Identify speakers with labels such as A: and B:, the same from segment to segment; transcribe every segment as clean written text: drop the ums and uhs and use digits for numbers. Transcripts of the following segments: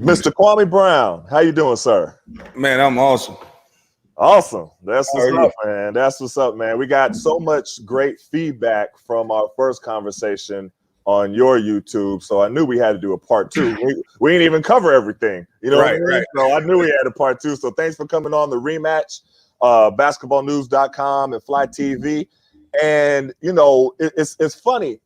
A: Mr. Kwame Brown, how you doing, sir?
B: Man, I'm awesome.
A: Awesome. That's what's up, man. That's what's up, man. We got so much great feedback from our first conversation on your YouTube, so I knew we had to do a part two. We didn't even cover everything, you know.
B: Right,
A: what I mean?
B: right.
A: So I knew we had a part two. So thanks for coming on the rematch, basketballnews.com and Fly TV. And you know, it's funny.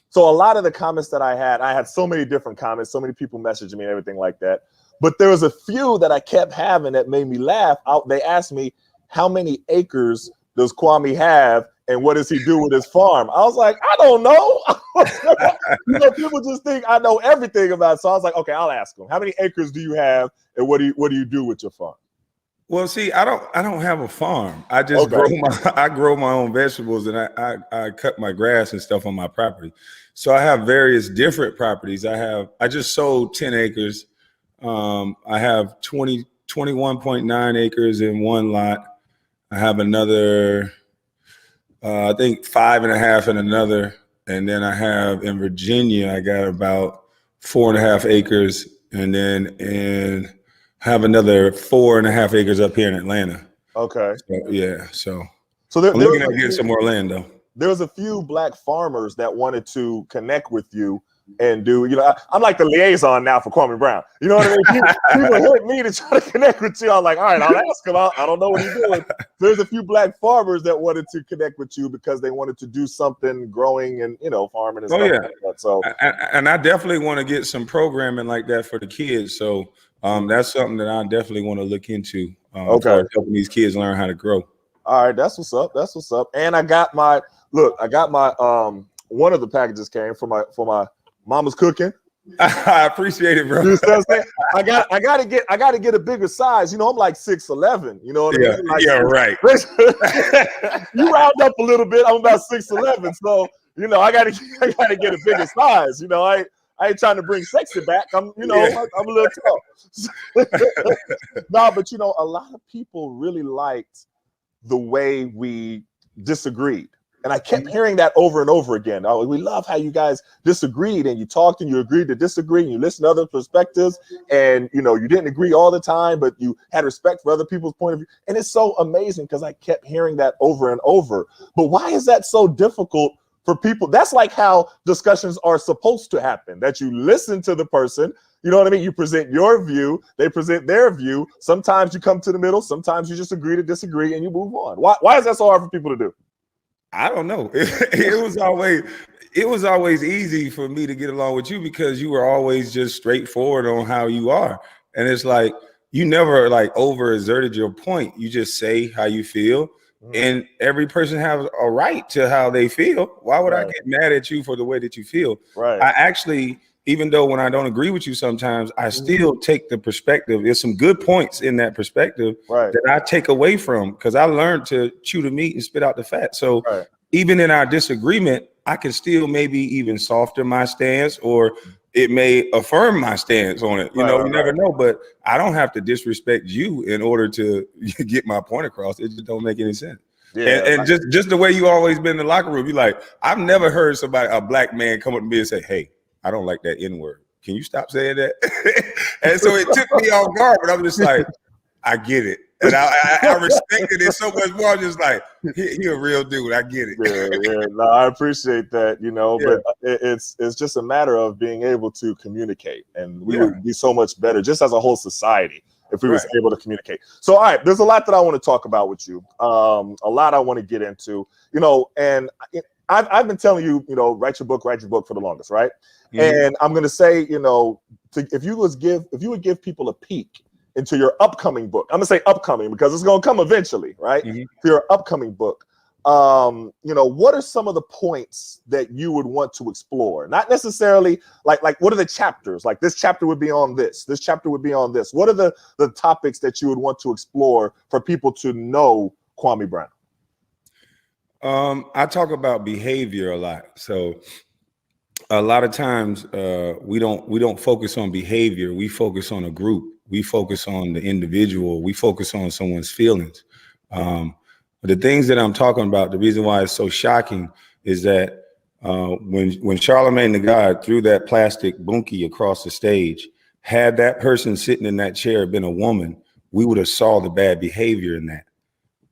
A: So a lot of the comments that I had so many different comments, so many people messaging me and everything like that. But there was a few that I kept having that made me laugh. They asked me, how many acres does Kwame have and what does he do with his farm? I was like, I don't know. You know, people just think I know everything about it. So I was like, okay, I'll ask him. How many acres do you have and what do you do with your farm?
B: Well, see, I don't have a farm. I just grow my own vegetables, and I cut my grass and stuff on my property. So I have various different properties. I just sold 10 acres. I have 21.9 acres in one lot. I have another, I think 5.5 in another. And then I have in Virginia, I got about 4.5 acres. And then have another 4.5 acres up here in Atlanta.
A: Okay.
B: So, yeah. So
A: I'm
B: looking at getting some more land though.
A: There was a few Black farmers that wanted to connect with you and do, you know, I'm like the liaison now for Kwame Brown. You know what I mean? People hit me to try to connect with you. I'm like, all right, I'll ask him. I don't know what he's doing. There's a few Black farmers that wanted to connect with you because they wanted to do something growing and, you know, farming and stuff like that. So,
B: and I definitely want to get some programming like that for the kids. So that's something that I definitely want to look into. Okay, helping these kids learn how to grow.
A: All right, that's what's up. That's what's up. And I got my one of the packages came for my mama's cooking.
B: I appreciate it, bro.
A: You know what I'm saying? I gotta get a bigger size. You know, I'm like 6'11". You know what I mean? Like,
B: yeah, right.
A: You round up a little bit. I'm about 6'11". So you know, I gotta get a bigger size. You know, I ain't trying to bring sexy back. I'm a little tall. No, but you know, a lot of people really liked the way we disagreed. And I kept hearing that over and over again. Oh, we love how you guys disagreed and you talked and you agreed to disagree and you listened to other perspectives and, you know, you didn't agree all the time, but you had respect for other people's point of view. And it's so amazing because I kept hearing that over and over. But why is that so difficult for people? That's like how discussions are supposed to happen, that you listen to the person. You know what I mean? You present your view, they present their view. Sometimes you come to the middle. Sometimes you just agree to disagree and you move on. Why is that so hard for people to do?
B: I don't know. It was always easy for me to get along with you because you were always just straightforward on how you are. And it's like, you never like overexerted your point. You just say how you feel. And every person has a right to how they feel. Why would I get mad at you for the way that you feel?
A: Right.
B: I actually, even though when I don't agree with you sometimes, I still take the perspective. There's some good points in that perspective that I take away from because I learned to chew the meat and spit out the fat. So even in our disagreement, I can still maybe even soften my stance or it may affirm my stance on it. You know, you never know, but I don't have to disrespect you in order to get my point across. It just don't make any sense. Yeah, and just the way you always been in the locker room, you like, I've never heard a Black man come up to me and say, hey, I don't like that N-word. Can you stop saying that? And so it took me off guard, but I'm just like, I get it. And I respected it so much more. I'm just like, he a real dude. I get it.
A: Yeah. No, I appreciate that, you know, but it's just a matter of being able to communicate. And we would be so much better just as a whole society if we was able to communicate. So, all right, there's a lot that I want to talk about with you. A lot I want to get into, you know, and I've been telling you, you know, write your book for the longest, right? And I'm going to say, you know, if you would give people a peek into your upcoming book, I'm going to say upcoming because it's going to come eventually, right? For your upcoming book, you know, what are some of the points that you would want to explore? Not necessarily like what are the chapters? Like this chapter would be on this chapter would be on this. What are the topics that you would want to explore for people to know Kwame Brown?
B: I talk about behavior a lot. So a lot of times we don't focus on behavior. We focus on a group. We focus on the individual. We focus on someone's feelings. But the things that I'm talking about, the reason why it's so shocking is that when Charlemagne the God threw that plastic bunkie across the stage, Had that person sitting in that chair been a woman, we would have saw the bad behavior in that.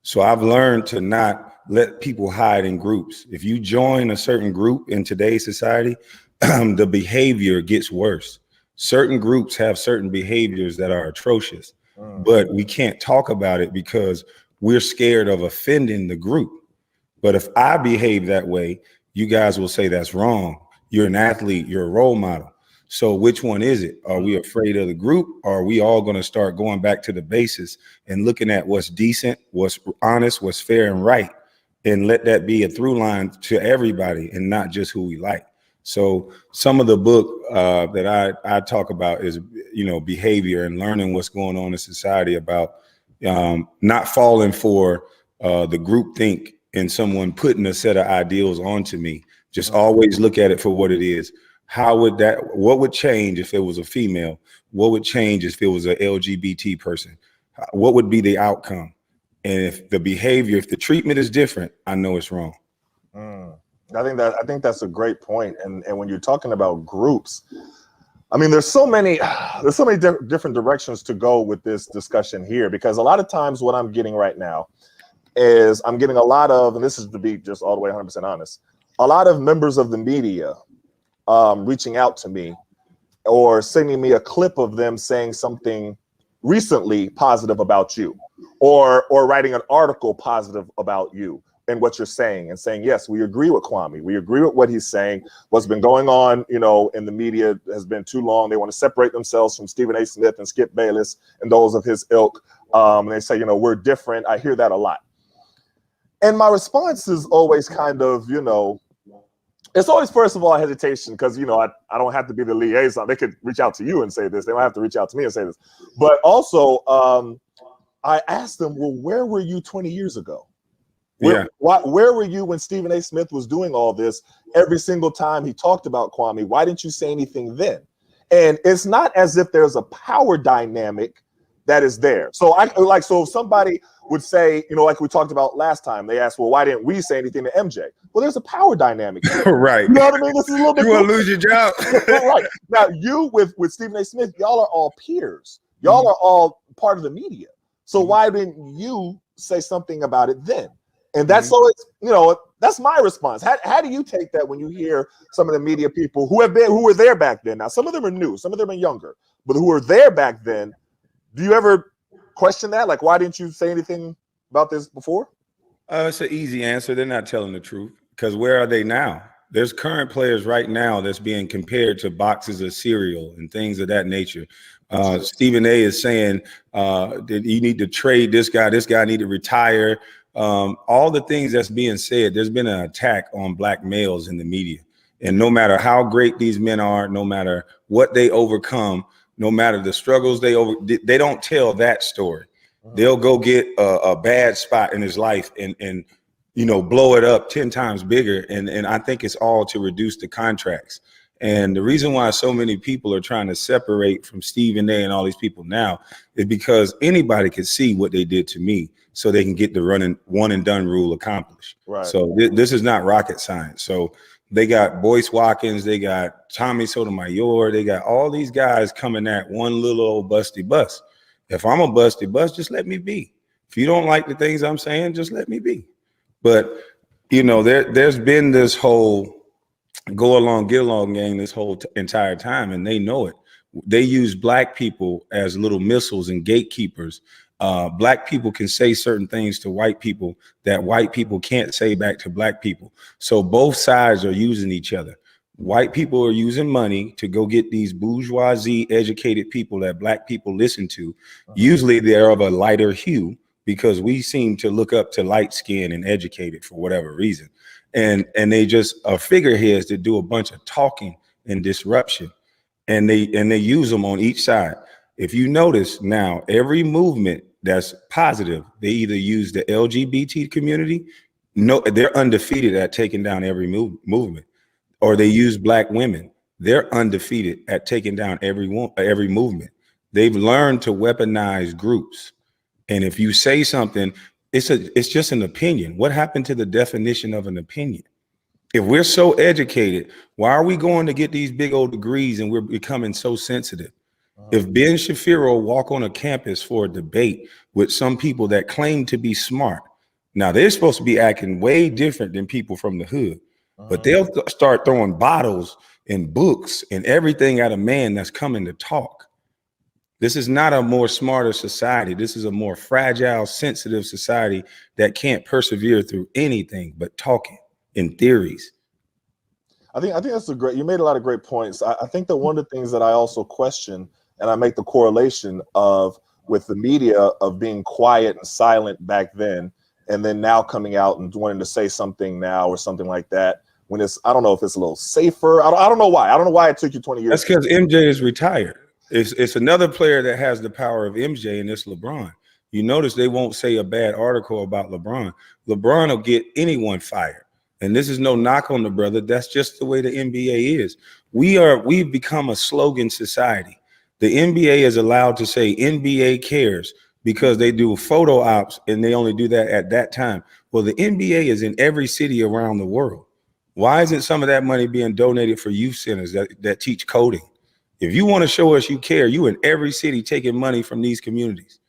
B: So I've learned to not let people hide in groups. If you join a certain group in today's society, the behavior gets worse. Certain groups have certain behaviors that are atrocious, but we can't talk about it because we're scared of offending the group. But if I behave that way, you guys will say that's wrong. You're an athlete, you're a role model. So which one is it? Are we afraid of the group, or are we all going to start going back to the basis and looking at what's decent, what's honest, what's fair and right, and let that be a through line to everybody and not just who we like? So some of the book that I talk about is, behavior and learning what's going on in society about not falling for the group think and someone putting a set of ideals onto me. Just always look at it for what it is. What would change if it was a female? What would change if it was an LGBT person? What would be the outcome? And if the behavior, if the treatment is different, I know it's wrong.
A: I think that's a great point. And when you're talking about groups, I mean, there's so many different directions to go with this discussion here, because a lot of times what I'm getting right now is I'm getting a lot of, and this is to be just all the way 100% honest, a lot of members of the media reaching out to me or sending me a clip of them saying something recently positive about you, or writing an article positive about you and what you're saying, and saying, yes, we agree with Kwame. We agree with what he's saying. What's been going on, in the media has been too long. They want to separate themselves from Stephen A. Smith and Skip Bayless and those of his ilk. And they say, we're different. I hear that a lot. And my response is always kind of, it's always, first of all, hesitation, because, I don't have to be the liaison. They could reach out to you and say this. They don't have to reach out to me and say this. But also, I asked them, well, where were you 20 years ago? Where were you when Stephen A. Smith was doing all this? Every single time he talked about Kwame, why didn't you say anything then? And it's not as if there's a power dynamic that is there. So so if somebody would say, like we talked about last time, they asked, well, why didn't we say anything to MJ? Well, there's a power dynamic.
B: Right.
A: You know what I mean? This is a little bit.
B: You want to lose your job.
A: Right. Now, you with Stephen A. Smith, y'all are all peers. Y'all are all part of the media. So why didn't you say something about it then? And that's always, that's my response. How do you take that when you hear some of the media people who were there back then? Now, some of them are new, some of them are younger, but who were there back then. Do you ever question that? Like, why didn't you say anything about this before?
B: It's an easy answer. They're not telling the truth, because where are they now? There's current players right now that's being compared to boxes of cereal and things of that nature. Stephen A. is saying that you need to trade this guy need to retire. All the things that's being said, there's been an attack on black males in the media. And no matter how great these men are, no matter what they overcome, no matter the struggles they don't tell that story. They'll go get a bad spot in his life and blow it up 10 times bigger. And I think it's all to reduce the contracts. And the reason why so many people are trying to separate from Stephen A. and all these people now is because anybody can see what they did to me, so they can get the one and done rule accomplished. Right. So this is not rocket science. So they got Boyce Watkins, they got Tommy Sotomayor, they got all these guys coming at one little old busty bus. If I'm a busty bus, just let me be. If you don't like the things I'm saying, just let me be. But there's been this whole go along, get along game this whole entire time, and they know it. They use black people as little missiles and gatekeepers. Black people can say certain things to white people that white people can't say back to black people. So both sides are using each other. White people are using money to go get these bourgeoisie educated people that black people listen to. Usually they're of a lighter hue, because we seem to look up to light skin and educated for whatever reason. And they just are figureheads that do a bunch of talking and disruption. And they use them on each side. If you notice now, every movement that's positive, they either use the LGBT community. No, they're undefeated at taking down every movement. Or they use black women. They're undefeated at taking down every movement. They've learned to weaponize groups. And if you say something, it's just an opinion. What happened to the definition of an opinion? If we're so educated, why are we going to get these big old degrees and we're becoming so sensitive? If Ben Shapiro walk on a campus for a debate with some people that claim to be smart, now they're supposed to be acting way different than people from the hood, but they'll start throwing bottles and books and everything at a man that's coming to talk. This is not a more smarter society. This is a more fragile, sensitive society that can't persevere through anything but talking in theories.
A: I think that's you made a lot of great points. I think that one of the things that I also question, and I make the correlation of with the media of being quiet and silent back then, and then now coming out and wanting to say something now or something like that, when it's, I don't know if it's a little safer. I don't know why. I don't know why it took you 20 years.
B: That's because MJ is retired. It's another player that has the power of MJ, and it's LeBron. You notice they won't say a bad article about LeBron. LeBron will get anyone fired. And this is no knock on the brother. That's just the way the NBA is. We've become a slogan society. The NBA is allowed to say NBA cares because they do photo ops and they only do that at that time. Well, the NBA is in every city around the world. Why isn't some of that money being donated for youth centers that teach coding? If you want to show us you care, you in every city taking money from these communities.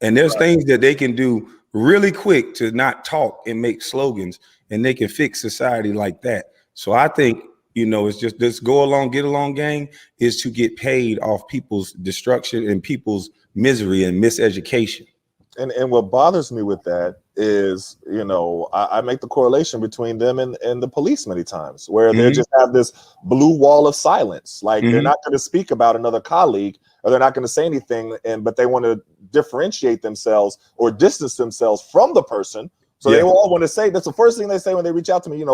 B: And there's things that they can do really quick to not talk and make slogans, and they can fix society like that. So I think, it's just this go along, get along gang is to get paid off people's destruction and people's misery and miseducation.
A: And what bothers me with that is, I make the correlation between them and the police many times, where they just have this blue wall of silence. Like they're not going to speak about another colleague, or they're not going to say anything, but they want to differentiate themselves or distance themselves from the person. So they all want to say, that's the first thing they say when they reach out to me,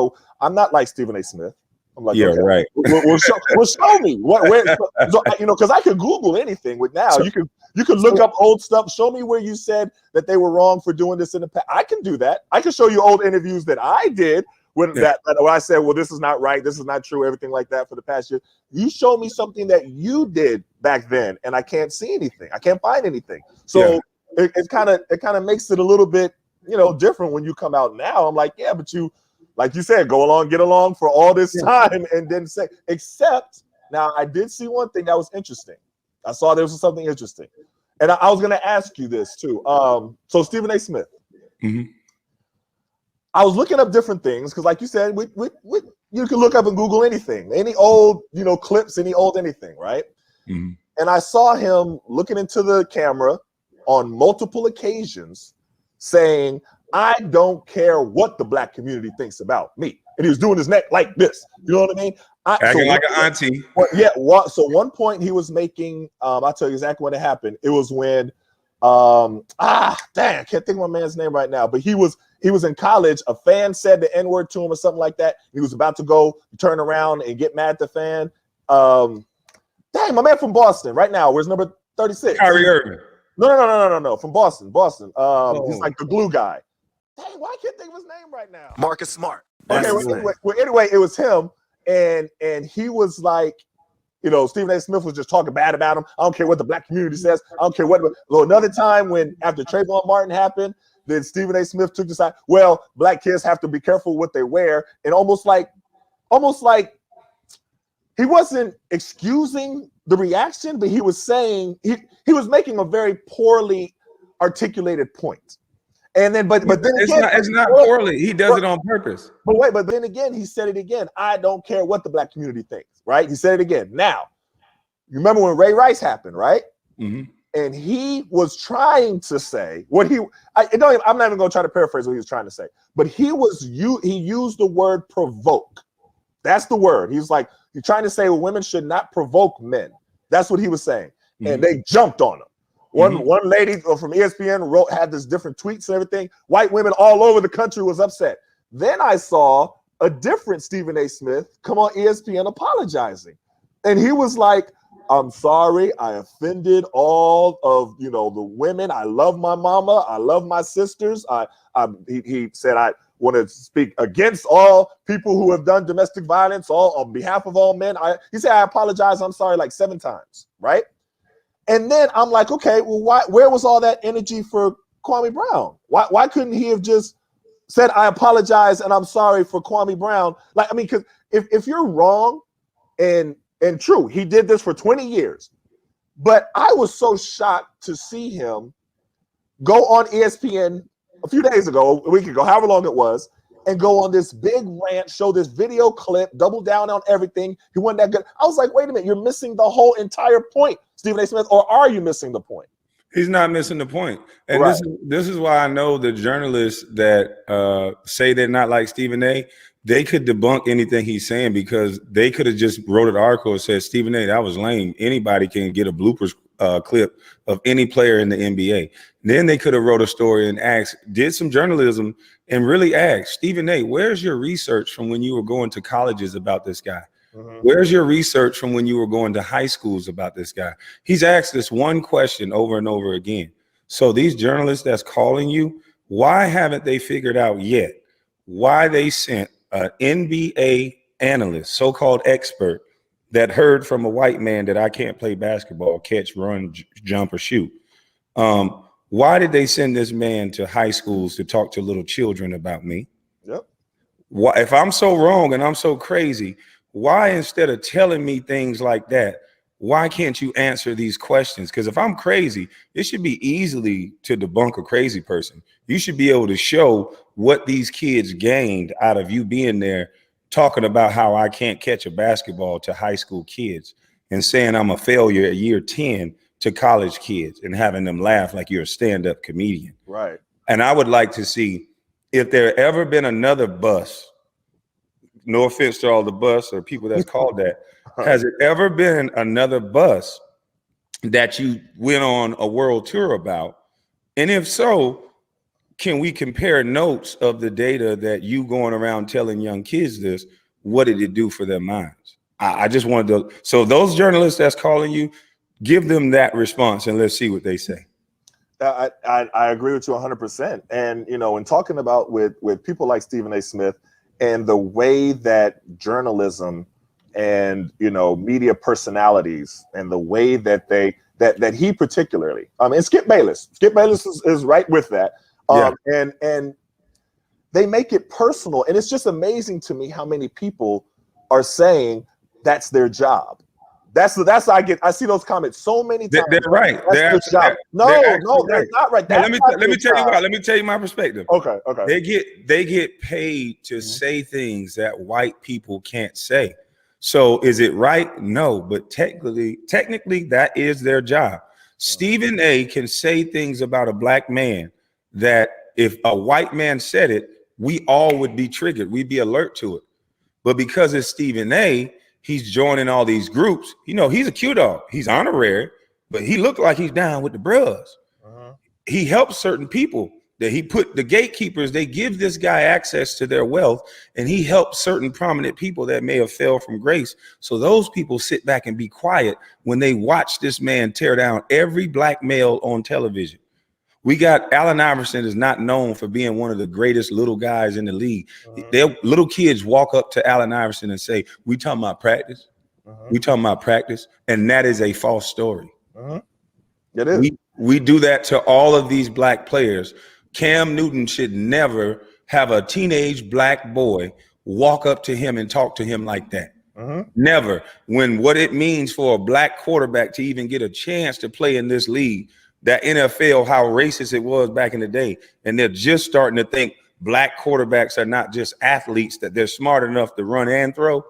A: I'm not like Stephen A. Smith. I'm like, okay,
B: right.
A: Well, show me because I can Google anything with now. You can look up old stuff. Show me where you said that they were wrong for doing this in the past. I can do that. I can show you old interviews that I did when where I said, well, this is not right, this is not true, everything like that for the past year. You show me something that you did back then, and I can't see anything. I can't find anything. So it kind of makes it a little bit different when you come out now. I'm like, yeah, but you, like you said, go along, get along for all this time, and then say, except now I did see one thing that was interesting. I saw there was something interesting, and I was going to ask you this too. So Stephen A. Smith, I was looking up different things because, like you said, you can look up and Google anything, any old clips, any old anything, right? And I saw him looking into the camera on multiple occasions, saying, I don't care what the black community thinks about me. And he was doing his neck like this. You know what I mean?
B: Acting like an auntie.
A: So one point he was making, I'll tell you exactly when it happened. It was when, I can't think of my man's name right now, but he was in college. A fan said the N-word to him or something like that. He was about to go turn around and get mad at the fan. My man from Boston right now. Where's number 36?
B: Kyrie Irving.
A: No. From Boston. He's like the glue guy. Dang, why I can't think of his name right now?
C: Marcus Smart.
A: Okay, anyway, it was him, and he was like, Stephen A. Smith was just talking bad about him. I don't care what the black community says. I don't care what. Well, another time when after Trayvon Martin happened, then Stephen A. Smith took the side. Well, black kids have to be careful what they wear, and almost like he wasn't excusing the reaction, but he was saying he was making a very poorly articulated point. And then, but then
B: it's not poorly. He does it on purpose.
A: But then again, he said it again. I don't care what the black community thinks, right? He said it again. Now, you remember when Ray Rice happened, right? And he was trying to say what I'm not even going to try to paraphrase what he was trying to say, but he used the word provoke. That's the word. He was like, you're trying to say women should not provoke men. That's what he was saying. And they jumped on him. One lady from ESPN had this different tweets and everything. White women all over the country was upset. Then I saw a different Stephen A. Smith come on ESPN apologizing. And he was like, I'm sorry, I offended all of the women. I love my mama. I love my sisters. He said, I want to speak against all people who have done domestic violence, all on behalf of all men. He said, I apologize, I'm sorry, like 7 times, right? And then I'm like, okay, well, where was all that energy for Kwame Brown? Why couldn't he have just said, I apologize and I'm sorry for Kwame Brown? Like, I mean, because if you're wrong and true, he did this for 20 years. But I was so shocked to see him go on ESPN a few days ago, a week ago, however long it was, and go on this big rant, show this video clip, double down on everything. He wasn't that good. I was like, wait a minute, you're missing the whole entire point, Stephen A. Smith, or are you missing the point?
B: He's not missing the point. And this is why I know the journalists that say they're not like Stephen A., they could debunk anything he's saying, because they could have just wrote an article and said, Stephen A., that was lame. Anybody can get a bloopers clip of any player in the NBA. Then they could have wrote a story and did some journalism and really asked, Stephen A., where's your research from when you were going to colleges about this guy? Where's your research from when you were going to high schools about this guy? He's asked this one question over and over again. So these journalists that's calling you, why haven't they figured out yet why they sent an NBA analyst, so-called expert, that heard from a white man that I can't play basketball, catch, run, jump, or shoot? Why did they send this man to high schools to talk to little children about me?
A: Yep.
B: Why, if I'm so wrong and I'm so crazy, why, instead of telling me things like that, why can't you answer these questions? Because if I'm crazy, it should be easily to debunk a crazy person. You should be able to show what these kids gained out of you being there, talking about how I can't catch a basketball to high school kids and saying I'm a failure at year 10 to college kids and having them laugh like you're a stand-up comedian.
A: Right.
B: And I would like to see, if there ever been another bus, no offense to all the bus or people that's called that, has it ever been another bus that you went on a world tour about? And if so, can we compare notes of the data that you going around telling young kids this? What did it do for their minds? I just wanted to, so those journalists that's calling you, give them that response and let's see what they say.
A: I agree with you 100%. And, you know, in talking about with people like Stephen A. Smith and the way that journalism and, you know, media personalities and the way that that he particularly, and Skip Bayless is right with that. And they make it personal. And it's just amazing to me how many people are saying that's their job. That's I see those comments so many times.
B: They're right.
A: That's their job. No, they're not right.
B: Let me tell you why. Let me tell you my perspective.
A: Okay.
B: They get paid to say things that white people can't say. So is it right? No, but technically that is their job. Stephen A. can say things about a black man that if a white man said it, we all would be triggered. We'd be alert to it. But because it's Stephen A., he's joining all these groups. You know, he's a Q-dog. He's honorary, but he looked like he's down with the bros. He helps certain people. That he put the gatekeepers, they give this guy access to their wealth, and he helps certain prominent people that may have fell from grace. So those people sit back and be quiet when they watch this man tear down every black male on television. We got Allen Iverson is not known for being one of the greatest little guys in the league. Their little kids walk up to Allen Iverson and say, we talking about practice. We talking about practice. And that is a false story.
A: It is.
B: We do that to all of these black players. Cam Newton should never have a teenage black boy walk up to him and talk to him like that. Never. When what it means for a black quarterback to even get a chance to play in this league, that NFL, how racist it was back in the day. And they're just starting to think black quarterbacks are not just athletes, that they're smart enough to run and throw.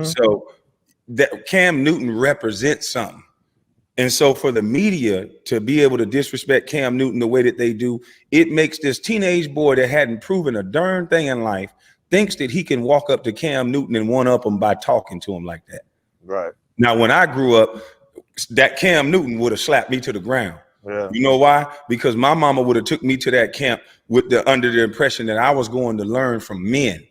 B: So that Cam Newton represents something. And so for the media to be able to disrespect Cam Newton the way that they do, it makes this teenage boy that hadn't proven a darn thing in life thinks that he can walk up to Cam Newton and one up him by talking to him like that.
A: Right.
B: Now, when I grew up, that Cam Newton would have slapped me to the ground. You know why? Because my mama would have took me to that camp under the impression that I was going to learn from men.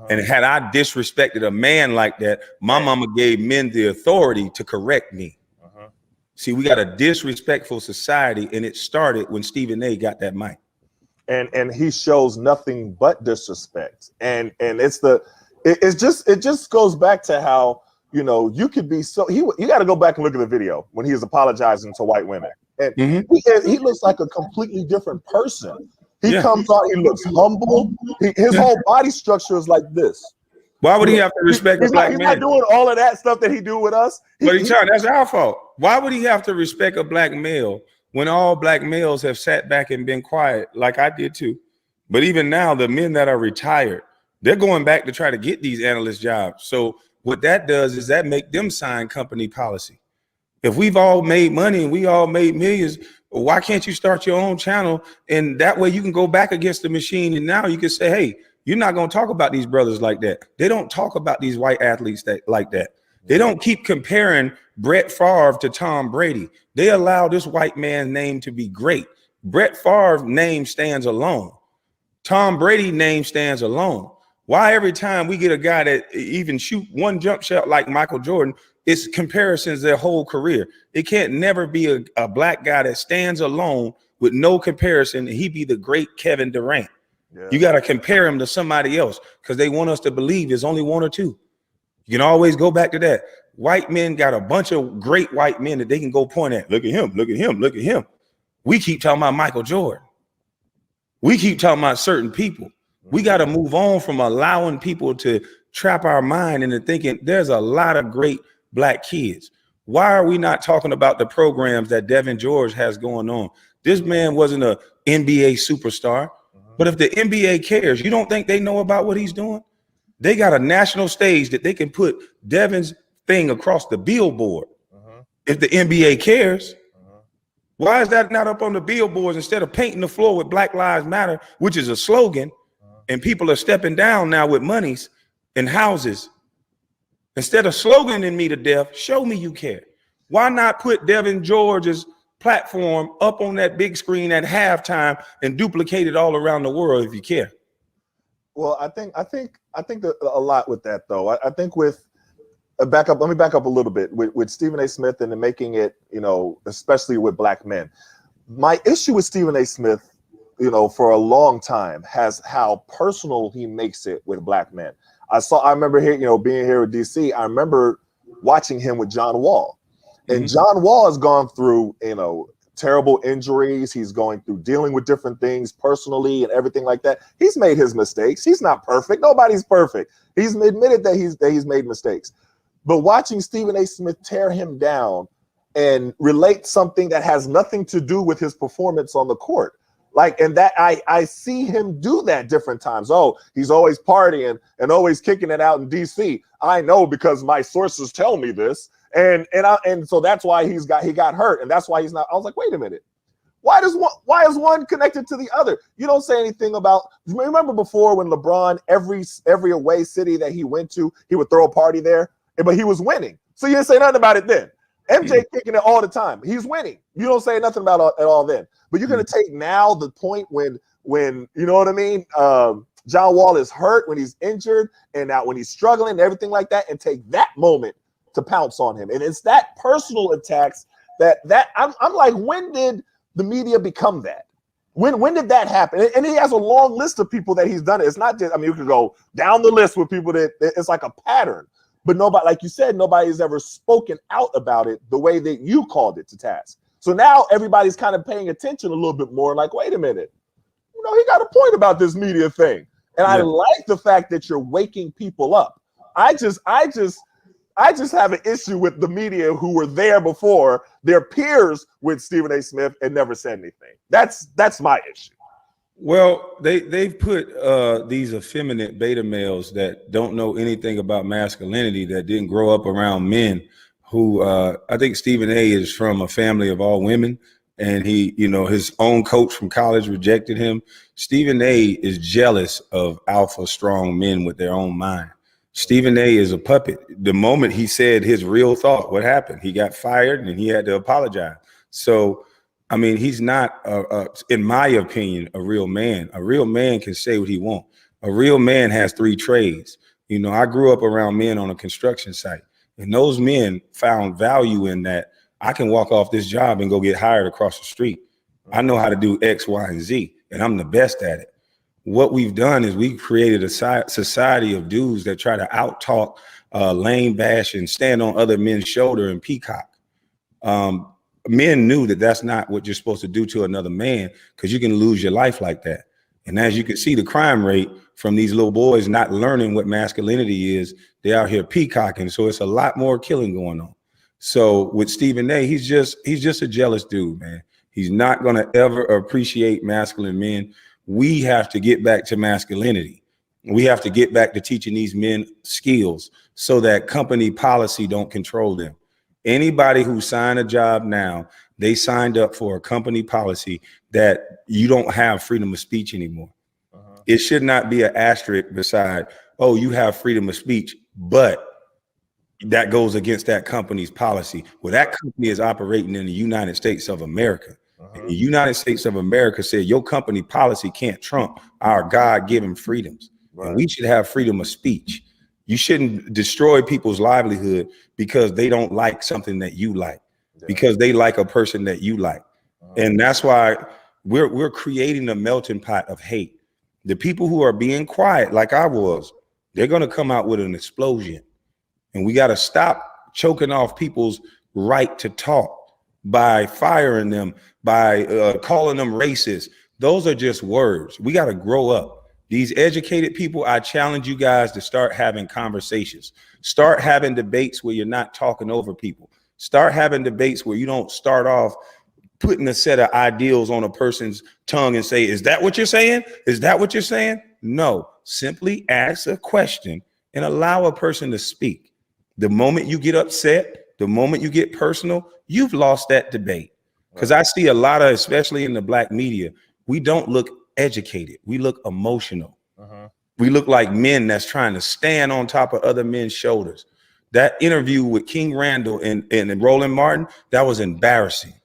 B: And had I disrespected a man like that, my mama gave men the authority to correct me. See, we got a disrespectful society, and it started when Stephen A. got that mic.
A: And he shows nothing but disrespect. And it just goes back to how, you know, you could be so you got to go back and look at the video when he is apologizing to white women. And he looks like a completely different person. He comes out, he looks humble. His whole body structure is like this.
B: Why would he have to respect a black man?
A: He's not doing all of that stuff that he do with us.
B: But that's our fault. Why would he have to respect a black male when all black males have sat back and been quiet, like I did too? But even now, the men that are retired, they're going back to try to get these analyst jobs. So what that does is that make them sign company policy. If we've all made money and we all made millions, why can't you start your own channel? And that way you can go back against the machine. And now you can say, hey, you're not going to talk about these brothers like that. They don't talk about these white athletes like that. They don't keep comparing Brett Favre to Tom Brady. They allow this white man's name to be great. Brett Favre's name stands alone. Tom Brady's name stands alone. Why every time we get a guy that even shoot one jump shot like Michael Jordan, it's comparisons their whole career. It can't never be a black guy that stands alone with no comparison, and he be the great Kevin Durant. Yeah. You got to compare him to somebody else because they want us to believe there's only one or two. You can always go back to that. White men got a bunch of great white men that they can go point at. Look at him, look at him, look at him. We keep talking about Michael Jordan. We keep talking about certain people. We got to move on from allowing people to trap our mind into thinking there's a lot of great black kids. Why are we not talking about the programs that Devin George has going on? This man wasn't an NBA superstar, but if the NBA cares, you don't think they know about what he's doing? They got a national stage that they can put Devin's thing across the billboard. If the NBA cares, why is that not up on the billboards instead of painting the floor with Black Lives Matter, which is a slogan, and people are stepping down now with monies and houses? Instead of sloganing me to death, show me you care. Why not put Devin George's platform up on that big screen at halftime and duplicate it all around the world if you care?
A: Well, I think that a lot with that though. I think with back up. Let me back up a little bit with Stephen A. Smith and making it, especially with black men. My issue with Stephen A. Smith, for a long time has how personal he makes it with black men. I remember here, being here with DC. I remember watching him with John Wall, and John Wall has gone through, terrible injuries. He's going through dealing with different things personally and everything like that. He's made his mistakes. He's not perfect. Nobody's perfect. He's admitted that he's made mistakes. But watching Stephen A. Smith tear him down and relate something that has nothing to do with his performance on the court, and that I see him do that different times. Oh, he's always partying and always kicking it out in DC. I know because my sources tell me this. And so that's why he got hurt, and that's why he's not. I was like, wait a minute, why is one connected to the other? You don't say anything about. Remember before when LeBron every away city that he went to, he would throw a party there, but he was winning. So you didn't say nothing about it then. MJ kicking it all the time. He's winning. You don't say nothing about it at all then. But you're gonna take now the point when you know what I mean. John Wall is hurt, when he's injured, and now when he's struggling and everything like that, and take that moment to pounce on him. And it's that personal attacks that I'm like, when did the media become that? When did that happen? And he has a long list of people that he's done it. It's not just, you could go down the list with people that it's like a pattern. But nobody, like you said, nobody's ever spoken out about it the way that you called it to task. So now everybody's kind of paying attention a little bit more, like, wait a minute, he got a point about this media thing. And I like the fact that you're waking people up. I just have an issue with the media who were there before, their peers with Stephen A. Smith, and never said anything. That's my issue.
B: Well, they've put these effeminate beta males that don't know anything about masculinity, that didn't grow up around men, who I think Stephen A. is from a family of all women, and he, his own coach from college rejected him. Stephen A. is jealous of alpha strong men with their own mind. Stephen A. is a puppet. The moment he said his real thought, what happened? He got fired and he had to apologize. So, he's not, in my opinion, a real man. A real man can say what he wants. A real man has three trades. I grew up around men on a construction site, and those men found value in that. I can walk off this job and go get hired across the street. I know how to do X, Y, and Z, and I'm the best at it. What we've done is we've created a society of dudes that try to out-talk, lame bash, and stand on other men's shoulder and peacock. Men knew that that's not what you're supposed to do to another man, because you can lose your life like that. And as you can see, the crime rate from these little boys not learning what masculinity is, they're out here peacocking. So it's a lot more killing going on. So with Stephen A, he's just a jealous dude, man. He's not going to ever appreciate masculine men. We have to get back to masculinity. We have to get back to teaching these men skills so that company policy don't control them. Anybody who signed a job now, they signed up for a company policy that you don't have freedom of speech anymore. It should not be an asterisk beside, oh, you have freedom of speech, but that goes against that company's policy. Well, that company is operating in the United States of America. And the United States of America said your company policy can't trump our God-given freedoms. And we should have freedom of speech. You shouldn't destroy people's livelihood because they don't like something that you like, because they like a person that you like. And that's why we're creating a melting pot of hate. The people who are being quiet, like I was, they're going to come out with an explosion. And we got to stop choking off people's right to talk by firing them, by calling them racist. Those are just words. We got to grow up. These educated people, I challenge you guys to start having conversations. Start having debates where you're not talking over people. Start having debates where you don't start off putting a set of ideals on a person's tongue and say, is that what you're saying? Is that what you're saying? No, simply ask a question and allow a person to speak. The moment you get upset, the moment you get personal, you've lost that debate. Because I see a lot of, especially in the Black media, we don't look educated. We look emotional. We look like men that's trying to stand on top of other men's shoulders. That interview with King Randall and Roland Martin, that was embarrassing,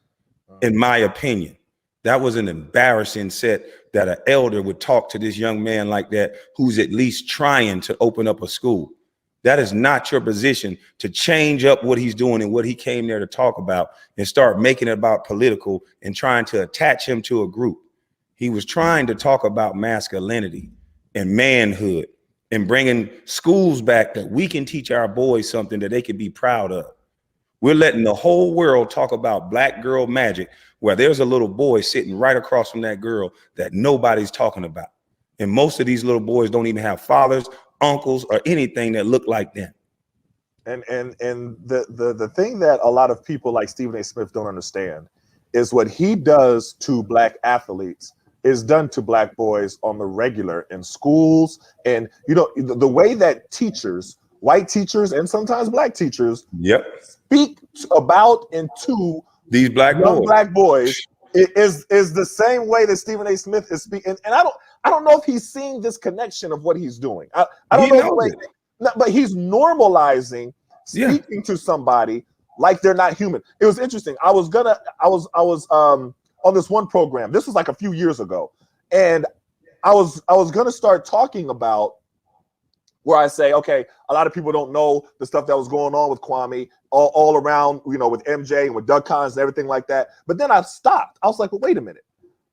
B: in my opinion. That was an embarrassing set that an elder would talk to this young man like that, who's at least trying to open up a school. That is not your position to change up what he's doing and what he came there to talk about and start making it about political and trying to attach him to a group. He was trying to talk about masculinity and manhood and bringing schools back that we can teach our boys something that they can be proud of. We're letting the whole world talk about black girl magic, where there's a little boy sitting right across from that girl that nobody's talking about. And most of these little boys don't even have fathers, uncles, or anything that look like them.
A: And the thing that a lot of people like Stephen A. Smith don't understand is what he does to black athletes is done to black boys on the regular in schools. And you know, the way that teachers, white teachers and sometimes black teachers, speak about and to
B: these black
A: boys is the same way that Stephen A. Smith is speaking. And I don't know if he's seeing this connection of what he's doing. I don't know the way, but he's normalizing speaking to somebody like they're not human. It was interesting. I was on this one program. This was like a few years ago, and I was gonna start talking about where I say, okay, a lot of people don't know the stuff that was going on with Kwame all around, you know, with MJ and with Doug Collins and everything like that. But then I stopped. I was like, well, wait a minute.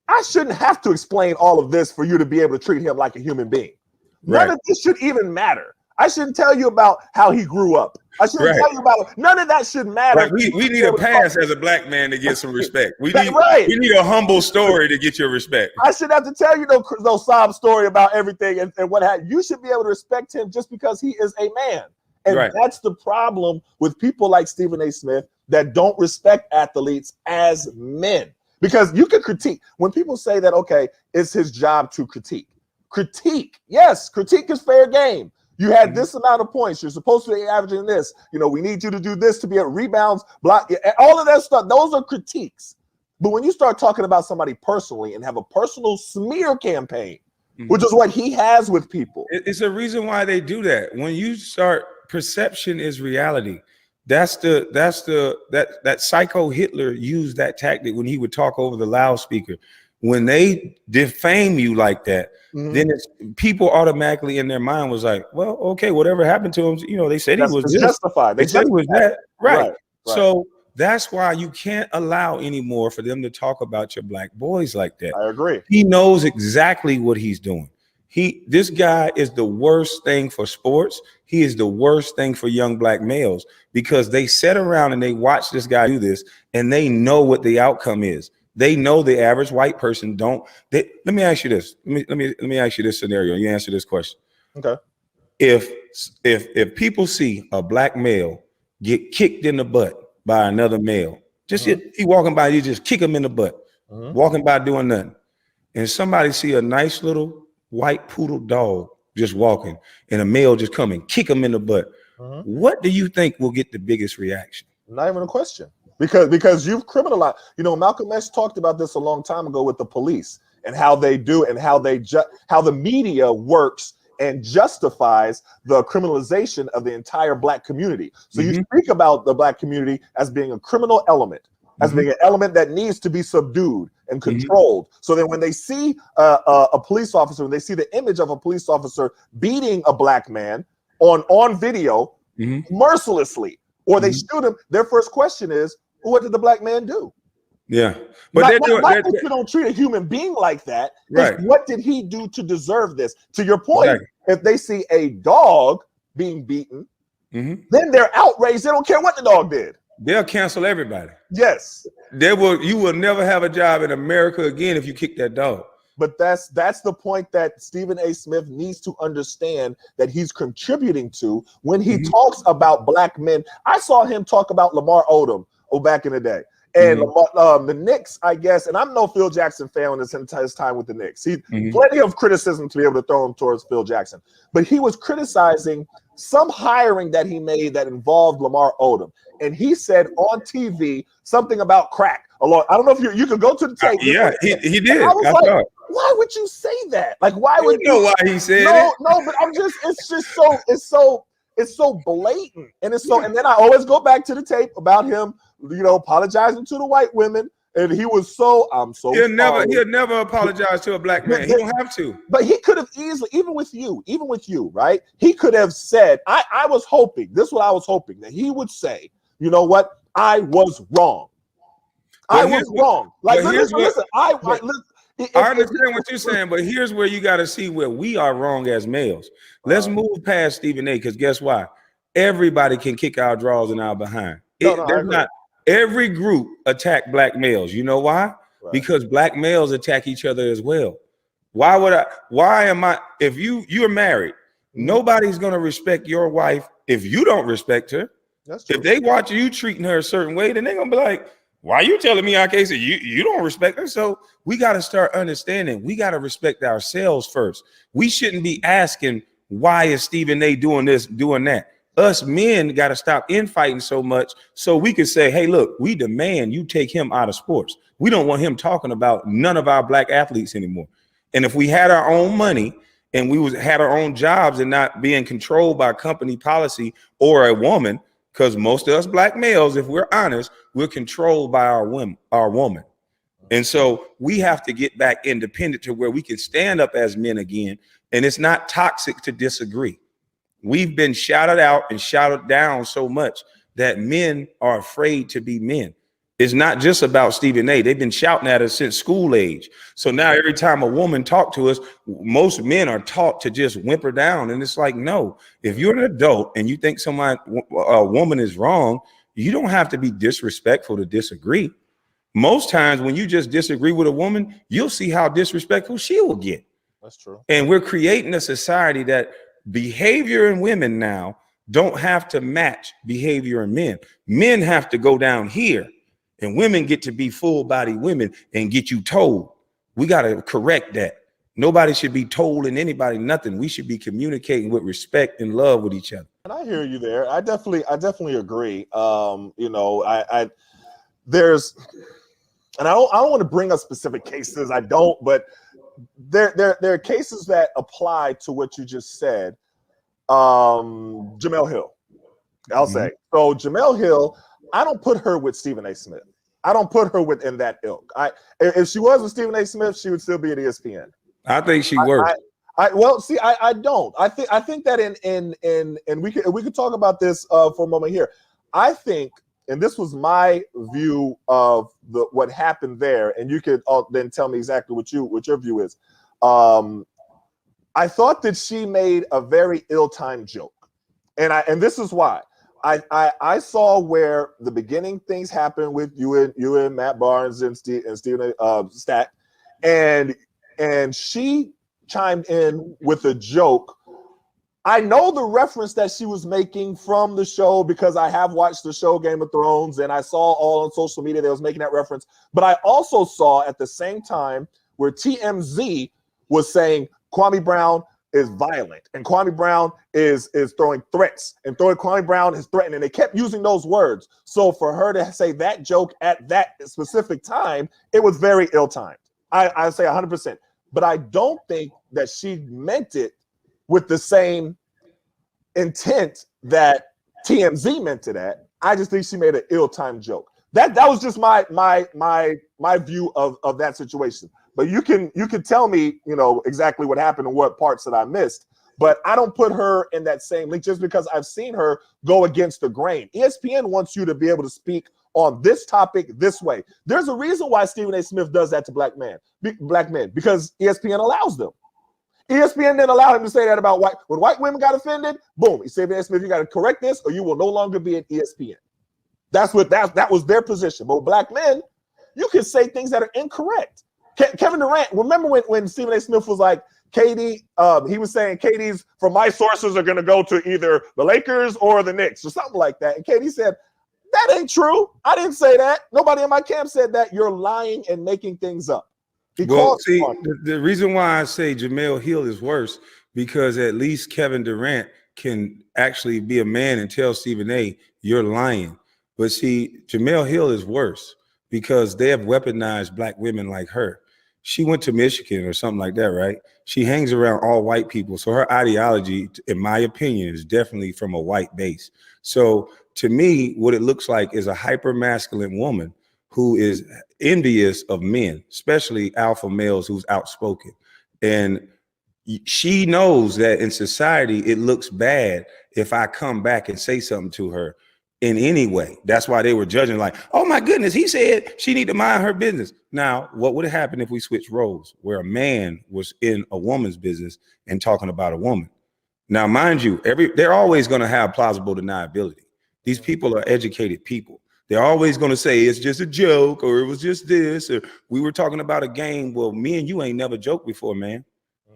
A: I shouldn't have to explain all of this for you to be able to treat him like a human being. None of this should even matter. I shouldn't tell you about how he grew up. I shouldn't tell you about none of that should matter.
B: Like we need a pass as a black man to get some respect. We need a humble story to get your respect.
A: I shouldn't have to tell you no sob story about everything and what happened. You should be able to respect him just because he is a man. And that's the problem with people like Stephen A. Smith that don't respect athletes as men. Because you can critique. When people say that, okay, it's his job to critique. Yes, critique is fair game. You had this amount of points. You're supposed to be averaging this. You know, we need you to do this to be at rebounds, block, all of that stuff. Those are critiques. But when you start talking about somebody personally and have a personal smear campaign, which is what he has with people.
B: It's a reason why they do that. When you start, perception is reality. That psycho Hitler used that tactic when he would talk over the loudspeaker. When they defame you like that, then people automatically in their mind was like, well, okay, whatever happened to him, you know, they said he was
A: justified.
B: They said he was that. Right. So that's why you can't allow anymore for them to talk about your black boys like that.
A: I agree.
B: He knows exactly what he's doing. This guy is the worst thing for sports. He is the worst thing for young black males because they sit around and they watch this guy do this and they know what the outcome is. They know the average white person don't. Let me ask you this. Let me ask you this scenario. You answer this question.
A: Okay.
B: If people see a black male get kicked in the butt by another male. Just he walking by, you just kick him in the butt. Walking by doing nothing. And somebody see a nice little white poodle dog just walking, and a male just come and kick him in the butt. What do you think will get the biggest reaction?
A: Not even a question. Because you've criminalized. You know, Malcolm X talked about this a long time ago with the police and how they do and how the media works and justifies the criminalization of the entire Black community. So you speak about the Black community as being a criminal element, as being an element that needs to be subdued and controlled. So that when they see a police officer, when they see the image of a police officer beating a Black man on video mercilessly, or they shoot him, their first question is, what did the Black man do?
B: Yeah, but
A: not you don't treat a human being like that.
B: Right.
A: What did he do to deserve this? To your point, if they see a dog being beaten, then they're outraged. They don't care what the dog did.
B: They'll cancel everybody.
A: Yes.
B: You will never have a job in America again if you kick that dog.
A: But that's the point that Stephen A. Smith needs to understand that he's contributing to when he talks about Black men. I saw him talk about Lamar Odom back in the day. And the Knicks, I guess, and I'm no Phil Jackson fan in his time with the Knicks. He plenty of criticism to be able to throw him towards Phil Jackson. But he was criticizing some hiring that he made that involved Lamar Odom. And he said on TV something about crack. I don't know if you could go to the tape.
B: Yeah, he did.
A: I was like, why would you say that? Like, why would you
B: know why he said it?
A: No, but it's so blatant. And and then I always go back to the tape about him, apologizing to the white women. And he was I'm so
B: he'll never apologize to a Black man. He don't have to.
A: But he could have easily, even with you, right? He could have said, I was hoping, this is what I was hoping, that he would say, you know what? I was wrong. I was wrong. Like, listen, I
B: understand what you're saying, but here's where you got to see where we are wrong as males. Let's move past Stephen A. Because guess why? Everybody can kick our drawers and our behind. Every group attack Black males. You know why? Right. Because Black males attack each other as well. If you're married, nobody's going to respect your wife if you don't respect her.
A: That's true.
B: If they watch you treating her a certain way, then they're going to be like, why are you telling me I can't say you don't respect her? So we got to start understanding. We got to respect ourselves first. We shouldn't be asking, why is Stephen A. doing this, doing that? Us men got to stop infighting so much so we can say, hey, look, we demand you take him out of sports. We don't want him talking about none of our Black athletes anymore. And if we had our own money and we had our own jobs and not being controlled by company policy or a woman, because most of us Black males, if we're honest, we're controlled by our woman. And so we have to get back independent to where we can stand up as men again. And it's not toxic to disagree. We've been shouted out and shouted down so much that men are afraid to be men. It's not just about Stephen A. They've been shouting at us since school age. So now every time a woman talks to us, most men are taught to just whimper down. And it's like, no, if you're an adult and you think a woman is wrong, you don't have to be disrespectful to disagree. Most times when you just disagree with a woman, you'll see how disrespectful she will get.
A: That's true.
B: And we're creating a society that behavior in women now don't have to match behavior in men. Men have to go down here and women get to be full body women and get you told. We got to correct that. Nobody should be told and anybody nothing. We should be communicating with respect and love with each other.
A: And I hear you there. I definitely agree. And I don't want to bring up specific cases. I don't, but there are cases that apply to what you just said. Jamel Hill, I'll say. So Jamel Hill, I don't put her with Stephen A. Smith. I don't put her within that ilk. If she was with Stephen A. Smith, she would still be at ESPN.
B: I think she works.
A: I don't. I think that and we could talk about this for a moment here. I think, and this was my view of what happened there, and you could then tell me exactly what your view is. I thought that she made a very ill-timed joke, and this is why. I saw where the beginning things happened with you and Matt Barnes and Stephen Stack, and she chimed in with a joke I know the reference that she was making from the show because I have watched the show Game of Thrones and I saw all on social media that was making that reference. But I also saw at the same time where TMZ was saying Kwame Brown is violent and Kwame Brown is throwing threats and Kwame Brown is threatening. And they kept using those words. So for her to say that joke at that specific time, it was very ill-timed. I say 100%. But I don't think that she meant it with the same intent that TMZ meant to that. I just think she made an ill-timed joke. That was just my view of that situation. But you can tell me, exactly what happened and what parts that I missed. But I don't put her in that same link just because I've seen her go against the grain. ESPN wants you to be able to speak on this topic this way. There's a reason why Stephen A. Smith does that to black men, because ESPN allows them. ESPN didn't allow him to say that about when white women got offended. Boom, Stephen A. Smith, you got to correct this, or you will no longer be at ESPN. That was their position. But with black men, you can say things that are incorrect. Kevin Durant, remember when Stephen A. Smith was like, KD, he was saying KD's from my sources are going to go to either the Lakers or the Knicks or something like that. And KD said, that ain't true. I didn't say that. Nobody in my camp said that. You're lying and making things up.
B: Well, see, the reason why I say Jamel Hill is worse, because at least Kevin Durant can actually be a man and tell Stephen A, you're lying. But see, Jamel Hill is worse because they have weaponized black women like her. She went to Michigan or something like that, right? She hangs around all white people. So her ideology, in my opinion, is definitely from a white base. So to me, what it looks like is a hyper masculine woman who is envious of men, especially alpha males who's outspoken. And she knows that in society, it looks bad if I come back and say something to her in any way. That's why they were judging like, oh my goodness, he said she need to mind her business. Now, what would happen if we switched roles where a man was in a woman's business and talking about a woman? Now, mind you, they're always going to have plausible deniability. These people are educated people. They're always going to say it's just a joke, or it was just this, or we were talking about a game. Well, me and you ain't never joked before, man.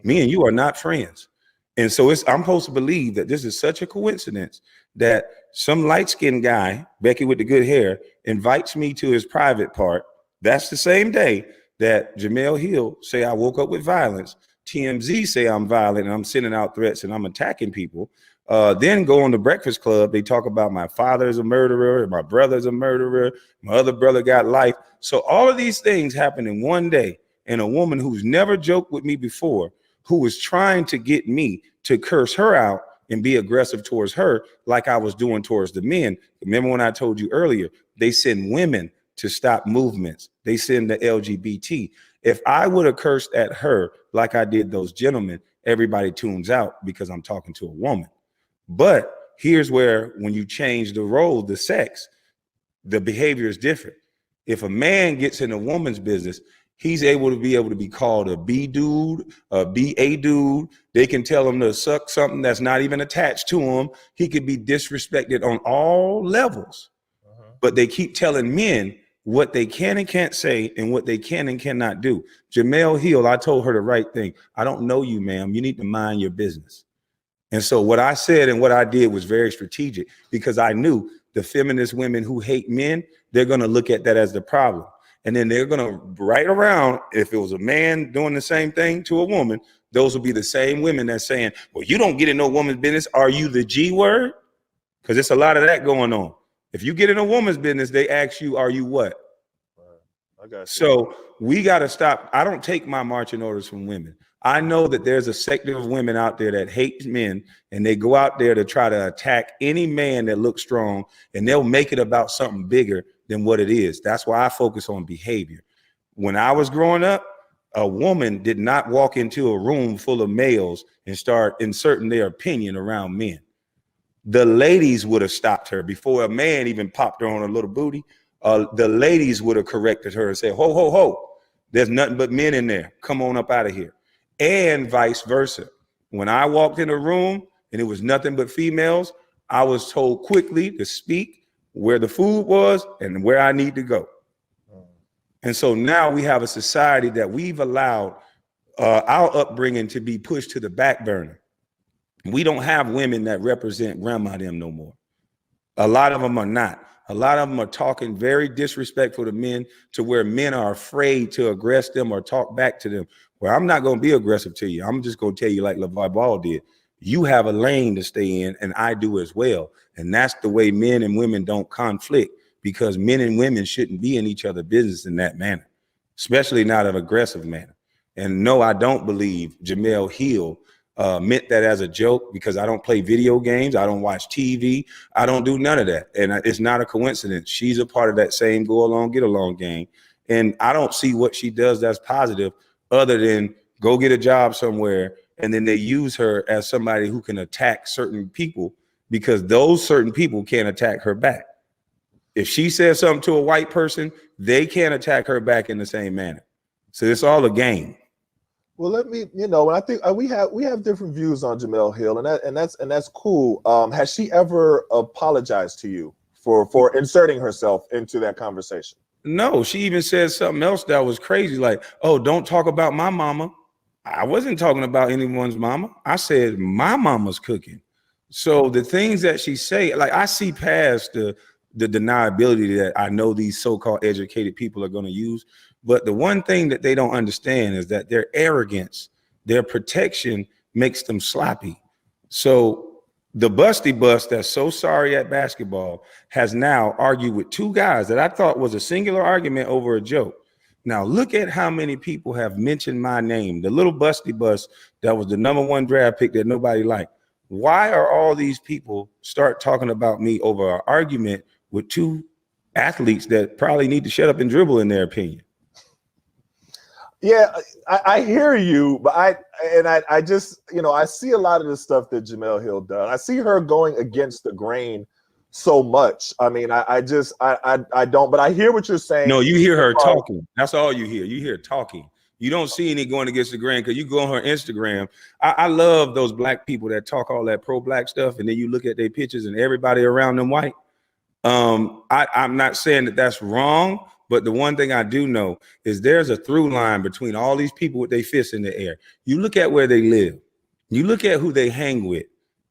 B: Me and you are not friends. And so I'm supposed to believe that this is such a coincidence that some light-skinned guy, Becky with the good hair, invites me to his private part. That's the same day that Jamel Hill say I woke up with violence. TMZ say I'm violent and I'm sending out threats and I'm attacking people. Then go on the Breakfast Club. They talk about my father's a murderer, my brother's a murderer, my other brother got life. So all of these things happen in one day. And a woman who's never joked with me before, who was trying to get me to curse her out and be aggressive towards her like I was doing towards the men. Remember when I told you earlier, they send women to stop movements. They send the LGBT. If I would have cursed at her like I did those gentlemen, everybody tunes out because I'm talking to a woman. But here's where when you change the role, the sex, the behavior is different. If a man gets in a woman's business, he's able to be called a B dude, a BA dude. They can tell him to suck something that's not even attached to him. He could be disrespected on all levels. But they keep telling men what they can and can't say and what they can and cannot do. Jamel Hill, I told her the right thing. I don't know you, ma'am. You need to mind your business. And so what I said and what I did was very strategic because I knew the feminist women who hate men, they're going to look at that as the problem. And then they're going to right around, if it was a man doing the same thing to a woman, those will be the same women that's saying, well, you don't get in no woman's business. Are you the G word? Because there's a lot of that going on. If you get in a woman's business, they ask you, are you what? I got you. So we got to stop. I don't take my marching orders from women. I know that there's a sector of women out there that hate men, and they go out there to try to attack any man that looks strong, and they'll make it about something bigger than what it is. That's why I focus on behavior. When I was growing up, a woman did not walk into a room full of males and start inserting their opinion around men. The ladies would have stopped her before a man even popped her on a little booty. The ladies would have corrected her and said, ho, ho, ho, there's nothing but men in there. Come on up out of here. And vice versa. When I walked in a room and it was nothing but females, I was told quickly to speak where the food was and where I need to go. And so now we have a society that we've allowed our upbringing to be pushed to the back burner. We don't have women that represent grandma them no more. A lot of them are not. A lot of them are talking very disrespectful to men, to where men are afraid to aggress them or talk back to them. Well, I'm not going to be aggressive to you. I'm just going to tell you like LeVar Ball did. You have a lane to stay in, and I do as well. And that's the way men and women don't conflict, because men and women shouldn't be in each other's business in that manner, especially not an aggressive manner. And no, I don't believe Jemele Hill meant that as a joke, because I don't play video games. I don't watch TV. I don't do none of that. And it's not a coincidence. She's a part of that same go along, get along game. And I don't see what she does that's positive other than go get a job somewhere. And then they use her as somebody who can attack certain people, because those certain people can't attack her back. If she says something to a white person, they can't attack her back in the same manner. So it's all a game.
A: Well, let me, and I think we have different views on Jemele Hill, and that's cool. Has she ever apologized to you for inserting herself into that conversation?
B: No, she even said something else that was crazy, like, "Oh, don't talk about my mama." I wasn't talking about anyone's mama. I said my mama's cooking. So the things that she say, like, I see past the deniability that I know these so-called educated people are going to use. But the one thing that they don't understand is that their arrogance, their protection makes them sloppy. So the busty bus that's so sorry at basketball has now argued with two guys that I thought was a singular argument over a joke. Now look at how many people have mentioned my name, the little busty bus that was the #1 draft pick that nobody liked. Why are all these people start talking about me over an argument with two athletes that probably need to shut up and dribble, in their opinion?
A: Yeah, I hear you, but I just, I see a lot of the stuff that Jemele Hill does. I see her going against the grain so much. I mean, I don't, but I hear what you're saying.
B: No, you hear her talking. That's all you hear. You hear talking. You don't see any going against the grain, because you go on her Instagram. I love those black people that talk all that pro-black stuff, and then you look at their pictures and everybody around them white. I'm not saying that that's wrong, but the one thing I do know is there's a through line between all these people with their fists in the air. You look at where they live, you look at who they hang with,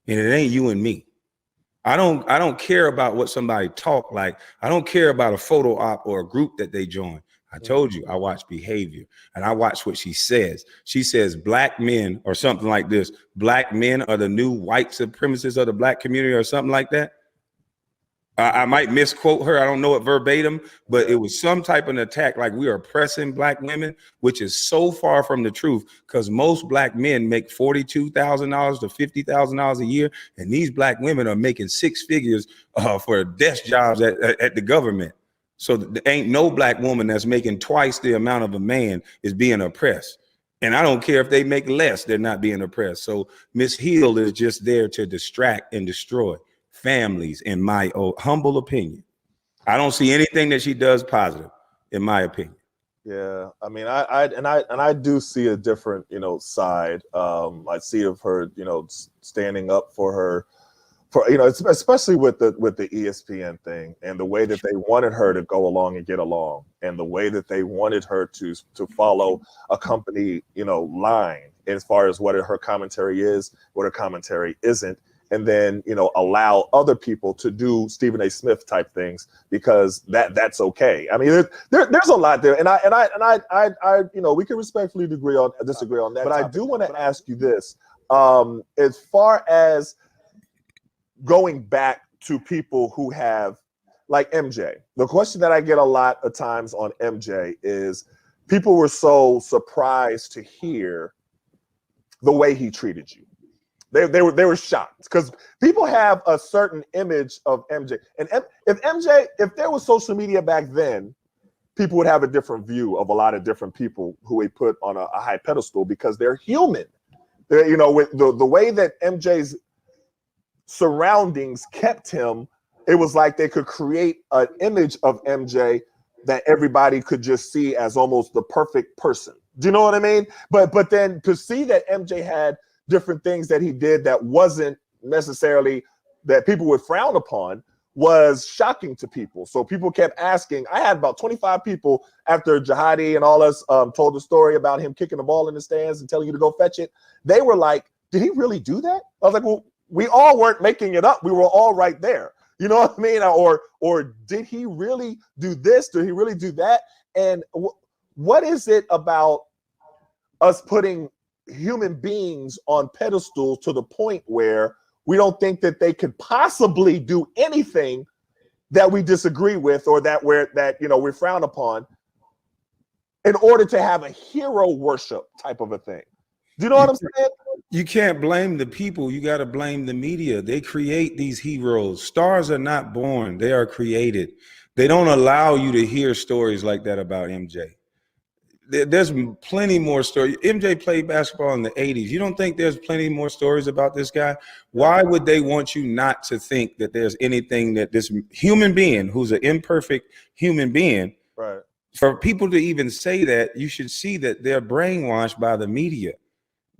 B: and it ain't you and me. I don't care about what somebody talk like. I don't care about a photo op or a group that they join. I told you I watch behavior, and I watch what she says. She says black men, or something like this, black men are the new white supremacists of the black community, or something like that. I might misquote her. I don't know it verbatim, but it was some type of attack, like we are oppressing black women, which is so far from the truth, because most black men make $42,000 to $50,000 a year, and these black women are making six figures for desk jobs at the government. So there ain't no black woman that's making twice the amount of a man is being oppressed. And I don't care if they make less, they're not being oppressed. So Miss Hill is just there to distract and destroy families, in my humble opinion. I don't see anything that she does positive, in my opinion.
A: Yeah, I mean, I do see a different, side. I see of her, standing up for her, especially with the ESPN thing, and the way that they wanted her to go along and get along, and the way that they wanted her to follow a company, line as far as what her commentary is, what her commentary isn't. And then, allow other people to do Stephen A. Smith type things, because that's okay. I mean, there's a lot there, and I we can respectfully disagree on that. But I do want to ask you this: as far as going back to people who have, like MJ, the question that I get a lot of times on MJ is, people were so surprised to hear the way he treated you. They were shocked, because people have a certain image of MJ. And if there was social media back then, people would have a different view of a lot of different people who we put on a high pedestal, because they're human. They're, with the way that MJ's surroundings kept him, it was like they could create an image of MJ that everybody could just see as almost the perfect person. Do you know what I mean? But then to see that MJ had different things that he did that wasn't necessarily that people would frown upon was shocking to people. So people kept asking. I had about 25 people after Jihadi and all us told the story about him kicking the ball in the stands and telling you to go fetch it. They were like, did he really do that? I was like, well, we all weren't making it up. We were all right there. You know what I mean? Or did he really do this? Did he really do that? And what is it about us putting human beings on pedestals to the point where we don't think that they could possibly do anything that we disagree with, or that we frown upon, in order to have a hero worship type of a thing? Do you know what I'm saying?
B: You can't blame the people. You got to blame the media. They create these heroes. Stars are not born. They are created. They don't allow you to hear stories like that about MJ. There's plenty more stories. MJ played basketball in the 80s. You don't think there's plenty more stories about this guy? Why would they want you not to think that there's anything that this human being, who's an imperfect human being,
A: right?
B: For people to even say that, you should see that they're brainwashed by the media.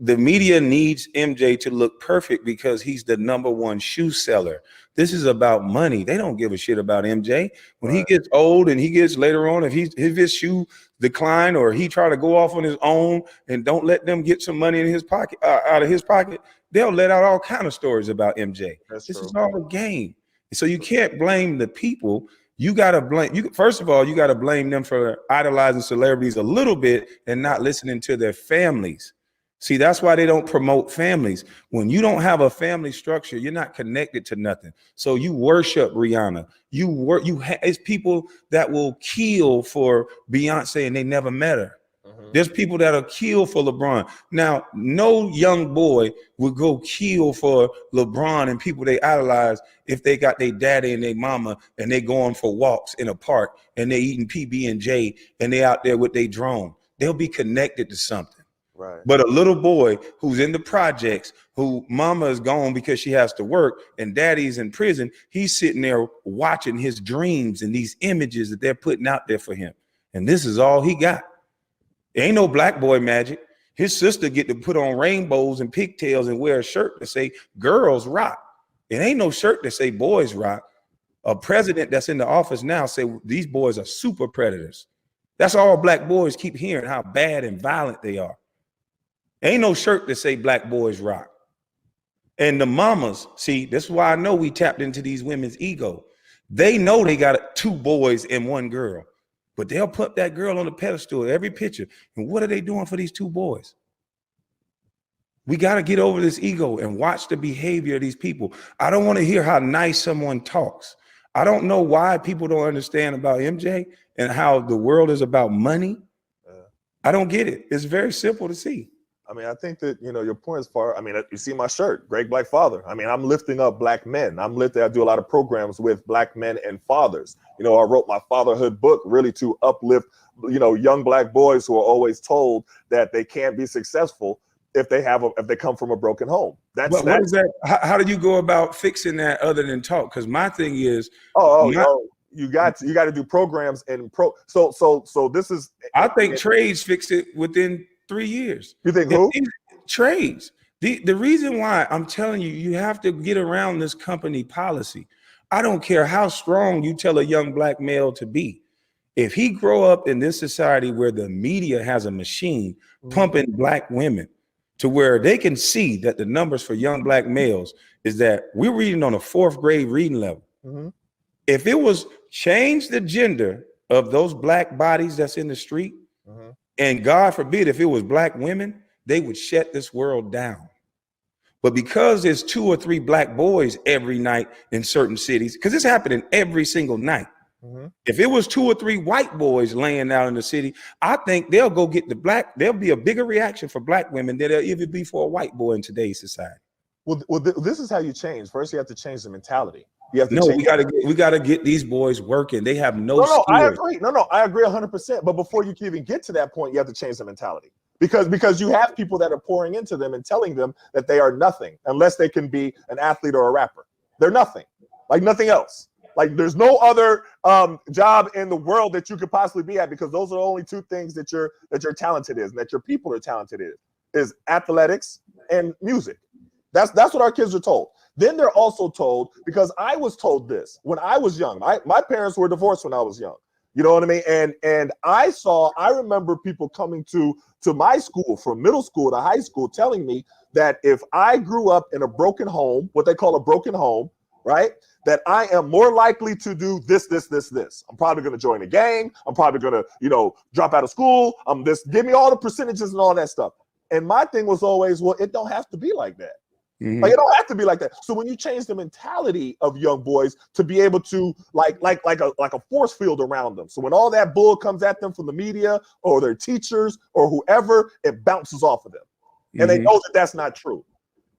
B: The media needs MJ to look perfect because he's the #1 shoe seller. This is about money. They don't give a shit about MJ. When he gets old and he gets later on, if his shoe decline, or he try to go off on his own and don't let them get some money in his pocket, out of his pocket, they'll let out all kind of stories about MJ. This is all a game. So you can't blame the people. You got to blame, first of all, you got to blame them for idolizing celebrities a little bit and not listening to their families. See, that's why they don't promote families. When you don't have a family structure, you're not connected to nothing. So you worship Rihanna. It's people that will kill for Beyonce and they never met her. There's people that'll kill for LeBron. Now, no young boy would go kill for LeBron and people they idolize if they got their daddy and their mama and they going for walks in a park and they eating PB&J and they out there with their drone. They'll be connected to something.
A: Right.
B: But a little boy who's in the projects, who mama is gone because she has to work and daddy's in prison, he's sitting there watching his dreams and these images that they're putting out there for him. And this is all he got. There ain't no black boy magic. His sister get to put on rainbows and pigtails and wear a shirt that say girls rock. It ain't no shirt that say boys rock. A president that's in the office now say these boys are super predators. That's all black boys keep hearing, how bad and violent they are. Ain't no shirt that say black boys rock. And the mamas, see, that's why I know we tapped into these women's ego. They know they got 2 boys and 1 girl, but they'll put that girl on the pedestal every picture. And what are they doing for these 2 boys? We got to get over this ego and watch the behavior of these people. I don't want to hear how nice someone talks. I don't know why people don't understand about MJ and how the world is about money. I don't get it. It's very simple to see.
A: I mean, I think that, your point is far. I mean, you see my shirt, Great Black Father. I mean, I'm lifting up black men. I do a lot of programs with black men and fathers. I wrote my fatherhood book really to uplift, young black boys who are always told that they can't be successful if they come from a broken home.
B: What is that? How do you go about fixing that other than talk? Because my thing is,
A: you got to do programs and So this is.
B: I think trades fix it within 3 years.
A: You think who?
B: Trades. The reason why I'm telling you, you have to get around this company policy. I don't care how strong you tell a young black male to be. If he grow up in this society where the media has a machine pumping black women to where they can see that the numbers for young black males is that we're reading on a 4th grade reading level. If it was change the gender of those black bodies that's in the street, and God forbid, if it was black women, they would shut this world down. But because there's 2 or 3 black boys every night in certain cities, because it's happening every single night. If it was 2 or 3 white boys laying out in the city, I think they'll go get the black. There'll be a bigger reaction for black women than there'll even be for a white boy in today's society.
A: Well, this is how you change. First, you have to change the mentality. You have to
B: we gotta get these boys working. They have no skills.
A: I agree. I agree 100%. But before you can even get to that point, you have to change the mentality. Because you have people that are pouring into them and telling them that they are nothing unless they can be an athlete or a rapper. They're nothing, like nothing else. Like there's no other job in the world that you could possibly be at, because those are the only 2 things that you're talented in, and that your people are talented in, is athletics and music. That's what our kids are told. Then they're also told, because I was told this when I was young. My parents were divorced when I was young. You know what I mean? And I remember people coming to my school from middle school to high school telling me that if I grew up in a broken home, what they call a broken home, right? That I am more likely to do this. I'm probably going to join a gang. I'm probably going to, drop out of school. Give me all the percentages and all that stuff. And my thing was always, well, it don't have to be like that. Like, it don't have to be like that. So when you change the mentality of young boys to be able to like a force field around them. So when all that bull comes at them from the media or their teachers or whoever, it bounces off of them. And they know that that's not true,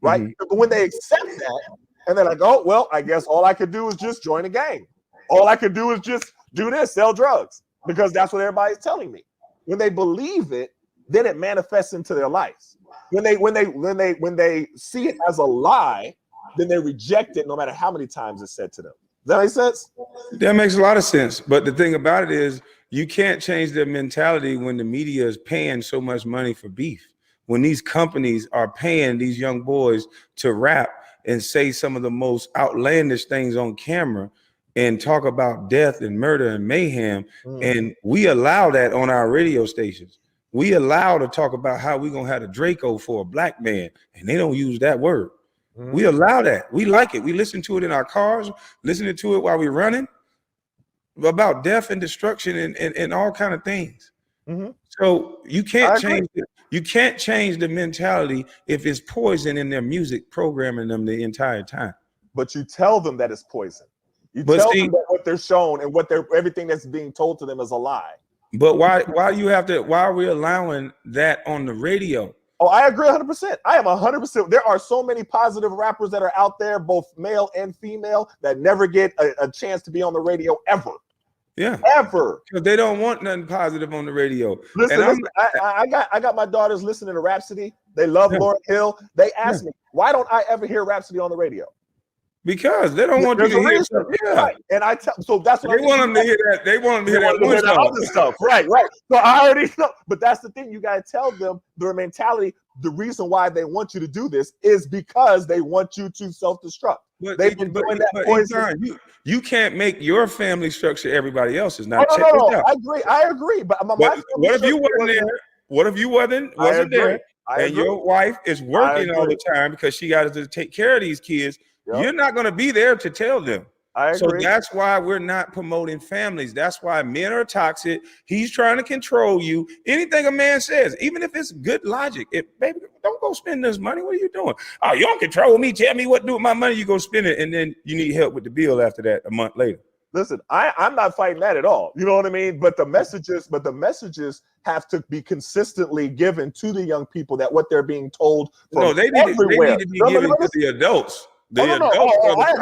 A: right? But when they accept that, and they're like, oh, well, I guess all I could do is just join a gang. All I could do is just do this, sell drugs, because that's what everybody's telling me. When they believe it, then it manifests into their lives. When they see it as a lie, then they reject it no matter how many times it's said to them. Does that make sense?
B: That makes a lot of sense. But the thing about it is you can't change their mentality when the media is paying so much money for beef. When these companies are paying these young boys to rap and say some of the most outlandish things on camera and talk about death and murder and mayhem. And we allow that on our radio stations. We allow to talk about how we're going to have a Draco for a black man, and they don't use that word. We allow that. We like it. We listen to it in our cars, listening to it while we're running, about death and destruction and all kind of things. So you can't change it. You can't change the mentality if it's poison in their music, programming them the entire time.
A: But you tell them that it's poison. You tell them that what they're shown and everything that's being told to them is a lie.
B: But why are we allowing that on the radio?
A: Oh, I agree 100%. I am 100%. There are so many positive rappers that are out there, both male and female, that never get a chance to be on the radio ever.
B: Yeah,
A: ever.
B: Because they don't want nothing positive on the radio.
A: Listen, I got my daughters listening to Rhapsody. They love Lauryn Hill. They ask me, why don't I ever hear Rhapsody on the radio?
B: Because they don't want you to hear stuff. Yeah.
A: Right. And I tell, so that's what
B: they want them to hear that. They want them to hear that
A: other stuff. Right. So I already know. But that's the thing. You got to tell them their mentality. The reason why they want you to do this is because they want you to self-destruct. They've been doing that poison.
B: You can't make your family structure everybody else's. Now,
A: no. I agree. But
B: what if you wasn't there? What if you wasn't there? And your wife is working all the time because she got to take care of these kids. Yep. You're not going to be there to tell them. So that's why we're not promoting families. That's why men are toxic. He's trying to control you. Anything a man says, even if it's good logic, baby, don't go spend this money. What are you doing? Oh, you don't control me. Tell me what to do with my money. You go spend it, and then you need help with the bill after that a month later.
A: Listen, I'm not fighting that at all. You know what I mean? But the messages have to be consistently given to the young people that what they're being told from
B: they need to be given to the adults.
A: I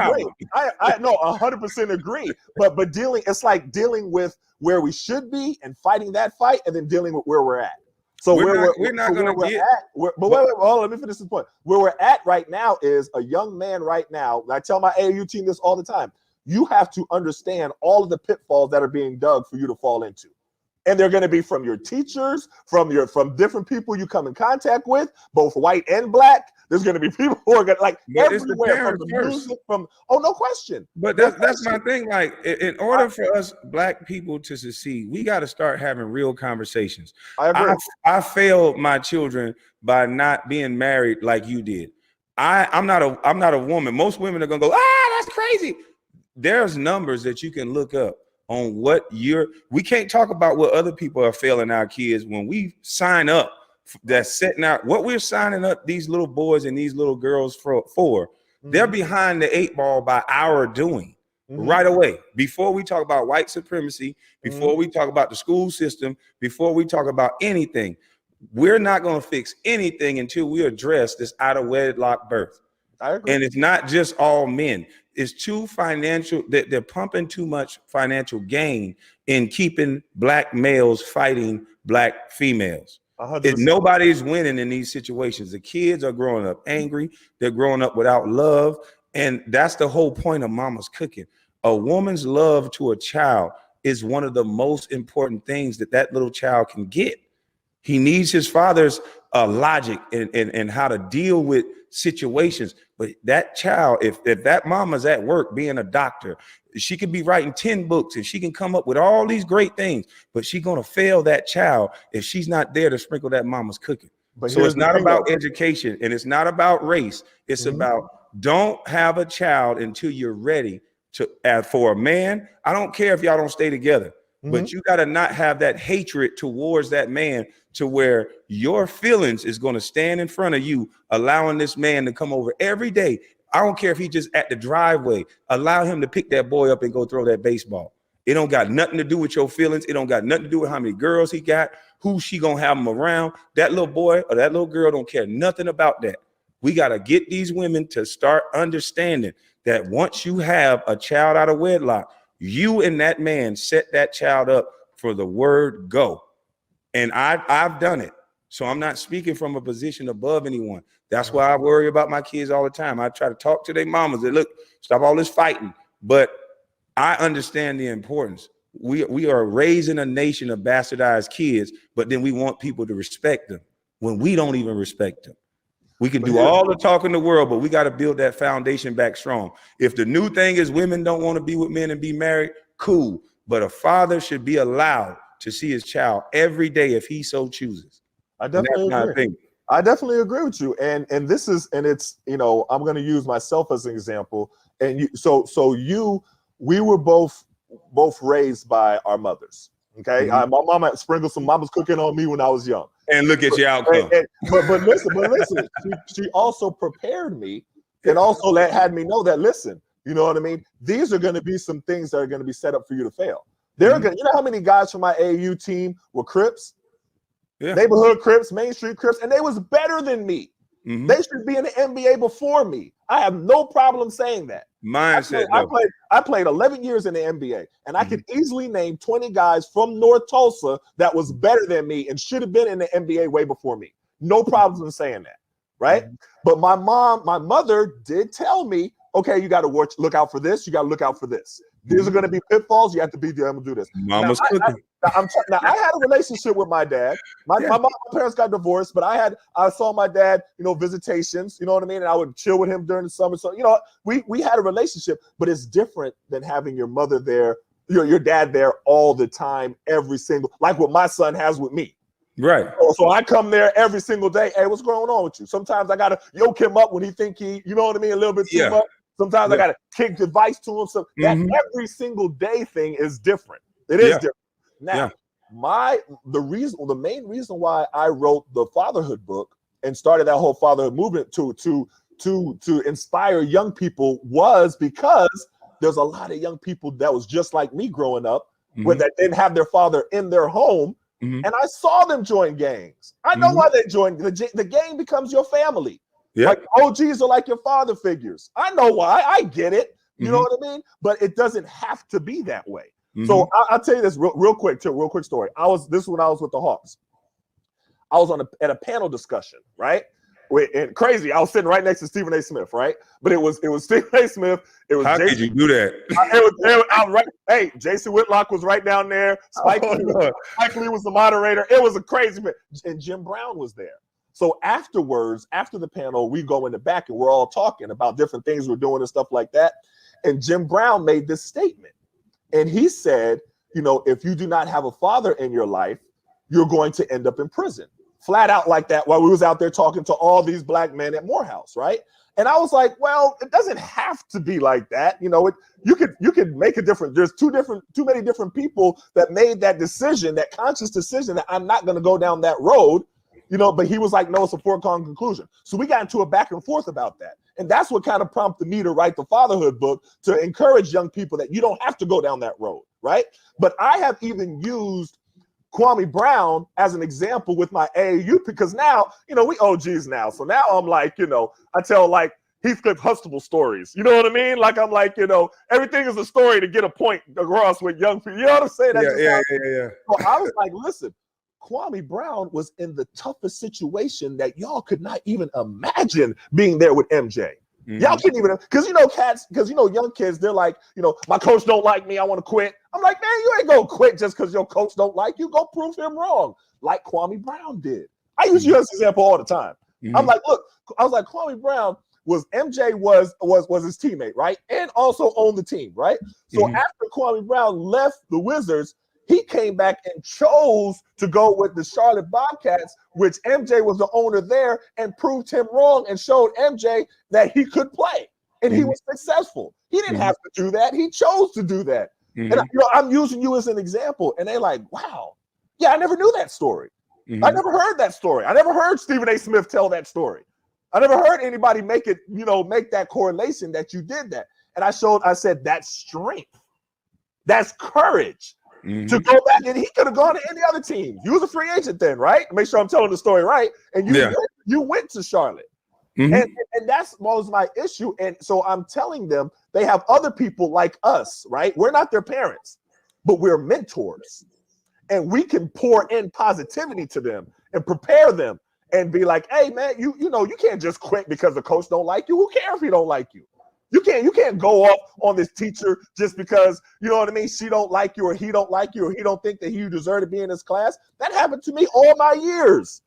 A: agree. I 100% agree. But it's like dealing with where we should be and fighting that fight, and then dealing with where we're at. So we're not going to get. But wait, let me finish this point. Where we're at right now is a young man right now. I tell my AAU team this all the time. You have to understand all of the pitfalls that are being dug for you to fall into. And they're going to be from your teachers, from different people you come in contact with, both white and black. There's going to be people who are going to like everywhere from the music, no question.
B: But that's my thing. Like, in order for us black people to succeed, we got to start having real conversations.
A: I agree.
B: I failed my children by not being married like you did. I'm not a woman. Most women are going to go, that's crazy. There's numbers that you can look up on we can't talk about what other people are failing our kids when we sign up. That's setting out what we're signing up these little boys and these little girls for. They're behind the 8 ball by our doing right away. Before we talk about white supremacy, before we talk about the school system, before we talk about anything, we're not going to fix anything until we address this out of wedlock birth.
A: I agree.
B: And it's not just all men. It's too financial. They're pumping too much financial gain in keeping black males fighting black females. Nobody's winning in these situations. The kids are growing up angry. They're growing up without love. And that's the whole point of mama's cooking. A woman's love to a child is one of the most important things that little child can get. He needs his father's logic and how to deal with situations. But that child, if that mama's at work being a doctor, she could be writing 10 books and she can come up with all these great things, but she's going to fail that child if she's not there to sprinkle that mama's cooking. But so it's not about education and it's not about race. It's about don't have a child until you're ready to. As for a man, I don't care if y'all don't stay together, but you got to not have that hatred towards that man to where your feelings is going to stand in front of you, allowing this man to come over every day. I don't care if he just at the driveway, allow him to pick that boy up and go throw that baseball. It don't got nothing to do with your feelings. It don't got nothing to do with how many girls he got, who she gonna have him around. That little boy or that little girl don't care nothing about that. We got to get these women to start understanding that once you have a child out of wedlock, you and that man set that child up for the word go. And I've done it. So I'm not speaking from a position above anyone. That's why I worry about my kids all the time. I try to talk to their mamas that look, stop all this fighting. But I understand the importance. We are raising a nation of bastardized kids, but then we want people to respect them when we don't even respect them. We can do all the talk in the world, but we got to build that foundation back strong. If the new thing is women don't want to be with men and be married, cool. But a father should be allowed to see his child every day if he so chooses.
A: I definitely agree. I definitely agree with you. And this is, and it's, you know, I'm going to use myself as an example. And we were both raised by our mothers. Okay. My mama sprinkled some mama's cooking on me when I was young.
B: And look at your outcome.
A: But listen, she also prepared me and also had me know that, listen, you know what I mean? These are going to be some things that are going to be set up for you to fail. They're going. You know how many guys from my AAU team were Crips? Yeah. Neighborhood Crips, Main Street Crips, and they was better than me. They should be in the NBA before me. I have no problem saying that.
B: Mindset.
A: I played 11 years in the NBA, and I could easily name 20 guys from North Tulsa that was better than me and should have been in the NBA way before me. No problems in saying that, right? But my mother did tell me, okay, you got to look out for this. You got to look out for this. These are going to be pitfalls. You have to be able to do this.
B: Mama's cooking.
A: I had a relationship with my dad. My parents got divorced, but I saw my dad, you know, visitations, you know what I mean? And I would chill with him during the summer. So, you know, we had a relationship, but it's different than having your mother there, your dad there all the time, like what my son has with me.
B: Right.
A: So I come there every single day. Hey, what's going on with you? Sometimes I got to yoke him up when he think you know what I mean? A little bit too much. Sometimes I got to kick advice to him. So that every single day thing is different. It is different. Now, the main reason why I wrote the fatherhood book and started that whole fatherhood movement to inspire young people was because there's a lot of young people that was just like me growing up, where that didn't have their father in their home, and I saw them join gangs. I know why they joined. The gang becomes your family. Like OGs are like your father figures. I know why. I get it. You know what I mean? But it doesn't have to be that way. So I'll tell you this real quick story. This is when I was with the Hawks. I was at a panel discussion, right? And crazy, I was sitting right next to Stephen A. Smith, right? But it was Stephen A. Smith. It was
B: how could you do that?
A: I was right. Hey, Jason Whitlock was right down there. Spike Lee was the moderator. It was a crazy bit. And Jim Brown was there. So afterwards, after the panel, we go in the back and we're all talking about different things we're doing and stuff like that. And Jim Brown made this statement. And he said, you know, if you do not have a father in your life, you're going to end up in prison. Flat out like that while we was out there talking to all these black men at Morehouse, right? And I was like, well, it doesn't have to be like that. You know, you could make a difference. There's too many different people that made that decision, that conscious decision that I'm not going to go down that road. You know, but he was like, no, it's a foregone conclusion. So we got into a back and forth about that. And that's what kind of prompted me to write the fatherhood book, to encourage young people that you don't have to go down that road, right? But I have even used Kwame Brown as an example with my AAU, because now, you know, we OGs now. So now I'm like, you know, I tell like Heathcliff Huxtable stories. You know what I mean? Like I'm like, you know, everything is a story to get a point across with young people. You know what I'm saying?
B: Yeah.
A: So I was like, listen, Kwame Brown was in the toughest situation that y'all could not even imagine being there with MJ. Y'all couldn't even, because young kids, they're like, you know, my coach don't like me, I want to quit. I'm like, man, you ain't gonna quit just because your coach don't like you. Go prove him wrong, like Kwame Brown did. I use you as an example all the time. I'm like, look, I was like, Kwame Brown MJ was his teammate, right? And also owned the team, right? So after Kwame Brown left the Wizards, he came back and chose to go with the Charlotte Bobcats, which MJ was the owner there, and proved him wrong and showed MJ that he could play. And he was successful. He didn't have to do that. He chose to do that. And I'm using you as an example. And they're like, wow, yeah, I never knew that story. I never heard that story. I never heard Stephen A. Smith tell that story. I never heard anybody make that correlation that you did that. And I said, that's strength. That's courage to go back. And he could have gone to any other team. You was a free agent then, right? Make sure I'm telling the story right. And you went to Charlotte. And that was my issue. And so I'm telling them they have other people like us, right? We're not their parents, but we're mentors. And we can pour in positivity to them and prepare them and be like, hey, man, you can't just quit because the coach don't like you. Who cares if he don't like you? You can't go off on this teacher just because, you know what I mean, she don't like you or he don't like you or he don't think that you deserve to be in his class. That happened to me all my years.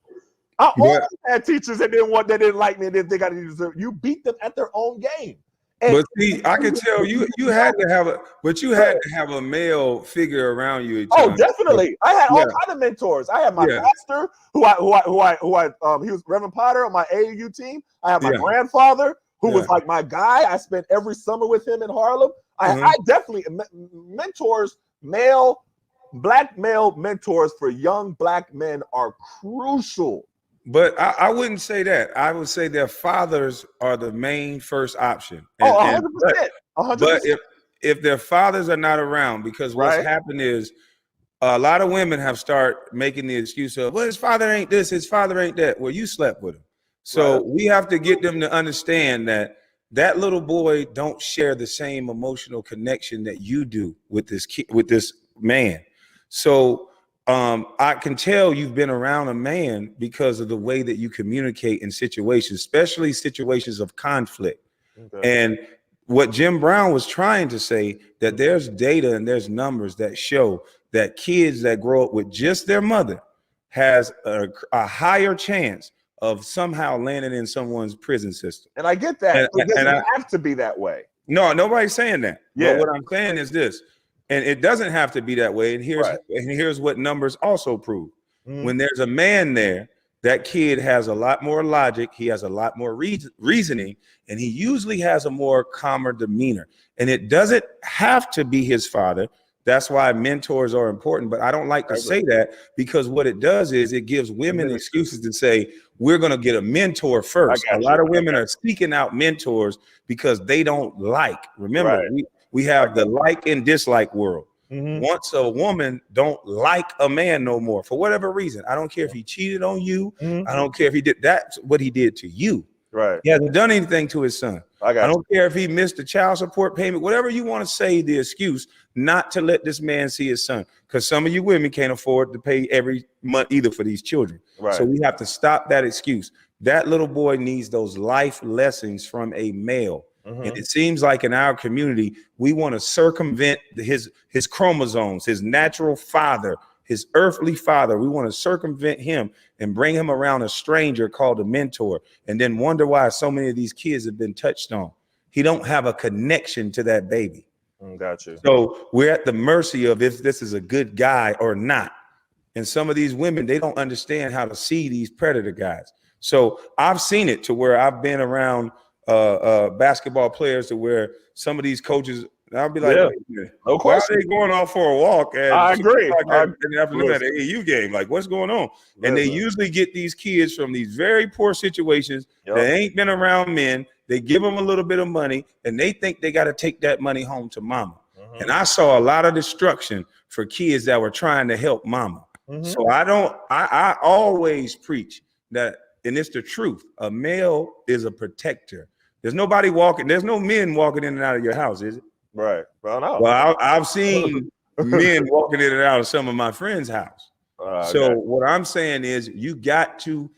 A: I always had teachers that didn't like me and didn't think I didn't deserve. You beat them at their own game. And
B: but see, I can tell you had to have a male figure around you.
A: Oh, definitely. I had all kinds of mentors. I had my pastor, who he was Reverend Potter on my AAU team. I had my grandfather, who was like my guy. I spent every summer with him in Harlem. I definitely mentors, black male mentors for young black men are crucial.
B: But I wouldn't say that. I would say their fathers are the main first option. And,
A: 100%. 100%.
B: But if their fathers are not around, because what's happened is a lot of women have started making the excuse of, well, his father ain't this, his father ain't that. Well, you slept with him. So we have to get them to understand that little boy don't share the same emotional connection that you do with this man. So I can tell you've been around a man because of the way that you communicate in situations, especially situations of conflict. And what Jim Brown was trying to say, that there's data and there's numbers that show that kids that grow up with just their mother has a higher chance of somehow landing in someone's prison system.
A: And I get that. It doesn't have to be that way.
B: No, nobody's saying that. But what I'm saying is this. And it doesn't have to be that way. And here's what numbers also prove. When there's a man there, that kid has a lot more logic. He has a lot more reasoning, and he usually has a more calmer demeanor. And it doesn't have to be his father. That's why mentors are important. But I don't like to say that, because what it does is it gives women excuses to say, we're going to get a mentor first. A lot of women are seeking out mentors because they don't like. Remember, we have the like and dislike world. Once a woman don't like a man no more, for whatever reason, I don't care if he cheated on you. I don't care if he did. That's what he did to you. He hasn't done anything to his son. I don't care if he missed the child support payment, whatever you want to say, the excuse not to let this man see his son, because some of you women can't afford to pay every month either for these children. So we have to stop that excuse. That little boy needs those life lessons from a male. And it seems like in our community, we want to circumvent his chromosomes, his natural father, his earthly father. We want to circumvent him and bring him around a stranger called a mentor, and then wonder why so many of these kids have been touched on. He don't have a connection to that baby.
A: Got you.
B: So we're at the mercy of if this is a good guy or not. And some of these women, they don't understand how to see these predator guys. So I've seen it to where I've been around basketball players to where some of these coaches, I'll be like, why are they going off for a walk? And
A: I agree.
B: In the afternoon at the AAU game, like, what's going on? And they usually get these kids from these very poor situations that ain't been around men. They give them a little bit of money, and they think they got to take that money home to mama. And I saw a lot of destruction for kids that were trying to help mama. So I always preach that, and it's the truth. A male is a protector. There's no men walking in and out of your house, is it?
A: Right. Well, no.
B: Well, I've seen men walking in and out of some of my friends' house. What I'm saying is, you got to,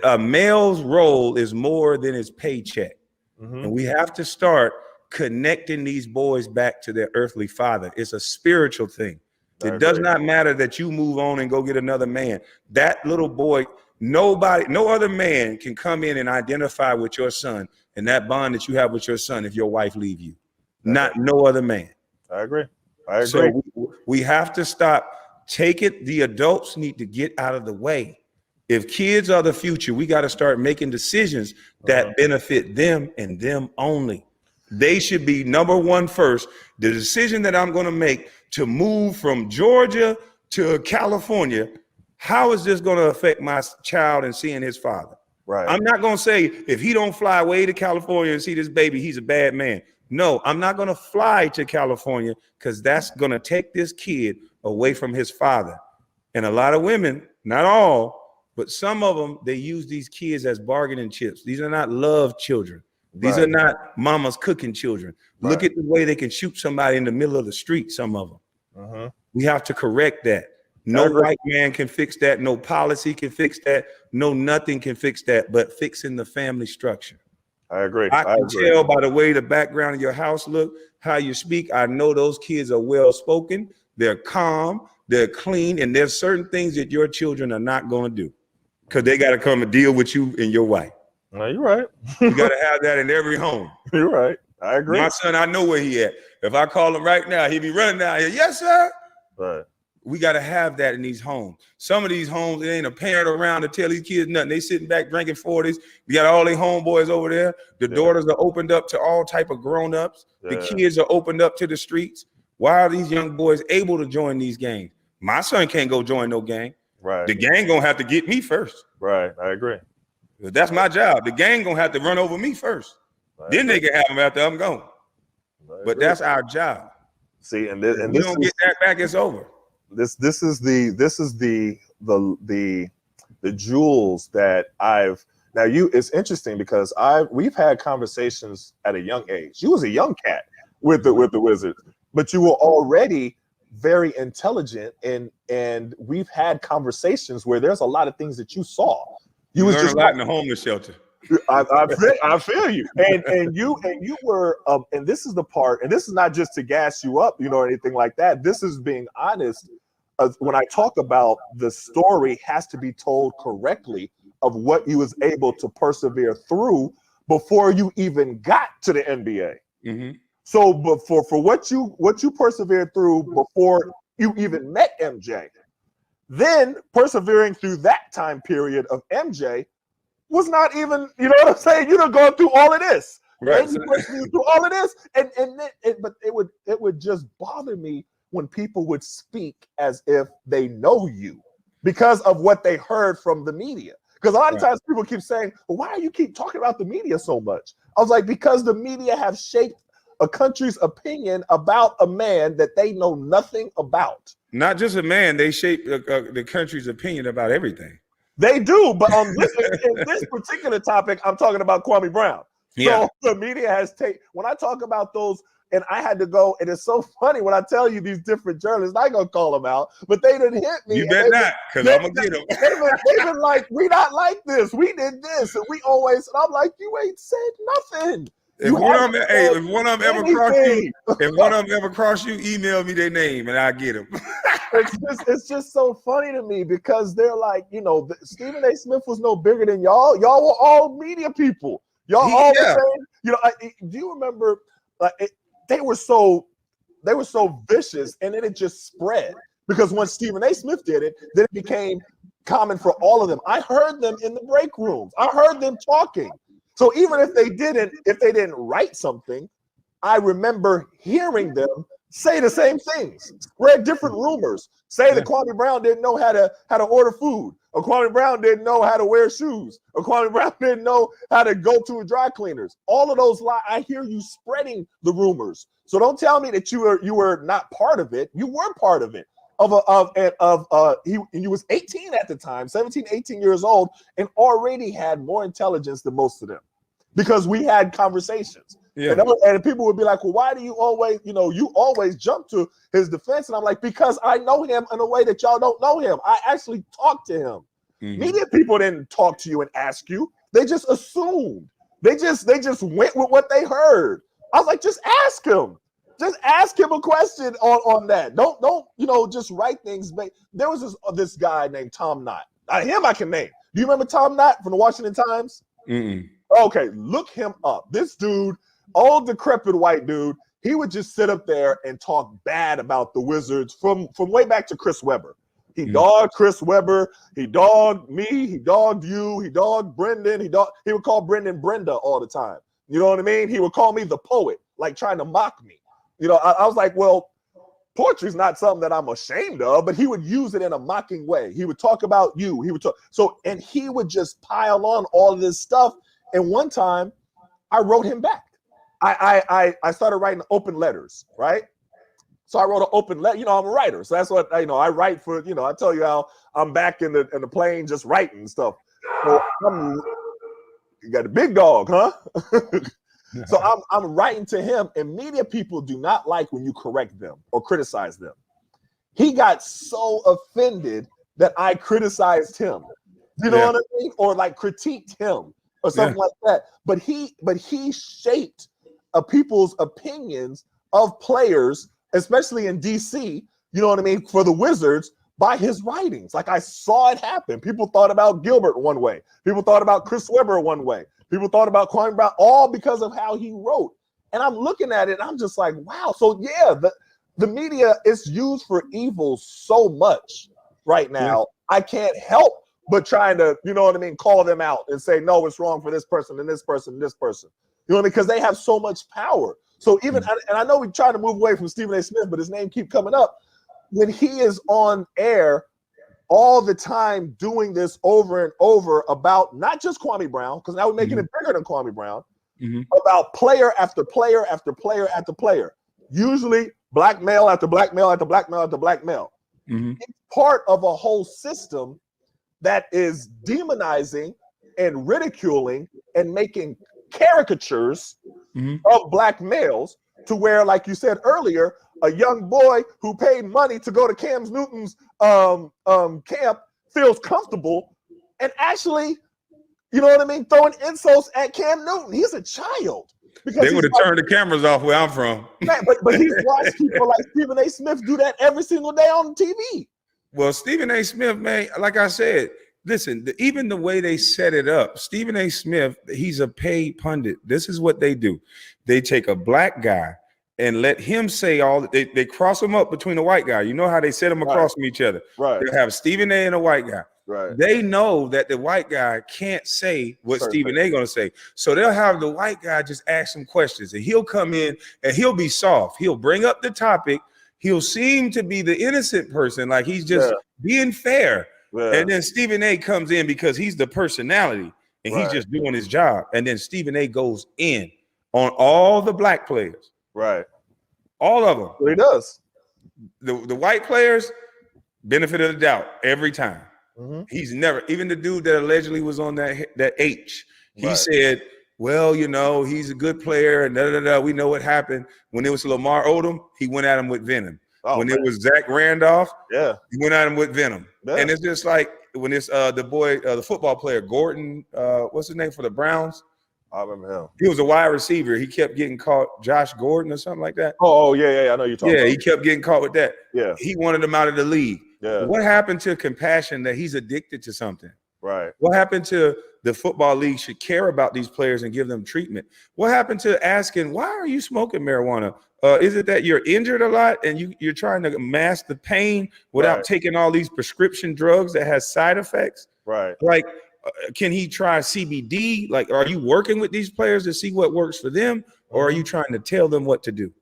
B: a male's role is more than his paycheck. And we have to start connecting these boys back to their earthly father. It's a spiritual thing. It does not matter that you move on and go get another man. That little boy, Nobody, no other man can come in and identify with your son and that bond that you have with your son if your wife leave you. Not no other man.
A: I agree. I agree.
B: So we have to stop. Take it. The adults need to get out of the way. If kids are the future, we got to start making decisions that benefit them and them only. They should be number one first. The decision that I'm going to make to move from Georgia to California, how is this going to affect my child and seeing his father?
A: Right.
B: I'm not going to say if he don't fly away to California and see this baby, he's a bad man. No, I'm not going to fly to California because that's going to take this kid away from his father. And a lot of women, not all, but some of them, they use these kids as bargaining chips. These are not love children. These are not mama's cooking children. Look at the way they can shoot somebody in the middle of the street, some of them. We have to correct that. No white man can fix that. No policy can fix that. No nothing can fix that but fixing the family structure.
A: I agree.
B: I can tell by the way the background of your house look, how you speak. I know those kids are well spoken. They're calm. They're clean. And there's certain things that your children are not going to do because they got to come and deal with you and your wife.
A: No, you're right.
B: You got to have that in every home.
A: You're right. I agree.
B: My son, I know where he at. If I call him right now, he'd be running down here. Yes, sir.
A: Right.
B: We got to have that in these homes. Some of these homes, there ain't a parent around to tell these kids nothing. They sitting back drinking 40s. You got all these homeboys over there. The daughters are opened up to all type of grown-ups. The kids are opened up to the streets. Why are these young boys able to join these gangs? My son can't go join no gang.
A: Right.
B: The gang gonna have to get me first.
A: Right. I agree.
B: That's my job. The gang gonna have to run over me first. Then they can have them after I'm gone. But that's our job.
A: See, and
B: we don't get that back, it's over.
A: This is the jewels that I've now it's interesting because we've had conversations at a young age. You was a young cat with the Wizards, but you were already very intelligent and we've had conversations where there's a lot of things that you saw. You was just
B: a lot in the homeless shelter.
A: I feel you, and you were, and this is the part, and this is not just to gas you up, or anything like that. This is being honest. When I talk about the story has to be told correctly of what you was able to persevere through before you even got to the NBA. So, but for what you persevered through before you even met MJ, then persevering through that time period of MJ was not even, you know what I'm saying? You'd have gone through all of this, right? And you persevered through all of this, but it would just bother me when people would speak as if they know you because of what they heard from the media. Because a lot of times people keep saying, well, why do you keep talking about the media so much? I was like, because the media have shaped a country's opinion about a man that they know nothing about. Not just a man, they shape the country's opinion about everything. They do, but on this in this particular topic, I'm talking about Kwame Brown. So the media has taken, when I talk about those, and I had to go, and it's so funny when I tell you these different journalists, I ain't gonna call them out, but they didn't hit me. You bet not, because I'm gonna get them. They've been like, we not like this, we did this, and we always, and I'm like, you ain't said nothing. If one of them ever cross you, email me their name and I'll get them. It's just so funny to me because they're like, Stephen A. Smith was no bigger than y'all. Y'all were all media people. Y'all all the same. Do you remember? They were so vicious, and then it just spread because when Stephen A. Smith did it, then it became common for all of them. I heard them in the break rooms. I heard them talking. So even if they didn't write something, I remember hearing them say the same things, spread different rumors, say that Kwame Brown didn't know how to order food, or Kwame Brown didn't know how to wear shoes, or Kwame Brown didn't know how to go to a dry cleaners. All of those lies, I hear you spreading the rumors. So don't tell me that you were not part of it. You were part of it. He was 18 at the time, 17, 18 years old, and already had more intelligence than most of them because we had conversations. Yeah. And people would be like, well, why do you always, you always jump to his defense? And I'm like, because I know him in a way that y'all don't know him. I actually talked to him. Media people didn't talk to you and ask you. They just assumed. They just went with what they heard. I was like, just ask him. Just ask him a question on that. Don't just write things. There was this guy named Tom Knott. Him I can name. Do you remember Tom Knott from the Washington Times?
B: Mm-mm.
A: Okay, look him up. This dude, old decrepit white dude, he would just sit up there and talk bad about the Wizards from way back to Chris Webber. He dogged Chris Webber. He dogged me. He dogged you. He dogged Brendan. He would call Brendan Brenda all the time. You know what I mean? He would call me the poet, like trying to mock me. You know, I was like, well, poetry is not something that I'm ashamed of, but he would use it in a mocking way. He would talk about you. He would talk. And he would just pile on all of this stuff. And one time I wrote him back. I started writing open letters, right? So I wrote an open letter. You know, I'm a writer. So that's what, I write for, I tell you how I'm back in the plane just writing stuff. So you got a big dog, huh? So I'm writing to him, and media people do not like when you correct them or criticize them. He got so offended that I criticized him. You know what I mean? Or like critiqued him or something like that. But he shaped people's opinions of players, especially in DC, you know what I mean, for the Wizards, by his writings. Like, I saw it happen. People thought about Gilbert one way. People thought about Chris Webber one way. People thought about Kwame Brown, all because of how he wrote. And I'm looking at it, and I'm just like, wow. So yeah, the media is used for evil so much right now. I can't help but trying to, you know what I mean, call them out and say, no, it's wrong for this person and this person and this person. You know what I mean? Because they have so much power. So even, and I know we try to move away from Stephen A. Smith, but his name keeps coming up. When he is on air all the time doing this over and over about not just Kwame Brown, because now we're making it bigger than Kwame Brown, about player after player after player after player, usually black male after black male after black male after black male. It's part of a whole system that is demonizing and ridiculing and making caricatures of black males, to where, like you said earlier, a young boy who paid money to go to Cam Newton's camp feels comfortable and actually, you know what I mean, throwing insults at Cam Newton. He's a child. Because
B: they would have turned the cameras off where I'm from.
A: But he's watched people like Stephen A. Smith do that every single day on TV.
B: Well, Stephen A. Smith, man, like I said, listen, even the way they set it up, Stephen A. Smith, he's a paid pundit. This is what they do. They take a black guy and let him say all that. They cross him up between a white guy. You know how they set them across from each other.
A: Right.
B: They'll have Stephen A. and a white guy.
A: Right.
B: They know that the white guy can't say what Stephen A. gonna say. So they'll have the white guy just ask some questions, and he'll come in and he'll be soft. He'll bring up the topic. He'll seem to be the innocent person, like he's just being fair. And then Stephen A. comes in because he's the personality and he's just doing his job. And then Stephen A. goes in on all the black players.
A: Right.
B: All of them.
A: Well, he does.
B: The white players, benefit of the doubt every time. He's never, even the dude that allegedly was on that H, he said, well, you know, he's a good player and we know what happened. When it was Lamar Odom, he went at him with venom. When it was Zach Randolph, he went at him with venom. And it's just like when it's the boy, the football player, Gordon, what's his name for the Browns?
A: I remember him.
B: He was a wide receiver. He kept getting caught, Josh Gordon or something like that.
A: Oh, yeah. I know you're talking about.
B: He kept getting caught with that.
A: Yeah.
B: He wanted him out of the league.
A: Yeah.
B: What happened to compassion that he's addicted to something?
A: Right.
B: What happened to the football league should care about these players and give them treatment? What happened to asking, why are you smoking marijuana? Is it that you're injured a lot and you're trying to mask the pain without taking all these prescription drugs that has side effects?
A: Right.
B: Like, can he try CBD? Like, are you working with these players to see what works for them, or are you trying to tell them what to do?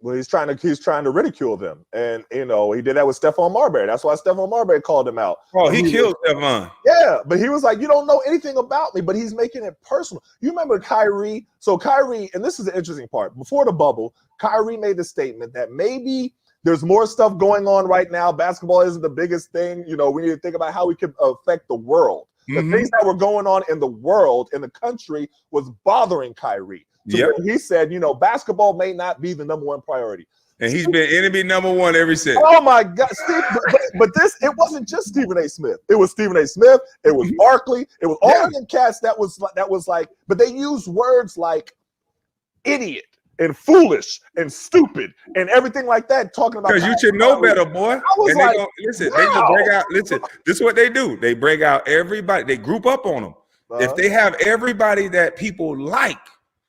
A: Well, he's trying to ridicule them, and you know he did that with Stephon Marbury. That's why Stephon Marbury called him out.
B: Oh, he killed Stephon.
A: Yeah, but he was like, "You don't know anything about me," but he's making it personal. You remember Kyrie? So Kyrie, and this is the interesting part. Before the bubble, Kyrie made the statement that maybe there's more stuff going on right now. Basketball isn't the biggest thing. You know, we need to think about how we can affect the world. The things that were going on in the world, in the country, was bothering Kyrie. So he said, you know, basketball may not be the #1 priority.
B: And he's been enemy #1 ever since.
A: Oh my God, Steve! But it wasn't just Stephen A. Smith. It was Stephen A. Smith. It was Barkley. It was all of them cats that was like. But they used words like idiot and foolish and stupid and everything like that, talking about
B: because you should know better, boy.
A: I was like,
B: listen, they just bring out. Listen, this is what they do. They bring out everybody. They group up on them. If they have everybody that people like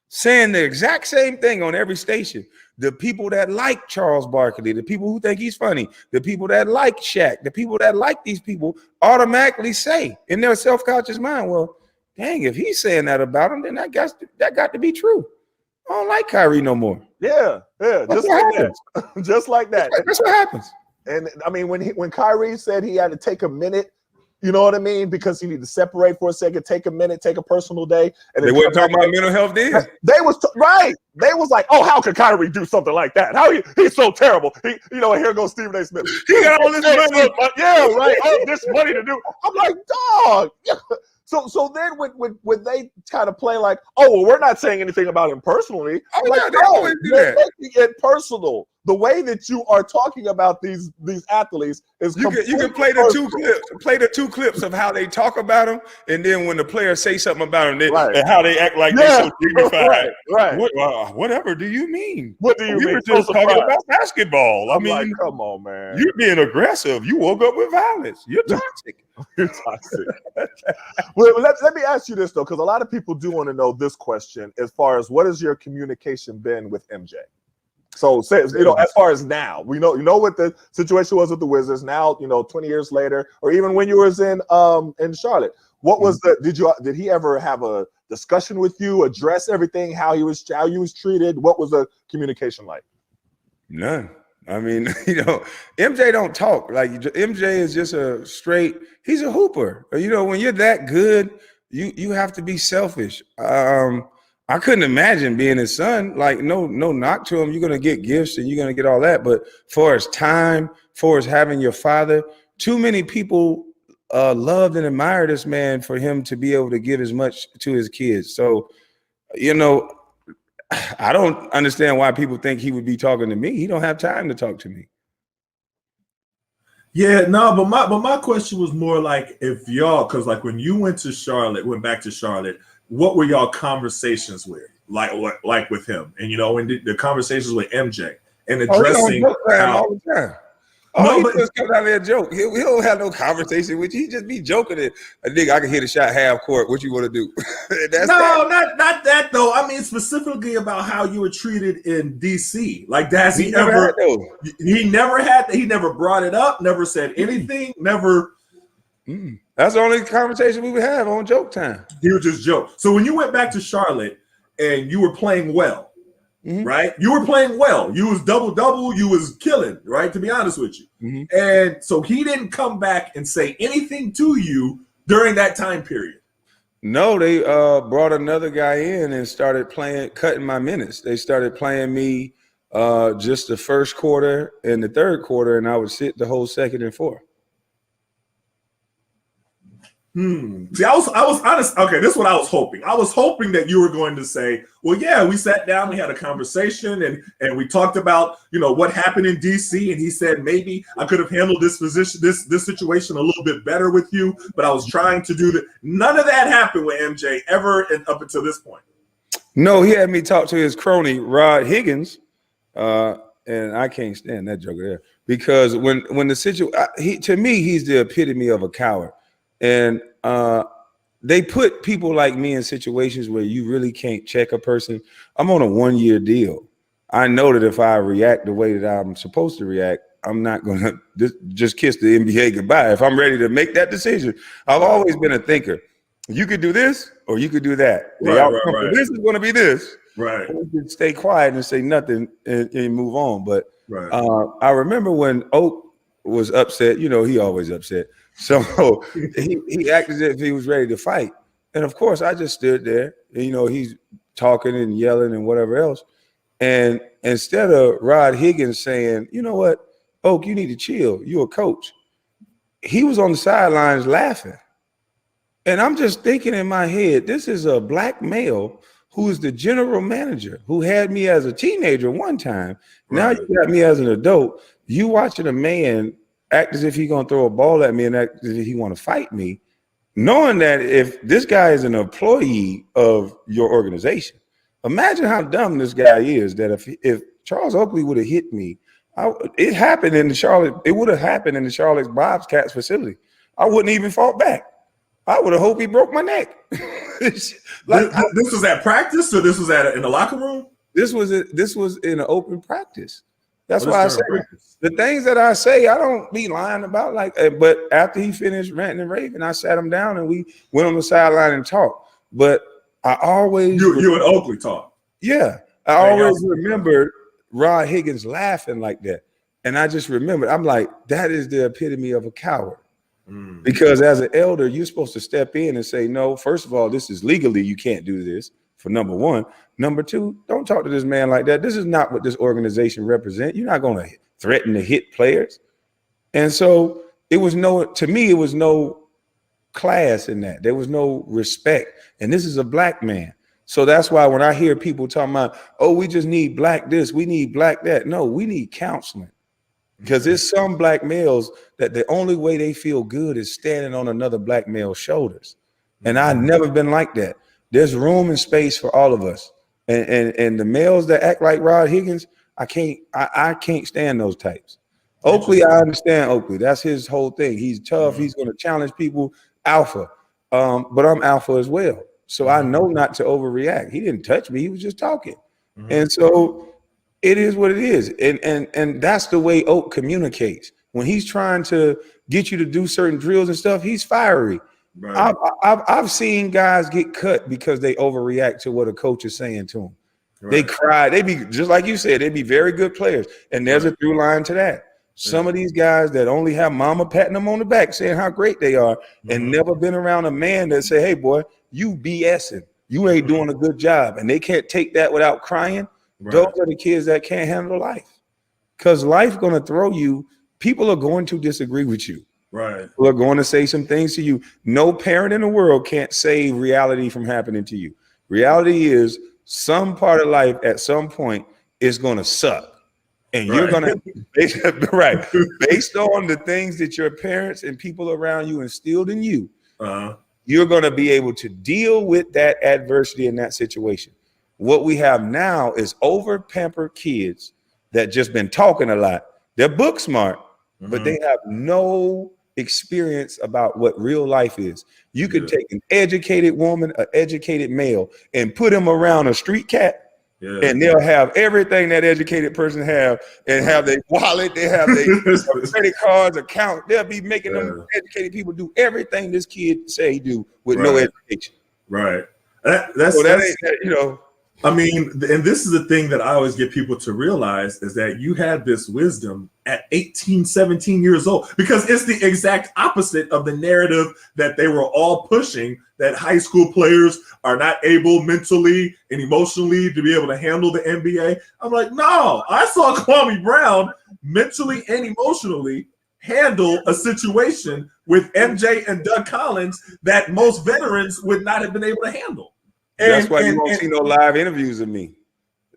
B: saying the exact same thing on every station, the people that like Charles Barkley, the people who think he's funny, the people that like Shaq, the people that like these people automatically say in their self-conscious mind, well, dang, if he's saying that about him, then that got to be true. I don't like Kyrie no more.
A: Yeah, just like that. Just like that.
B: That's what happens.
A: And I mean, when Kyrie said he had to take a minute, you know what I mean? Because he needed to separate for a second, take a minute, take a personal day. And
B: they weren't talking about mental health then.
A: They was right. They was like, oh, how could Kyrie do something like that? How he's so terrible. And here goes Stephen A. Smith. He got all this money. Yeah, right. All this money to do. I'm like, dog. So then when they kind of play like, oh, well, we're not saying anything about him personally.
B: Oh,
A: like,
B: yeah, they always do that.
A: Making it personal. The way that you are talking about these athletes is
B: you can play the two clips of how they talk about them, and then when the players say something about them, and how they act like they're so dignified.
A: Right.
B: Whatever do you mean?
A: What do you mean?
B: We were just talking about basketball. I mean,
A: like, come on, man.
B: You're being aggressive. You woke up with violence. You're toxic.
A: You're toxic. Well, let me ask you this though, because a lot of people do want to know this question as far as what has your communication been with MJ? So, as far as now, we know what the situation was with the Wizards. Now, 20 years later, or even when you was in Charlotte, what was did he ever have a discussion with you, address everything, how you was treated? What was the communication like?
B: None. I mean, MJ don't talk. Like, MJ is just he's a hooper. When you're that good, you have to be selfish. I couldn't imagine being his son. Like, no knock to him. You're going to get gifts and you're going to get all that. But for his time, for his having your father, too many people loved and admired this man for him to be able to give as much to his kids. So, I don't understand why people think he would be talking to me. He don't have time to talk to me.
C: Yeah, no, but my question was more like if y'all, because like when you went back to Charlotte, what were y'all conversations with, like with him, and the conversations with MJ and addressing
B: all the time. He just comes out there and joke. He don't have no conversation with you. He just be joking it. A nigga, I can hit a shot half court. What you want to do?
C: Not that though. I mean specifically about how you were treated in DC. Like, has he ever? He never had. He never brought it up. Never said anything. Never.
B: That's the only conversation we would have on joke time.
C: He would just joke. So when you went back to Charlotte and you were playing well, right? You were playing well. You was double. You was killing, right? To be honest with you. And so he didn't come back and say anything to you during that time period.
B: No, they brought another guy in and started cutting my minutes. They started playing me just the first quarter and the third quarter, and I would sit the whole second and fourth.
C: See, I was honest. Okay, this is what I was hoping. I was hoping that you were going to say, well, yeah, we sat down, we had a conversation, and we talked about, what happened in DC, and he said maybe I could have handled this situation a little bit better with you, but I was trying to do that. None of that happened with MJ ever up until this point.
B: No, he had me talk to his crony Rod Higgins, and I can't stand that joker there, because when the situation, to me, he's the epitome of a coward. And they put people like me in situations where you really can't check a person. I'm on a 1-year deal. I know that if I react the way that I'm supposed to react, I'm not going to just kiss the NBA goodbye. If I'm ready to make that decision, I've always been a thinker. You could do this or you could do that. Right. This is going to be this.
C: Right.
B: Or you could stay quiet and say nothing and move on. But I remember when Oak was upset, he always upset. So he acted as if he was ready to fight. And of course, I just stood there. And, he's talking and yelling and whatever else. And instead of Rod Higgins saying, you know what, Oak, you need to chill. You're a coach. He was on the sidelines laughing. And I'm just thinking in my head, this is a black male who is the general manager, who had me as a teenager one time. Now you got me as an adult. You watching a man act as if he's going to throw a ball at me and act as if he want to fight me, knowing that if this guy is an employee of your organization, Imagine how dumb this guy is. That if Charles Oakley would have hit me, it happened in the Charlotte. It would have happened in the Charlotte Bobcats facility. I wouldn't even fought back. I would have hoped he broke my neck.
C: This was at practice, or this was in the locker room?
B: This was in an open practice. That's why I say the things that I say, I don't be lying about. But after he finished ranting and raving, I sat him down and we went on the sideline and talked. But I always
C: you and Oakley talked.
B: Yeah, I always remembered Rod Higgins laughing like that, and I just remembered. I'm like, that is the epitome of a coward. Because as an elder, you're supposed to step in and say, no, first of all, this is legally, you can't do this, for number one. Number two, don't talk to this man like that. This is not what this organization represents. You're not going to threaten to hit players. And so to me, it was no class in that. There was no respect. And this is a black man. So that's why when I hear people talking about, oh, we just need black this, we need black that. No, we need counseling. Because there's some black males that the only way they feel good is standing on another black male's shoulders. And I've never been like that. There's room and space for all of us. And the males that act like Rod Higgins, I can't stand those types. Oakley, I understand Oakley. That's his whole thing. He's tough. He's going to challenge people, alpha. But I'm alpha as well. So I know not to overreact. He didn't touch me. He was just talking. And so it is what it is. And that's the way Oak communicates. When he's trying to get you to do certain drills and stuff, he's fiery. Right. I've seen guys get cut because they overreact to what a coach is saying to them. Right. They cry. They be, just like you said, they be very good players. And there's a through line to that. Some of these guys that only have mama patting them on the back saying how great they are and never been around a man that say, hey, boy, you BSing. You ain't doing a good job. And they can't take that without crying. Right. Those are the kids that can't handle life. Because life going to throw you. People are going to disagree with you. Right. People are going to say some things to you. No parent in the world can't save reality from happening to you. Reality is some part of life at some point is going to suck. And you're going to, based on the things that your parents and people around you instilled in you, you're going to be able to deal with that adversity in that situation. What we have now is over-pampered kids that just been talking a lot. They're book smart, but they have no experience about what real life is. You could take an educated woman, an educated male, and put him around a street cat, and they'll have everything that educated person have, and have their wallet, they have their credit cards, account. They'll be making them educated people do everything this kid say he do with no education. Right. That's you know.
C: I mean, and this is the thing that I always get people to realize is that you had this wisdom at 18, 17 years old, because it's the exact opposite of the narrative that they were all pushing, that high school players are not able mentally and emotionally to be able to handle the NBA. I'm like, no, I saw Kwame Brown mentally and emotionally handle a situation with MJ and Doug Collins that most veterans would not have been able to handle.
B: That's why you won't see no live interviews of me.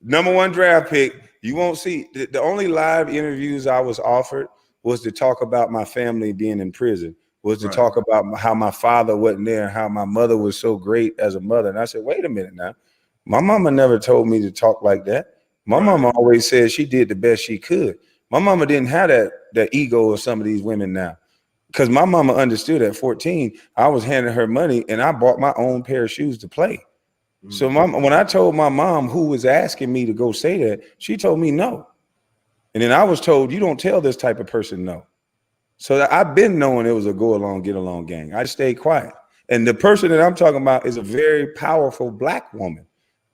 B: #1 draft pick. You won't see the only live interviews I was offered was to talk about my family being in prison, was to talk about how my father wasn't there, how my mother was so great as a mother. And I said, wait a minute now. My mama never told me to talk like that. My mama always said she did the best she could. My mama didn't have that ego of some of these women now. Because my mama understood at 14, I was handing her money and I bought my own pair of shoes to play. So when I told my mom, who was asking me to go say that, she told me no. And then I was told, you don't tell this type of person no. So I've been knowing it was a go along, get along gang. I stayed quiet. And the person that I'm talking about is a very powerful black woman.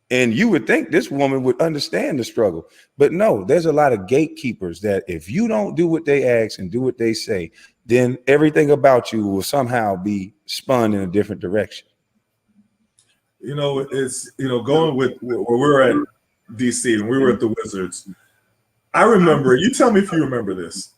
B: And you would think this woman would understand the struggle. But no, there's a lot of gatekeepers that if you don't do what they ask and do what they say, then everything about you will somehow be spun in a different direction.
C: You know, it's, you know, going with where we're at DC and we were at the Wizards. I remember, you tell me if you remember this.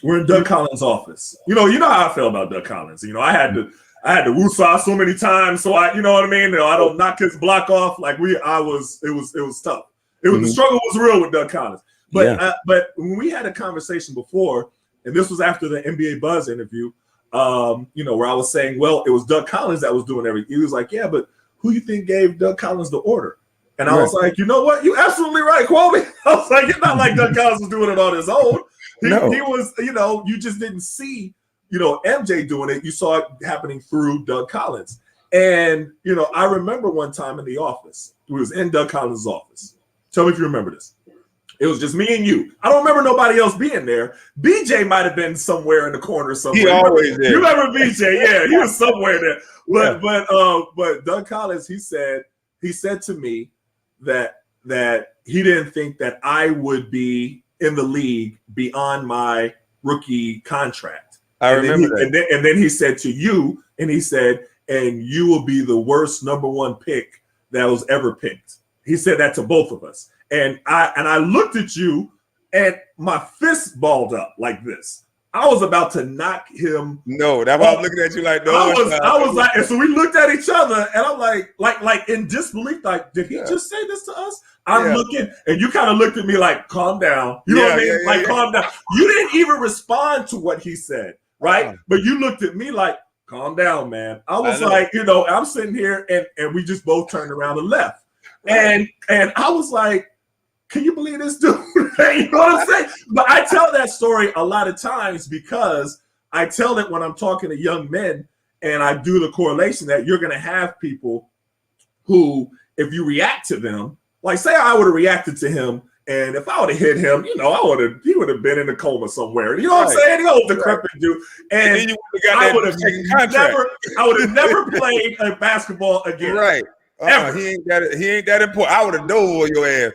C: We're in Doug Collins' office. You know how I feel about Doug Collins. You know, I had to woosah so many times, so I, you know what I mean? You know, I don't knock his block off. Like it was tough. The struggle was real with Doug Collins. But but when we had a conversation before, and this was after the NBA Buzz interview, you know, where I was saying, well, it was Doug Collins that was doing everything. He was like, yeah, but who you think gave Doug Collins the order? And I was like, you know what? You're absolutely right, Kwame. I was like, it's not like Doug Collins was doing it on his own. He was, you just didn't see, MJ doing it. You saw it happening through Doug Collins. And, I remember one time in the office, we was in Doug Collins' office. Tell me if you remember this. It was just me and you. I don't remember nobody else being there. BJ might have been somewhere in the corner somewhere.
B: He always there.
C: You remember BJ? Yeah, he was somewhere there. But Doug Collins, he said to me that he didn't think that I would be in the league beyond my rookie contract.
B: I remember that.
C: And then he said to you, and he said, and you will be the worst #1 pick that was ever picked. He said that to both of us. And I looked at you and my fist balled up like this. I was about to knock him.
B: No, that's why I'm looking at you like, no.
C: I was like, and so we looked at each other and I'm like in disbelief, like, did he just say this to us? I'm looking, and you kind of looked at me like, calm down. You know what I mean? Calm down. You didn't even respond to what he said, right? But you looked at me like, calm down, man. I was like, I'm sitting here and we just both turned around and left. And I was like, can you believe this dude? You know what I'm saying? But I tell that story a lot of times because I tell it when I'm talking to young men, and I do the correlation that you're going to have people who, if you react to them, like say I would have reacted to him, and if I would have hit him, he would have been in a coma somewhere. You know what I'm saying? The old decrepit dude. And I would have never played a basketball again.
B: Right. He ain't that important. I would have dove on your ass.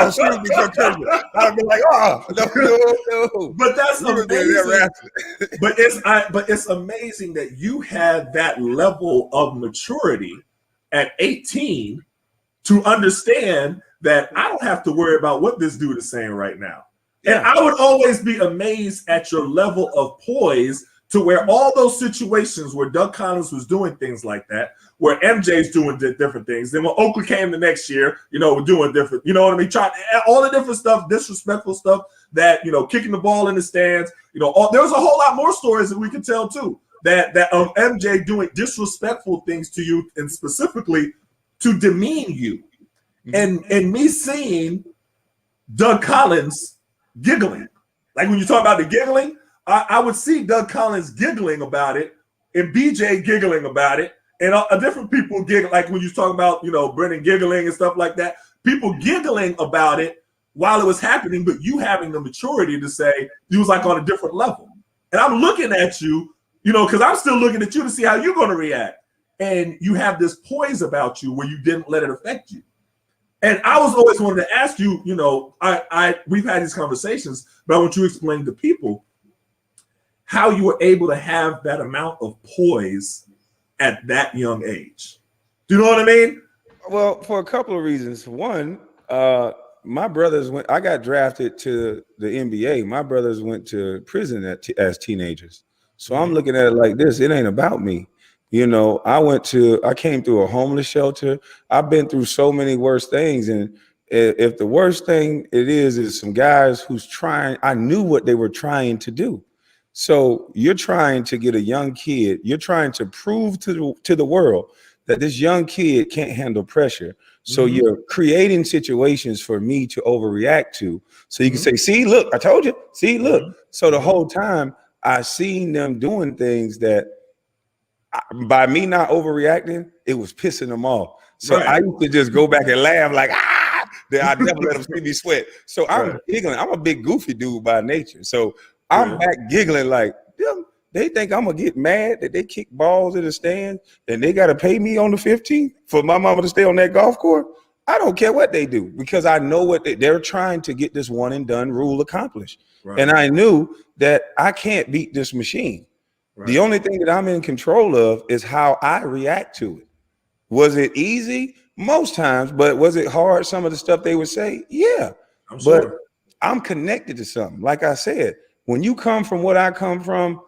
B: Excuse me, I'd be like, no.
C: But that's amazing. But it's amazing that you had that level of maturity at 18 to understand that I don't have to worry about what this dude is saying right now. And I would always be amazed at your level of poise to where all those situations where Doug Collins was doing things like that, where MJ's doing different things. Then when Oakley came the next year, we're doing different, you know what I mean? All the different stuff, disrespectful stuff that, kicking the ball in the stands, there's a whole lot more stories that we can tell too, that of MJ doing disrespectful things to you and specifically to demean you. And me seeing Doug Collins giggling. Like when you talk about the giggling, I would see Doug Collins giggling about it and BJ giggling about it and different people giggle. Like when you talk about, Brennan giggling and stuff like that, people giggling about it while it was happening, but you having the maturity to say you was like on a different level. And I'm looking at you, because I'm still looking at you to see how you're going to react. And you have this poise about you where you didn't let it affect you. And I was always wanting to ask you, we've had these conversations, but I want you to explain to people how you were able to have that amount of poise at that young age. Do you know what I mean?
B: Well, for a couple of reasons. One, my brothers I got drafted to the NBA. My brothers went to prison as teenagers. So I'm looking at it like this. It ain't about me. I came through a homeless shelter. I've been through so many worse things. And if the worst thing it is some guys I knew what they were trying to do. So you're trying to get a young kid, you're trying to prove to the world that this young kid can't handle pressure. So you're creating situations for me to overreact to. So you can say, see, look, I told you, see, look. So the whole time I seen them doing things that by me not overreacting, it was pissing them off. So I used to just go back and laugh like, then I never let them see me sweat. So I'm giggling. I'm a big goofy dude by nature. So I'm back giggling like, they think I'm gonna get mad that they kick balls in the stands and they gotta pay me on the 15th for my mama to stay on that golf course. I don't care what they do because I know what they're trying to get this one and done rule accomplished. And I knew that I can't beat this machine. The only thing that I'm in control of is how I react to it. Was it easy? Most times, but was it hard? Some of the stuff they would say, yeah. But I'm connected to something. Like I said, when you come from what I come from,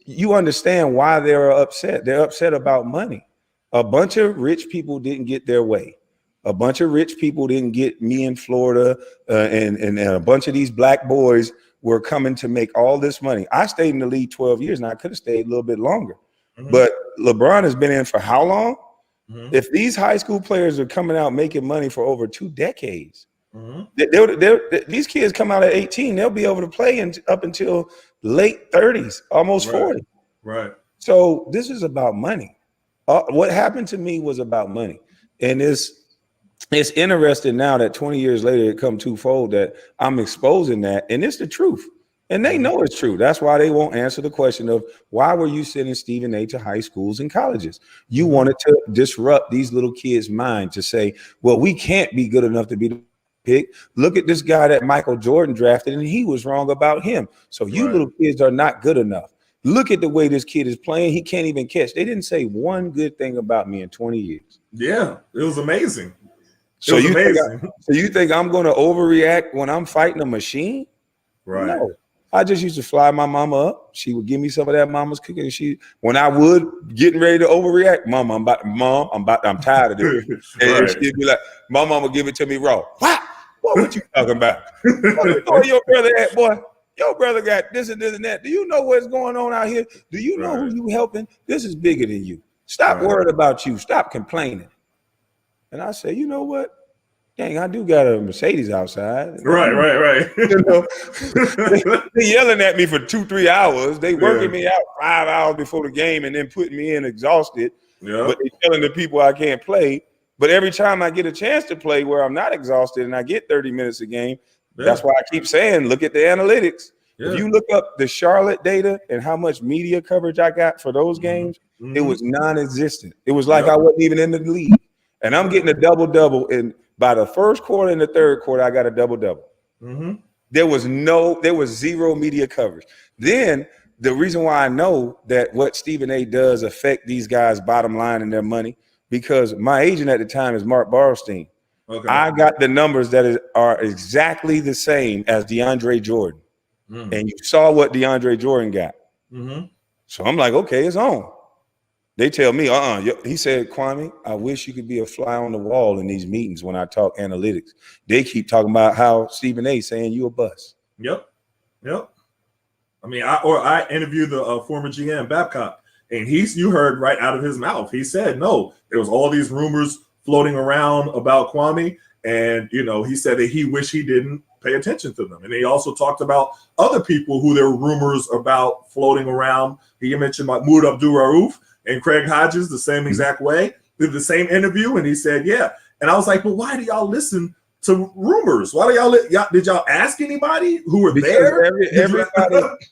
B: you understand why they're upset. They're upset about money. A bunch of rich people didn't get their way. A bunch of rich people didn't get me in Florida, and a bunch of these black boys were coming to make all this money. I stayed in the league 12 years, and I could have stayed a little bit longer. But LeBron has been in for how long? If these high school players are coming out making money for over 2 decades, these kids come out at 18, they'll be able to play up until late 30s, almost 40.
C: Right.
B: So this is about money. What happened to me was about money. And it's interesting now that 20 years later, it come twofold that I'm exposing that. And it's the truth. And they know it's true. That's why they won't answer the question of why were you sending Stephen A. to high schools and colleges? You wanted to disrupt these little kids' mind to say, well, we can't be good enough to be the pick. Look at this guy that Michael Jordan drafted, and he was wrong about him. So you little kids are not good enough. Look at the way this kid is playing. He can't even catch. They didn't say one good thing about me in 20 years.
C: Yeah, it was amazing.
B: So you think I'm going to overreact when I'm fighting a machine?
C: Right.
B: No. I just used to fly my mama up. She would give me some of that mama's cooking. When I would getting ready to overreact, I'm tired of this. And she'd be like, my mama give it to me raw. What you talking about? Where your brother at, boy? Your brother got this and this and that. Do you know what's going on out here? Do you know who you helping? This is bigger than you. Stop worrying about you. Stop complaining. And I say, you know what? Dang, I do got a Mercedes outside.
C: Right.
B: You know, they yelling at me for 2-3 hours. They working me out 5 hours before the game and then putting me in exhausted. Yeah. But they telling the people I can't play. But every time I get a chance to play where I'm not exhausted and I get 30 minutes a game, that's why I keep saying, look at the analytics. Yeah. If you look up the Charlotte data and how much media coverage I got for those games, it was non-existent. It was like I wasn't even in the league. And I'm getting a double-double, and by the first quarter and the third quarter, I got a double-double. There was zero media coverage. Then the reason why I know that what Stephen A. does affect these guys' bottom line and their money, because my agent at the time is Mark Barlstein. Okay. I got the numbers that are exactly the same as DeAndre Jordan. And you saw what DeAndre Jordan got. So I'm like, okay, it's on. They tell me, he said, Kwame, I wish you could be a fly on the wall in these meetings when I talk analytics. They keep talking about how Stephen A. saying you a bust.
C: Yep. I mean, I interviewed the former GM Babcock, and you heard right out of his mouth. He said, no, there was all these rumors floating around about Kwame, and he said that he wished he didn't pay attention to them. And he also talked about other people who there were rumors about floating around. He mentioned Mahmoud Abdul-Rauf and Craig Hodges the same exact way. Did the same interview, and he said, yeah. And I was like, but why do y'all listen to rumors? Why do did y'all ask anybody who were there?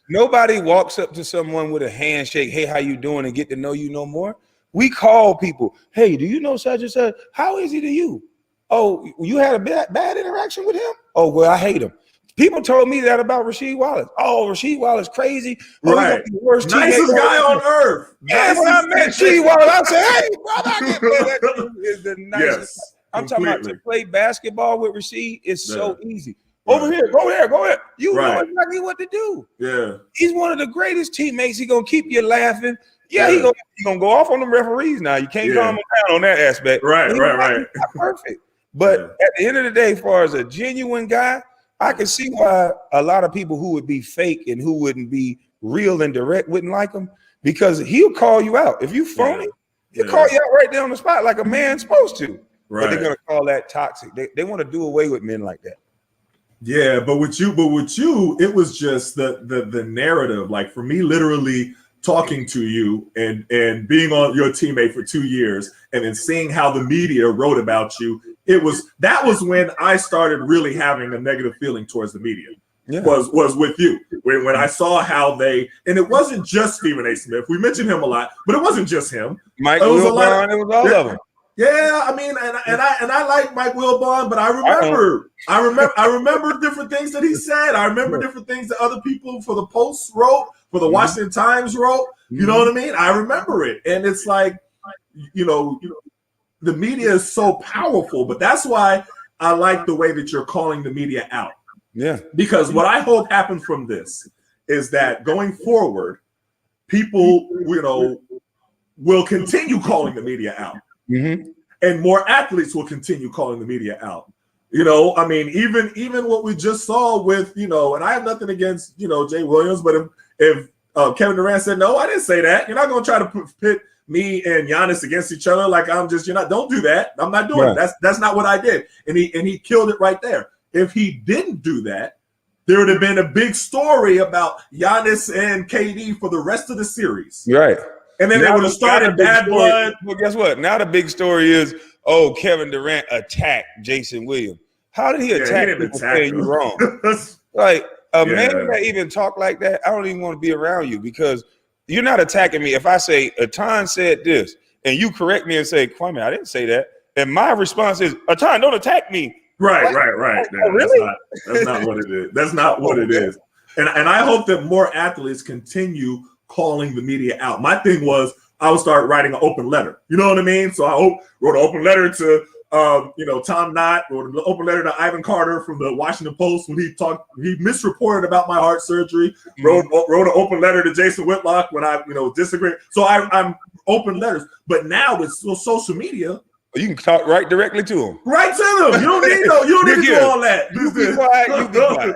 B: Nobody walks up to someone with a handshake, hey, how you doing, and get to know you no more. We call people, hey, do you know such and such? How is he to you? Oh, you had a bad interaction with him? Oh, well, I hate him. People told me that about Rasheed Wallace. Oh, Rasheed Wallace crazy.
C: Right. The worst nicest guy on earth.
B: Yeah, when I met Rasheed Wallace, I said, hey, brother, I get that is the nicest. Yes, I'm talking about to play basketball with Rasheed is so easy. Over here, go there. You know exactly what to do. Yeah. He's one of the greatest teammates. He's going to keep you laughing. Yeah, he's gonna go off on the referees now. You can't calm him down on that aspect.
C: Right.
B: Not perfect. But at the end of the day, as far as a genuine guy, I can see why a lot of people who would be fake and who wouldn't be real and direct wouldn't like him, because he'll call you out. If you phony, he'll call you out right there on the spot like a man's supposed to. Right. But they're gonna call that toxic. They want to do away with men like that.
C: Yeah, but with you, it was just the narrative. Like for me, literally talking to you and being on your teammate for 2 years and then seeing how the media wrote about you, that was when I started really having a negative feeling towards the media. Was with you when I saw how and it wasn't just Stephen A. Smith. We mentioned him a lot, but it wasn't just him.
B: Mike Wilbon, it was all of them.
C: Yeah, I mean, and I like Mike Wilbon, but I remember different things that he said. I remember different things that other people for the Post wrote, for the Washington Times wrote. You know what I mean? I remember it, and it's like, the media is so powerful, but that's why I like the way that you're calling the media out.
B: Yeah,
C: because what I hope happens from this is that going forward, people, will continue calling the media out. And more athletes will continue calling the media out. I mean, even what we just saw with, and I have nothing against, Jay Williams, but if Kevin Durant said, no, I didn't say that. You're not going to try to pit me and Giannis against each other. Like I'm just, don't do that. I'm not doing it. That's not what I did. And he killed it right there. If he didn't do that, there would have been a big story about Giannis and KD for the rest of the series.
B: Right.
C: And then they would have started bad blood.
B: Well, guess what? Now the big story is, oh, Kevin Durant attacked Jason Williams. How did he attack people saying you wrong? Like a man that even talk like that, I don't even want to be around you because you're not attacking me. If I say Etan said this and you correct me and say, Kwame, I didn't say that. And my response is, Etan, don't attack me.
C: Right.
B: Oh, really?
C: That's not what it is. That's not what it is. And I hope that more athletes continue calling the media out. My thing was I would start writing an open letter. You know what I mean? So I wrote an open letter to Tom Knott, wrote an open letter to Ivan Carter from the Washington Post when he misreported about my heart surgery. Wrote an open letter to Jason Whitlock when I disagree. So I'm open letters. But now with social media,
B: you can talk right directly to them.
C: Right to them. You don't need to do all that.
B: You be quiet. You be quiet.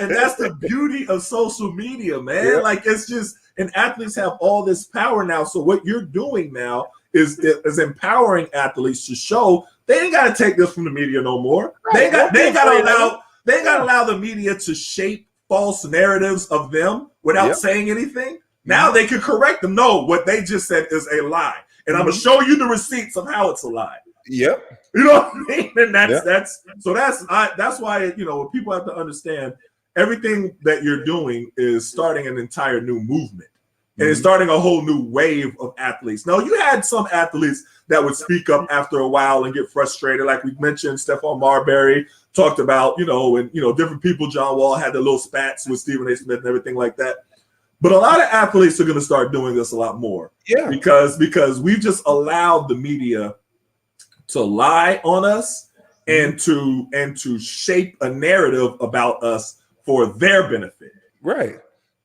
C: And that's the beauty of social media, man. Yeah. Like it's just, and athletes have all this power now. So what you're doing now is empowering athletes to show they ain't got to take this from the media no more. Right. They ain't got to allow the media to shape false narratives of them without saying anything. Now they can correct them. No, what they just said is a lie. And I'm gonna show you the receipts of how it's a lie.
B: Yep.
C: You know what I mean? And that's why people have to understand everything that you're doing is starting an entire new movement. And it's starting a whole new wave of athletes. Now, you had some athletes that would speak up after a while and get frustrated. Like we mentioned, Stephon Marbury talked about, different people. John Wall had the little spats with Stephen A. Smith and everything like that. But a lot of athletes are going to start doing this a lot more. Yeah. Because we've just allowed the media to lie on us and to shape a narrative about us for their benefit.
B: Right.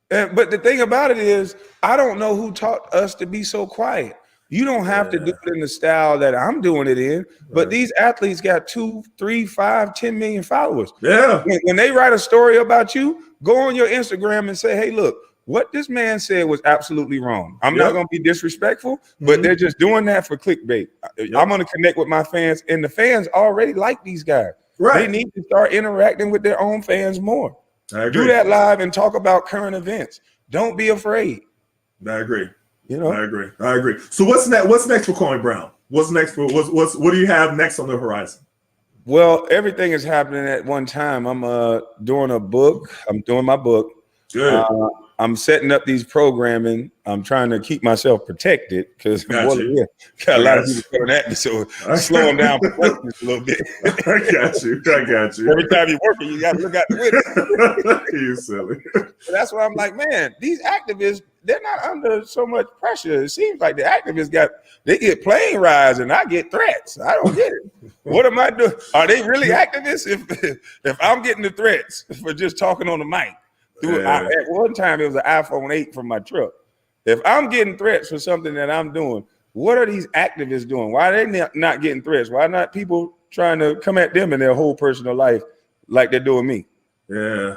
B: But the thing about it is, I don't know who taught us to be so quiet. You don't have to do it in the style that I'm doing it in, but these athletes got 2, 3, 5, 10 million followers.
C: Yeah.
B: When they write a story about you, go on your Instagram and say, hey, look, what this man said was absolutely wrong. I'm not going to be disrespectful, but they're just doing that for clickbait. I'm going to connect with my fans, and the fans already like these guys. Right. They need to start interacting with their own fans more. Do that live and talk about current events. Don't be afraid.
C: I agree. I agree. So what's next? What's next for Kwame Brown? What's next for what do you have next on the horizon?
B: Well, everything is happening at one time. I'm doing a book. I'm doing my book.
C: Good.
B: I'm setting up these programming. I'm trying to keep myself protected because got a lot of people coming at me, so slowing down a little bit.
C: I got you.
B: Every time you're working, you got to look out the window.
C: You silly.
B: That's why I'm like, man, these activists, they're not under so much pressure. It seems like the activists they get plane rides and I get threats. I don't get it. What am I doing? Are they really activists if I'm getting the threats for just talking on the mic? At one time, it was an iPhone 8 from my truck. If I'm getting threats for something that I'm doing, what are these activists doing? Why are they not getting threats? Why not people trying to come at them in their whole personal life like they're doing me?
C: Yeah.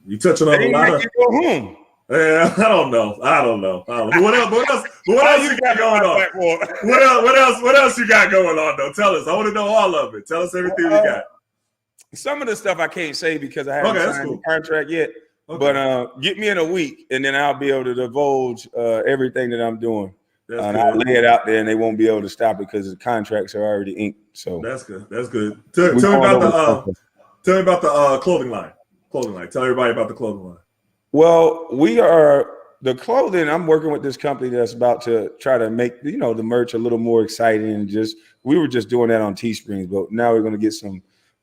C: You touching on a lot of.
B: Go home.
C: Yeah, I don't know. What else you got going on? What else you got going on though? Tell us. I want to know all of it. Tell us everything you got.
B: Some of the stuff I can't say because I haven't signed the contract yet. Okay. But get me in a week, and then I'll be able to divulge everything that I'm doing. And I'll lay it out there, and they won't be able to stop it because the contracts are already inked. So
C: that's good. Tell me about the clothing line. Tell everybody about the clothing line.
B: Well, we are the clothing. I'm working with this company that's about to try to make the merch a little more exciting, and we were just doing that on Teesprings, but now we're going to get some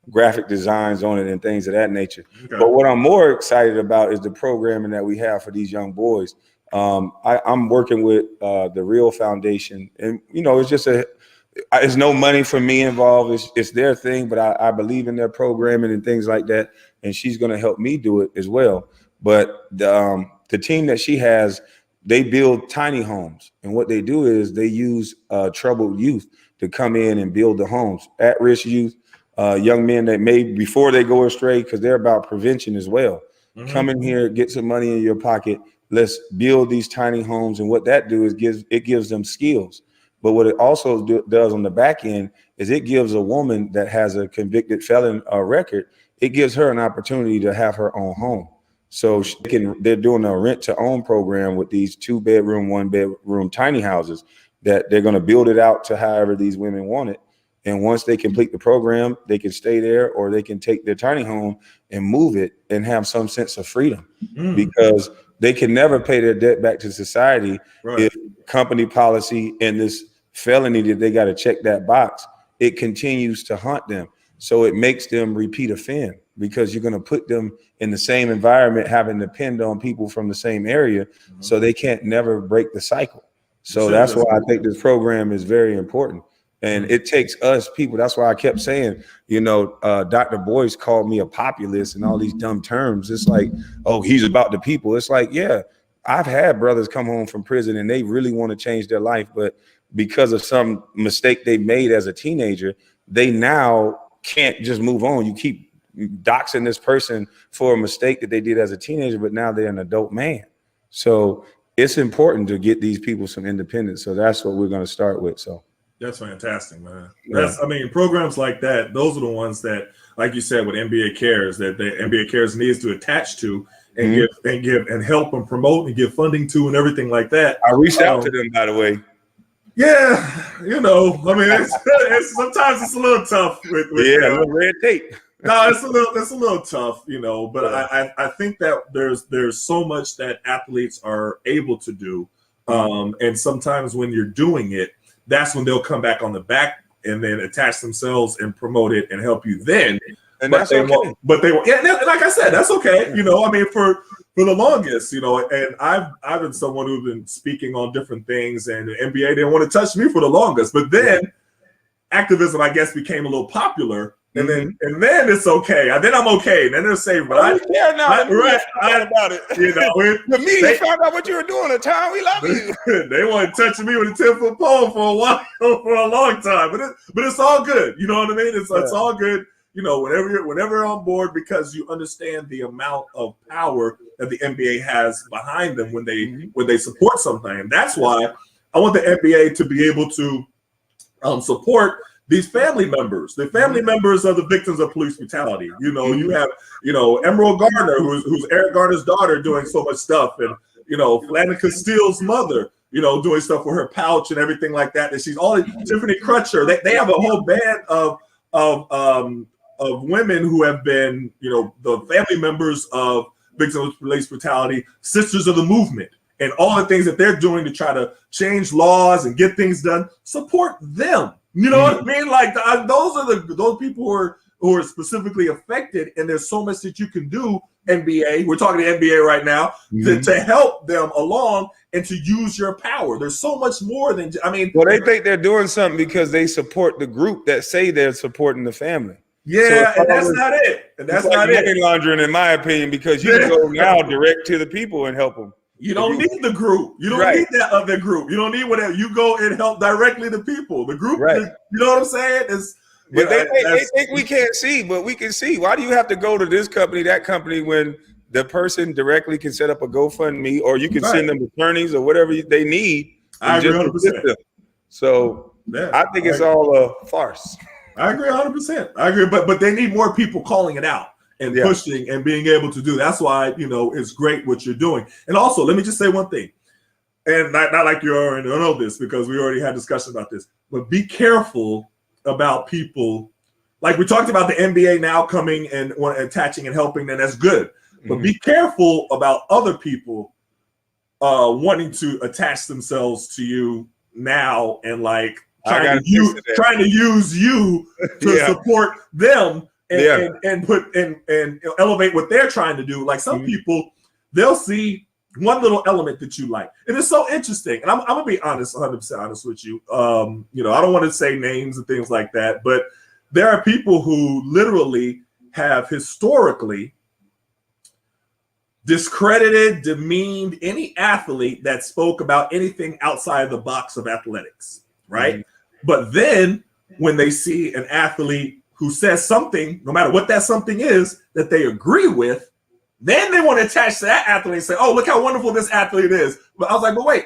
B: graphic designs on it and things of that nature. Okay. But what I'm more excited about is the programming that we have for these young boys. I'm working with the Real Foundation, and it's just it's no money for me involved. It's their thing, but I believe in their programming and things like that, and she's going to help me do it as well. But the team that she has, they build tiny homes, and what they do is they use troubled youth to come in and build the homes, at-risk youth. Young men that before they go astray, because they're about prevention as well. Come in here, get some money in your pocket, let's build these tiny homes. And what that do is it gives them skills. But what it also does on the back end is it gives a woman that has a convicted felon record, it gives her an opportunity to have her own home. So they're doing a rent to own program with these 2-bedroom, 1-bedroom tiny houses that they're going to build it out to however these women want it. And once they complete the program, they can stay there, or they can take their tiny home and move it and have some sense of freedom, because they can never pay their debt back to society if company policy and this felony that they got to check that box, it continues to haunt them. So it makes them repeat offend, because you're going to put them in the same environment, having to depend on people from the same area, so they can't never break the cycle. So that's why I think this program is very important. And it takes us people. That's why I kept saying, you know, Dr. Boyce called me a populist and all these dumb terms. It's like, oh, he's about the people. It's like, yeah, I've had brothers come home from prison and they really want to change their life, but because of some mistake they made as a teenager, they now can't just move on. You keep doxing this person for a mistake that they did as a teenager, but now they're an adult man. So it's important to get these people some independence. So that's what we're going to start with. So
C: that's fantastic, man. I mean, programs like that, those are the ones that, like you said, with NBA Cares, that the NBA Cares needs to attach to and give and help and promote and give funding to and everything like that.
B: I reached out to them, by the way.
C: Yeah, you know, I mean, it's sometimes it's a little tough with a little
B: red tape.
C: No, it's a little tough, you know. But I think that there's so much that athletes are able to do, and sometimes when you're doing it, that's when they'll come back on the back and then attach themselves and promote it and help you then. And
B: that's okay.
C: But they won't. Yeah, like I said, that's okay. You know, I mean, for the longest, you know, and I've been someone who's been speaking on different things, and the NBA didn't want to touch me for the longest. But then activism, I guess, became a little popular. And then it's okay. And then I'm okay. And then they'll say,
B: about it.
C: You know,
B: the media found out what you were doing at the time. We love you.
C: They weren't touching me with a 10-foot pole for a while, for a long time. But it's all good. You know what I mean? It's all good. You know, whenever you're on board, because you understand the amount of power that the NBA has behind them when they support something. And that's why I want the NBA to be able to support these family members, the family members of the victims of police brutality. You know, you have, you know, Emerald Garner, who's Eric Garner's daughter, doing so much stuff, and you know, Flannery Steele's mother, you know, doing stuff with her pouch and everything like that. And she's all Tiffany Crutcher. They have a whole band of women who have been, you know, the family members of victims of police brutality, sisters of the movement, and all the things that they're doing to try to change laws and get things done. Support them. You know what I mean? Like those are those people who are specifically affected, and there's so much that you can do. NBA, we're talking to NBA right now, to help them along and to use your power. There's so much more than
B: well, they think they're doing something because they support the group that say they're supporting the family.
C: Yeah, so and that's not it. And that's not
B: money laundering, in my opinion, because you can go now direct to the people and help them.
C: You don't need the group. You don't need that other group. You don't need whatever. You go and help directly the people. The group, you know what I'm saying?
B: But they think we can't see, but we can see. Why do you have to go to this company, that company, when the person directly can set up a GoFundMe, or you can send them attorneys or whatever they need?
C: I agree 100%.
B: So I think it's all a farce.
C: I agree 100%. I agree, but they need more people calling it out and pushing and being able to do. That's why, you know, it's great what you're doing. And also, let me just say one thing, and not like you already know this because we already had discussion about this, but be careful about people. Like we talked about the NBA now coming and attaching and helping, and that's good. But be careful about other people wanting to attach themselves to you now and like trying to use you to support them and put and elevate what they're trying to do. Like some people, they'll see one little element that you like, and it's so interesting. And I'm gonna be honest, 100% honest with you. You know, I don't want to say names and things like that, but there are people who literally have historically discredited, demeaned any athlete that spoke about anything outside the box of athletics, right? But then when they see an athlete who says something, no matter what that something is, that they agree with, Then they want to attach to that athlete and say, oh, look how wonderful this athlete is. But I was like, but wait,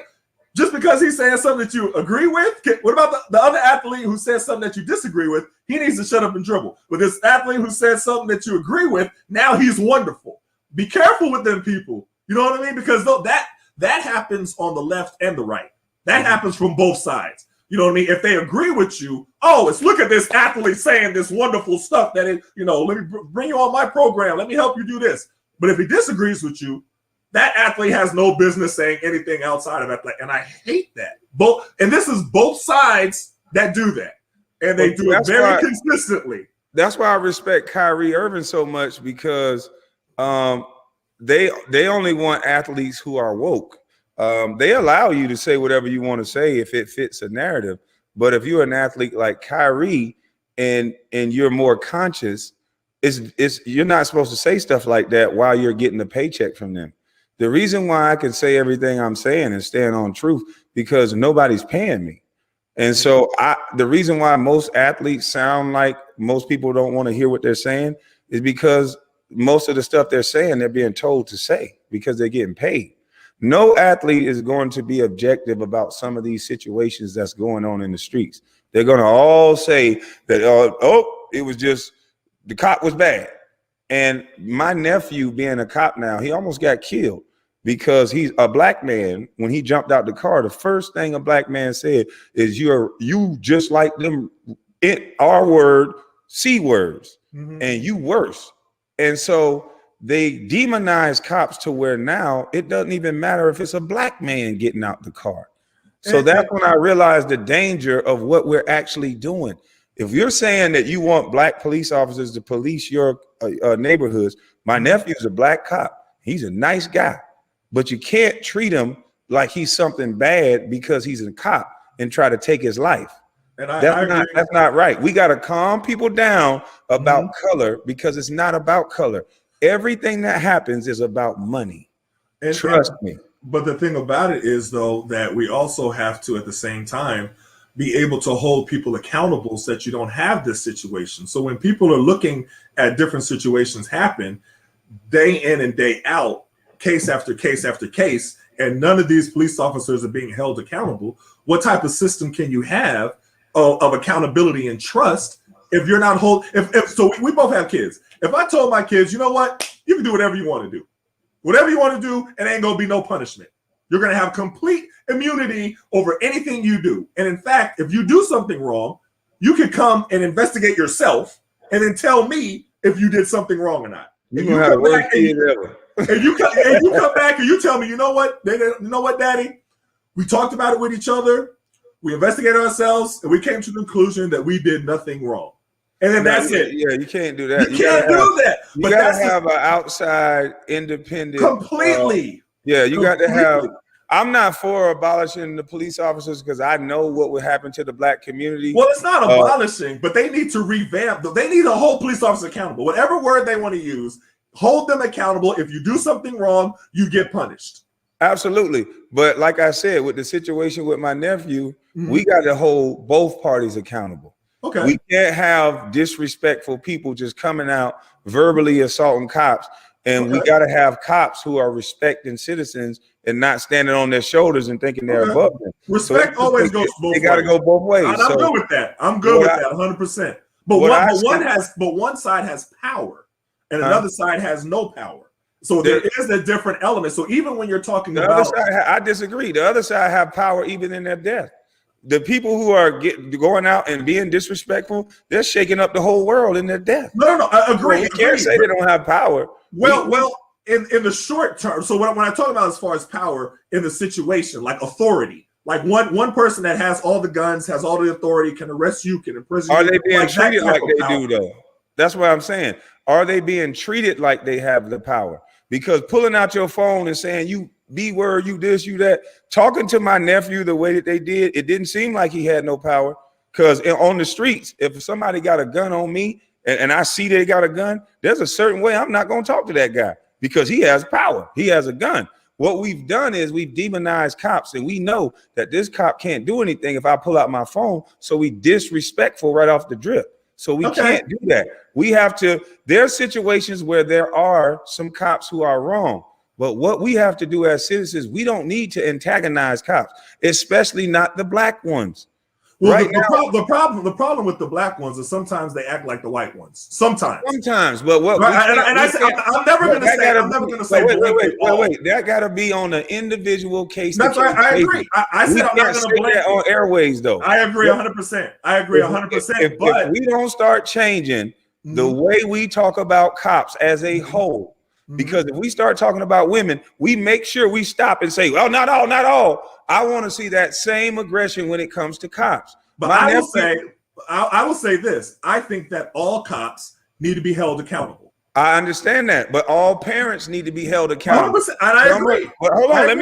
C: just because he's saying something that you agree with, what about the other athlete who says something that you disagree with? He needs to shut up and dribble. But this athlete who says something that you agree with, now he's wonderful. Be careful with them people. You know what I mean? Because that happens on the left and the right. That happens from both sides. You know what I mean? If they agree with you, oh, it's look at this athlete saying this wonderful stuff that it, you know, let me bring you on my program. Let me help you do this. But if he disagrees with you, that athlete has no business saying anything outside of that. And I hate that. And this is both sides that do that. And they do it very consistently.
B: That's why I respect Kyrie Irving so much, because they only want athletes who are woke. They allow you to say whatever you want to say if it fits a narrative. But if you're an athlete like Kyrie and you're more conscious, you're not supposed to say stuff like that while you're getting a paycheck from them. The reason why I can say everything I'm saying and stand on truth, because nobody's paying me. And so the reason why most athletes sound like most people don't want to hear what they're saying is because most of the stuff they're saying, they're being told to say because they're getting paid. No athlete is going to be objective about some of these situations that's going on in the streets. They're going to all say that, oh, it was just the cop was bad. And my nephew, being a cop now, he almost got killed because he's a black man. When he jumped out the car, the first thing a black man said is, you just like them R word, C words, and you worse. And so they demonize cops to where now it doesn't even matter if it's a black man getting out the car. So that's when I realized the danger of what we're actually doing. If you're saying that you want black police officers to police your neighborhoods, my nephew's a black cop. He's a nice guy, but you can't treat him like he's something bad because he's a cop and try to take his life. And that's not right. We got to calm people down about color, because it's not about color. Everything that happens is about money. Trust me.
C: But the thing about it is, though, that we also have to, at the same time, be able to hold people accountable so that you don't have this situation. So when people are looking at different situations happen day in and day out, case after case after case, and none of these police officers are being held accountable, what type of system can you have of accountability and trust if you're not so we both have kids. If I told my kids, you know what, you can do whatever you want to do. Whatever you want to do, it ain't going to be no punishment. You're going to have complete immunity over anything you do. And in fact, if you do something wrong, you can come and investigate yourself and then tell me if you did something wrong or not. And you come back and you tell me, you know what, Daddy, we talked about it with each other. We investigated ourselves and we came to the conclusion that we did nothing wrong. And then that's it.
B: Yeah, you can't do that.
C: You can't do that.
B: You got to have an outside independent.
C: Completely.
B: You got to have. I'm not for abolishing the police officers because I know what would happen to the black community.
C: Well, it's not abolishing, but they need to revamp. They need a whole police officer accountable. Whatever word they want to use, hold them accountable. If you do something wrong, you get punished.
B: Absolutely. But like I said, with the situation with my nephew, we got to hold both parties accountable.
C: Okay.
B: We can't have disrespectful people just coming out verbally assaulting cops. And we got to have cops who are respecting citizens and not standing on their shoulders and thinking they're above them.
C: Respect always goes both ways.
B: They got to go both ways.
C: And I'm good with that. I'm good with that 100%. But one side has power and another side has no power. So there is a different element. So even when you're talking about
B: other side, I disagree. The other side have power even in their death. The people who are going out and being disrespectful, they're shaking up the whole world in their death.
C: No, I agree.
B: You can't say they don't have power.
C: Well, in the short term. So when I talk about as far as power in the situation, like authority, like one person that has all the guns, has all the authority, can arrest you, can imprison you.
B: Are they being treated like they do though? That's what I'm saying. Are they being treated like they have the power? Because pulling out your phone and saying you B-word, you this, you that, talking to my nephew the way that they did, it didn't seem like he had no power. Because on the streets, if somebody got a gun on me and I see they got a gun, there's a certain way I'm not going to talk to that guy because he has power. He has a gun. What we've done is we've demonized cops, and we know that this cop can't do anything if I pull out my phone. So we disrespectful right off the drip. So we can't do that. We have to, there are situations where there are some cops who are wrong. But what we have to do as citizens, we don't need to antagonize cops, especially not the black ones.
C: Well, right the problem with the black ones is sometimes they act like the white ones. Sometimes, but what? Right, I'm never going to say. I'm never going to say.
B: Wait. That got to be on an individual case.
C: That's right. I agree. I said I'm not going to blame
B: that on airways, though.
C: I agree 100%. I agree 100%.
B: But if we don't start changing the way we talk about cops as a whole, because if we start talking about women, we make sure we stop and say, well, not all. I want to see that same aggression when it comes to cops.
C: But I will say this. I think that all cops need to be held accountable.
B: I understand that, but all parents need to be held accountable.
C: 100%, and I agree.
B: But hold on, let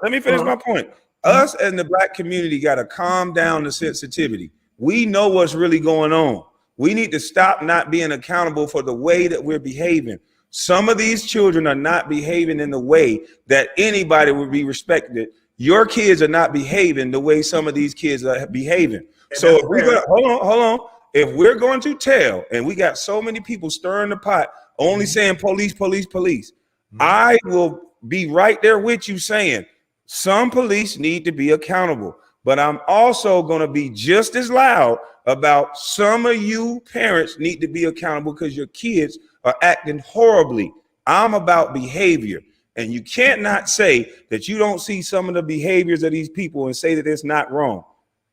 B: me finish my point. Us and the black community got to calm down the sensitivity. We know what's really going on. We need to stop not being accountable for the way that we're behaving. Some of these children are not behaving in the way that anybody would be respected. Your kids are not behaving the way some of these kids are behaving. And so if we're gonna, hold on. If we're going to tell, and we got so many people stirring the pot, only saying police, I will be right there with you saying some police need to be accountable. But I'm also going to be just as loud about some of you parents need to be accountable because your kids are acting horribly. I'm about behavior. And you can't not say that you don't see some of the behaviors of these people and say that it's not wrong.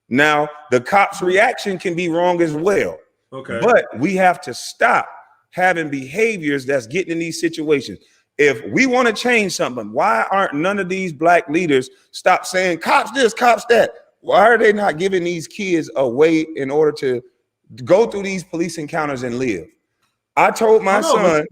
B: Now, the cops' reaction can be wrong as well. Okay. But we have to stop having behaviors that's getting in these situations. If we want to change something, why aren't none of these black leaders stop saying cops this, cops that? Why are they not giving these kids a way in order to go through these police encounters and live? I told my son,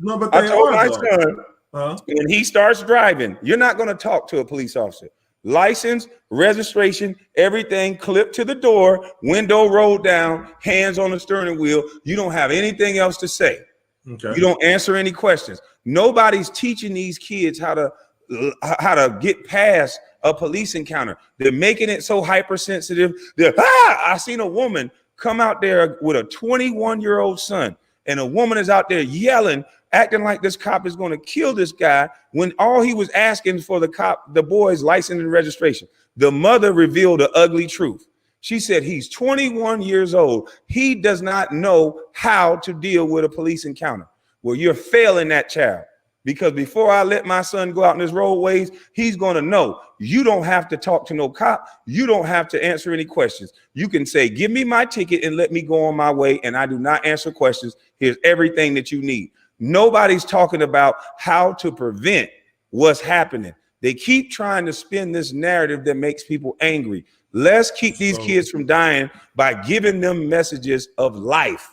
B: when he starts driving, you're not going to talk to a police officer. License, registration, everything clipped to the door, window rolled down, hands on the steering wheel. You don't have anything else to say. Okay. You don't answer any questions. Nobody's teaching these kids how to get past a police encounter. They're making it so hypersensitive. I seen a woman come out there with a 21-year-old son, and a woman is out there yelling, acting like this cop is going to kill this guy when all he was asking for the boy's license and registration. The mother revealed the ugly truth. She said he's 21 years old. He does not know how to deal with a police encounter. Well, you're failing that child, because before I let my son go out in his roadways, he's going to know you don't have to talk to no cop. You don't have to answer any questions. You can say, give me my ticket and let me go on my way. And I do not answer questions. Here's everything that you need. Nobody's talking about how to prevent what's happening. They keep trying to spin this narrative that makes people angry. Let's keep these kids from dying by giving them messages of life.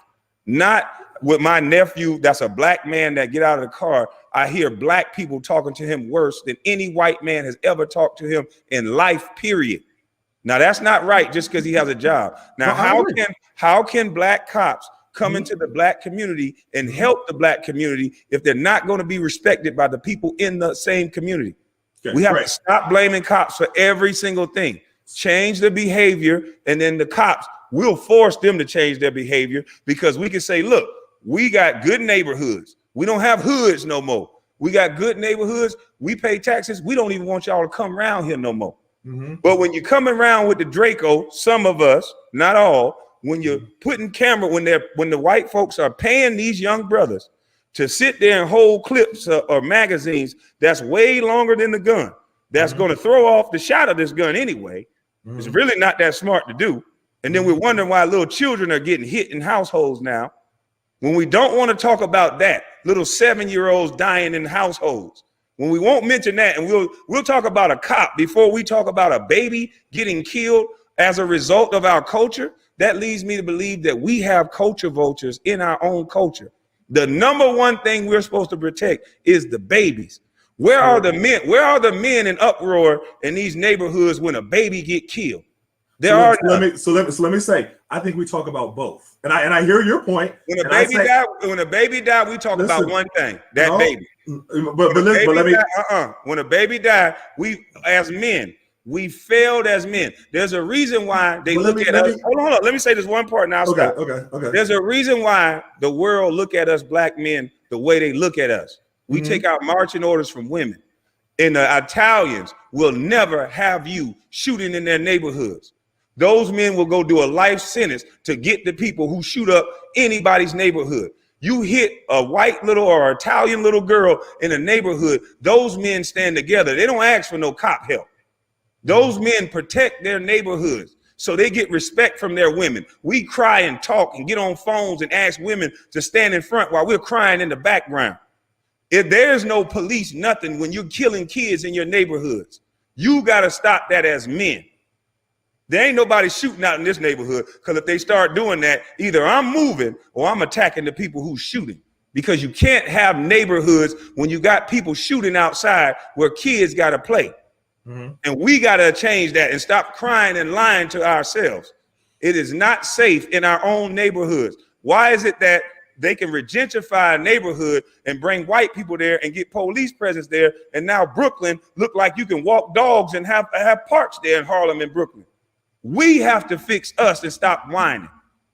B: Not with my nephew, that's a black man that get out of the car. I hear black people talking to him worse than any white man has ever talked to him in life, period. Now, that's not right just because he has a job. Now, how can black cops come into the black community and help the black community if they're not going to be respected by the people in the same community? Okay, we have to stop blaming cops for every single thing. Change the behavior, and then the cops will force them to change their behavior, because we can say, look, we got good neighborhoods. We don't have hoods no more. We got good neighborhoods. We pay taxes. We don't even want y'all to come around here no more. But when you're coming around with the Draco, some of us, not all, when you're putting camera, when the white folks are paying these young brothers to sit there and hold clips or magazines that's way longer than the gun, that's going to throw off the shot of this gun anyway. It's really not that smart to do. And then we're wondering why little children are getting hit in households now, when we don't want to talk about that, little 7-year-olds dying in households. When we won't mention that, and we'll talk about a cop before we talk about a baby getting killed as a result of our culture. That leads me to believe that we have culture vultures in our own culture. The number one thing we're supposed to protect is the babies. Where are the men? Where are the men in uproar in these neighborhoods when a baby get killed? Let me say, I think we talk about both, and I hear your point. When a baby died, we talk about one thing: baby. When a baby died, we as men, We failed as men. There's a reason why they look at us. Hold on. Let me say this one part now.
C: Okay.
B: There's a reason why the world look at us black men the way they look at us. We take out marching orders from women. And the Italians will never have you shooting in their neighborhoods. Those men will go do a life sentence to get the people who shoot up anybody's neighborhood. You hit a white little or Italian little girl in a neighborhood, those men stand together. They don't ask for no cop help. Those men protect their neighborhoods, so they get respect from their women. We cry and talk and get on phones and ask women to stand in front while we're crying in the background. If there's no police, nothing, when you're killing kids in your neighborhoods, you got to stop that as men. There ain't nobody shooting out in this neighborhood, because if they start doing that, either I'm moving or I'm attacking the people who's shooting, because you can't have neighborhoods when you got people shooting outside where kids got to play. And we got to change that and stop crying and lying to ourselves. It is not safe in our own neighborhoods. Why is it that they can regentrify a neighborhood and bring white people there and get police presence there, and now Brooklyn look like you can walk dogs and have parks there in Harlem and Brooklyn? We have to fix us and stop whining.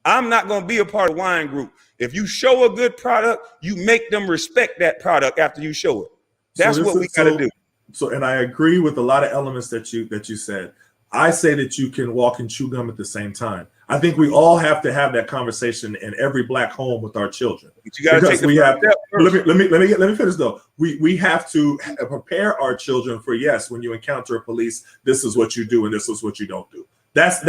B: I'm not going to be a part of wine group. If you show a good product, you make them respect that product after you show it. That's what we got to do.
C: So, and I agree with a lot of elements that you said. I say that you can walk and chew gum at the same time. I think we all have to have that conversation in every black home with our children. But you got to take the first step first. Let me finish though. We have to prepare our children for, yes, when you encounter a police, this is what you do and this is what you don't do. If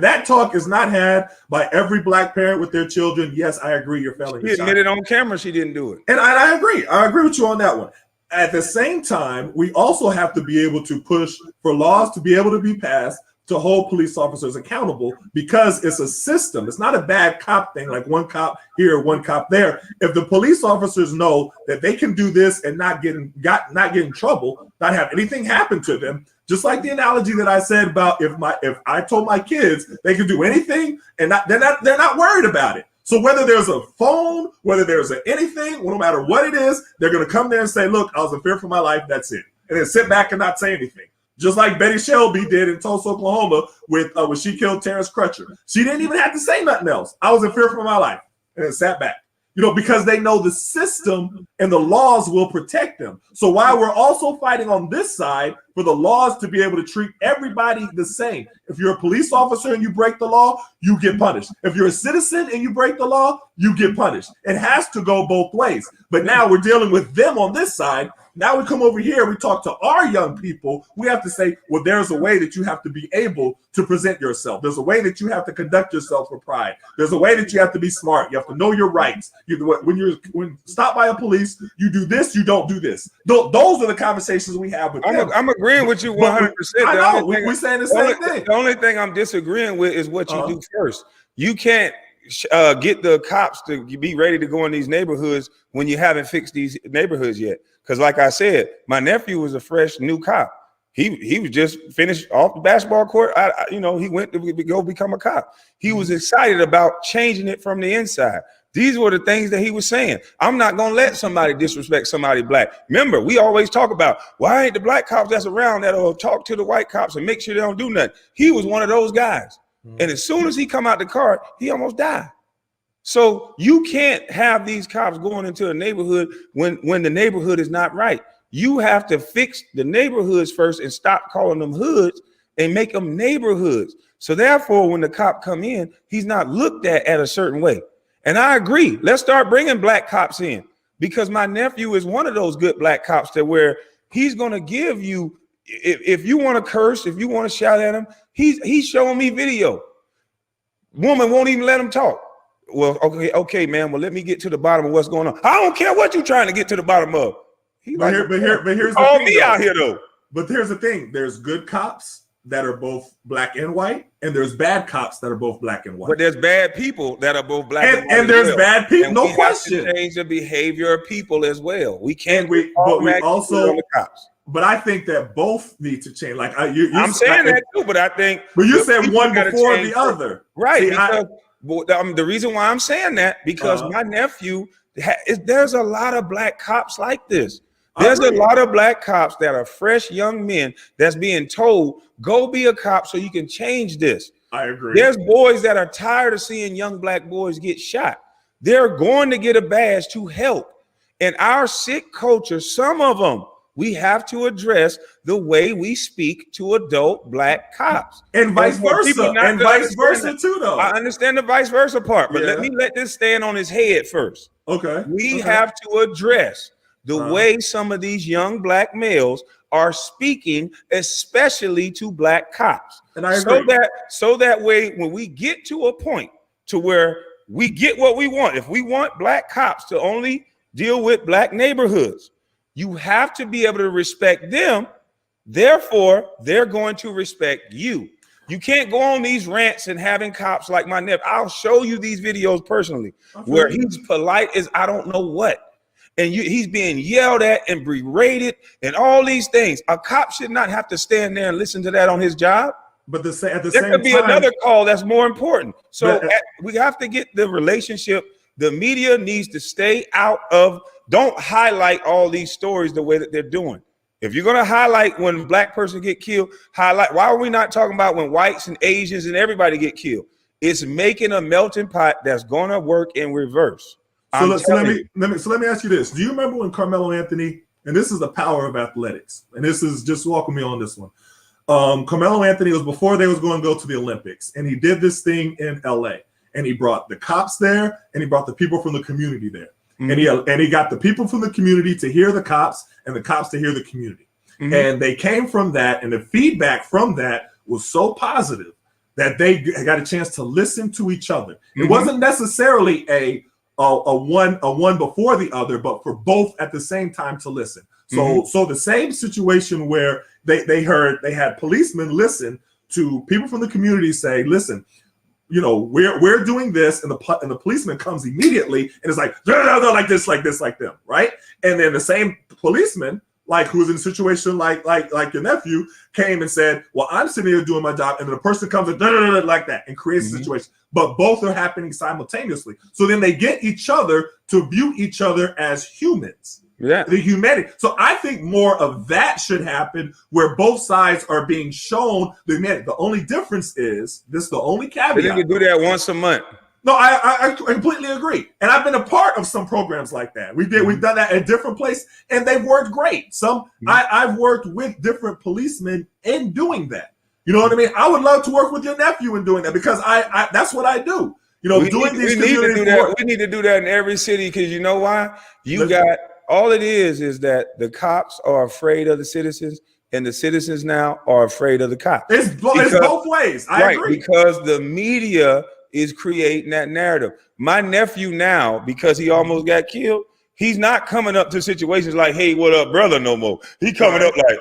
C: that talk is not had by every black parent with their children, yes, I agree. You're failing.
B: She admitted on camera she didn't do it,
C: and I agree. I agree with you on that one. At the same time, we also have to be able to push for laws to be able to be passed to hold police officers accountable, because it's a system. It's not a bad cop thing, like one cop here, one cop there. If the police officers know that they can do this and not get in trouble, not have anything happen to them, just like the analogy that I said about if I told my kids they could do anything and they're not worried about it. So whether there's a phone, whether there's anything, no matter what it is, they're going to come there and say, look, I was in fear for my life. That's it. And then sit back and not say anything. Just like Betty Shelby did in Tulsa, Oklahoma with when she killed Terrence Crutcher. She didn't even have to say nothing else. I was in fear for my life, and then sat back. Because they know the system and the laws will protect them. So while we're also fighting on this side for the laws to be able to treat everybody the same. If you're a police officer and you break the law, you get punished. If you're a citizen and you break the law, you get punished. It has to go both ways. But now we're dealing with them on this side. Now we come over here, we talk to our young people. We have to say, well, there's a way that you have to be able to present yourself. There's a way that you have to conduct yourself with pride. There's a way that you have to be smart. You have to know your rights. When stopped by a police, you do this, you don't do this. Those are the conversations we have with them.
B: I'm agreeing with you 100%.
C: I know, we're saying the same thing.
B: The only thing I'm disagreeing with is what you do first. You can't get the cops to be ready to go in these neighborhoods when you haven't fixed these neighborhoods yet. Because like I said, my nephew was a fresh new cop. He was just finished off the basketball court. He went to go become a cop. He was excited about changing it from the inside. These were the things that he was saying. I'm not going to let somebody disrespect somebody black. Remember, we always talk about, why ain't the black cops that's around that'll talk to the white cops and make sure they don't do nothing? He was one of those guys. And as soon as he come out the car, he almost died. So you can't have these cops going into a neighborhood when the neighborhood is not right. You have to fix the neighborhoods first and stop calling them hoods and make them neighborhoods. So therefore, when the cop come in, he's not looked at a certain way. And I agree. Let's start bringing black cops in, because my nephew is one of those good black cops that where he's going to give you, if you want to curse, if you want to shout at him, he's showing me video. Woman won't even let him talk. Well, okay, man. Well, let me get to the bottom of what's going on. I don't care what you're trying to get to the bottom of.
C: But here's
B: the thing, me out here though.
C: But here's the thing: there's good cops that are both black and white, and there's bad cops that are both black and white.
B: But there's bad people that are both black and white.
C: And there's bad people, no question.
B: Have to change the behavior of people as well. We can't.
C: But we also. But I think that both need to change. Like
B: I'm saying that too, but I think.
C: But you said one before the other,
B: right? The reason why I'm saying that, because my nephew, there's a lot of black cops like this. There's a lot of black cops that are fresh young men that's being told, go be a cop so you can change this.
C: I agree.
B: There's boys that are tired of seeing young black boys get shot. They're going to get a badge to help. In our sick culture, some of them, we have to address the way we speak to adult black cops.
C: And vice versa. And vice versa too, though.
B: I understand the vice versa part, but let this stand on his head first.
C: Okay.
B: We have to address the way some of these young black males are speaking, especially to black cops.
C: And I agree.
B: So that way, when we get to a point to where we get what we want, if we want black cops to only deal with black neighborhoods, you have to be able to respect them. Therefore, they're going to respect you. You can't go on these rants and having cops like my nephew. I'll show you these videos personally where he's polite as I don't know what. And he's being yelled at and berated and all these things. A cop should not have to stand there and listen to that on his job.
C: But at the same time,
B: there could be another call that's more important. So we have to get the relationship. The media needs to stay out of, don't highlight all these stories the way that they're doing. If you're going to highlight when a black person get killed, highlight. Why are we not talking about when whites and Asians and everybody get killed? It's making a melting pot that's going to work in reverse.
C: So let me ask you this. Do you remember when Carmelo Anthony, and this is the power of athletics, and this is just welcome me on this one. Carmelo Anthony was before they was going to go to the Olympics, and he did this thing in LA, and he brought the cops there, and he brought the people from the community there. And he got the people from the community to hear the cops and the cops to hear the community. And they came from that, and the feedback from that was so positive that they got a chance to listen to each other. It wasn't necessarily a one before the other, but for both at the same time to listen. So the same situation where they had policemen listen to people from the community say, listen, you know, we're doing this, and the policeman comes immediately and it's like, no, like this, like them, right? And then the same policeman, like who's in a situation like your nephew, came and said, well, I'm sitting here doing my job, and then the person comes and like that and creates a situation. But both are happening simultaneously. So then they get each other to view each other as humans. Yeah, the humanity. So I think more of that should happen, where both sides are being shown the humanity. The only difference is this: the only caveat.
B: They can do that once a month.
C: No, I completely agree, and I've been a part of some programs like that. We've done that at different places, and they've worked great. I've worked with different policemen in doing that. You know what I mean? I would love to work with your nephew in doing that, because I that's what I do. You know, we need to do that.
B: We need to do that in every city, because you know why? All it is that the cops are afraid of the citizens, and the citizens now are afraid of the cops.
C: It's both ways. I agree.
B: Because the media is creating that narrative. My nephew now, because he almost got killed, he's not coming up to situations like, hey, what up, brother, no more. He coming up like,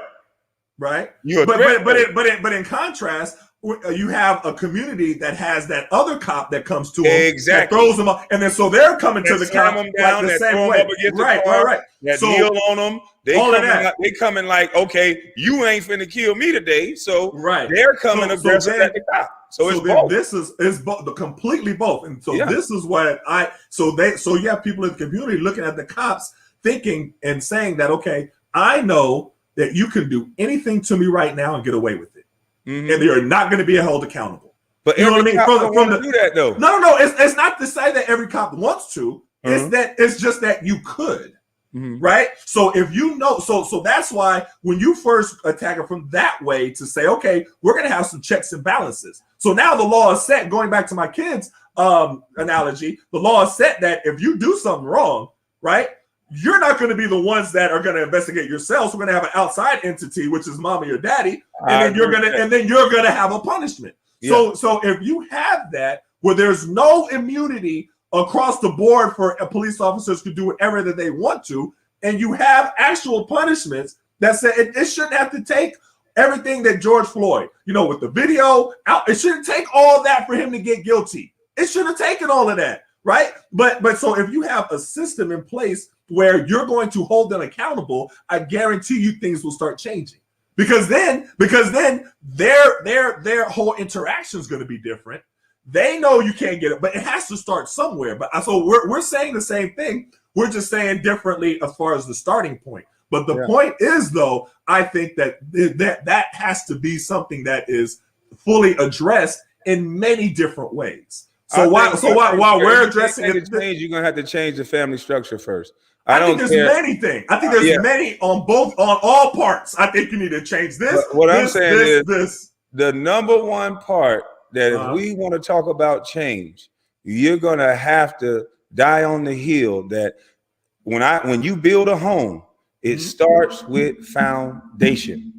C: right. But in contrast, you have a community that has that other cop that comes to them, that throws them up, and then so they're coming to the cop
B: them down, like the same way. Right. That so, kneel on them. They coming like, okay, you ain't finna kill me today, so they're coming aggressive at the cop. So it's both. This is both, completely both, and so this is what so you have people in the community looking at the cops, thinking and saying that, okay, I know that you can do anything to me right now and get away with it. And you're not going to be held accountable. But you know what I mean? From do that though.
C: No. It's not to say that every cop wants to. It's just that you could, right? So if you know, so that's why when you first attack it from that way, to say, okay, we're going to have some checks and balances. So now the law is set. Going back to my kids' analogy, the law is set that if you do something wrong, right, you're not going to be the ones that are going to investigate yourselves. We're going to have an outside entity, which is mommy or daddy, and then you're going to have a punishment. Yeah. So if you have that, where there's no immunity across the board for police officers to do whatever that they want to, and you have actual punishments that say it shouldn't have to take everything that George Floyd, you know, with the video out, it shouldn't take all that for him to get guilty. It should have taken all of that, right? But so if you have a system in place where you're going to hold them accountable, I guarantee you things will start changing. Because then their whole interaction is going to be different. They know you can't get it, but it has to start somewhere. But so we're saying the same thing. We're just saying differently as far as the starting point. But the point is, though, I think that has to be something that is fully addressed in many different ways. So while we're addressing it,
B: you're gonna have to change the family structure first.
C: I think there's many things. I think there's many on all parts. I think you need to change this.
B: What I'm saying is the number one part that if we want to talk about change, you're gonna have to die on the hill that when you build a home, it starts with foundation.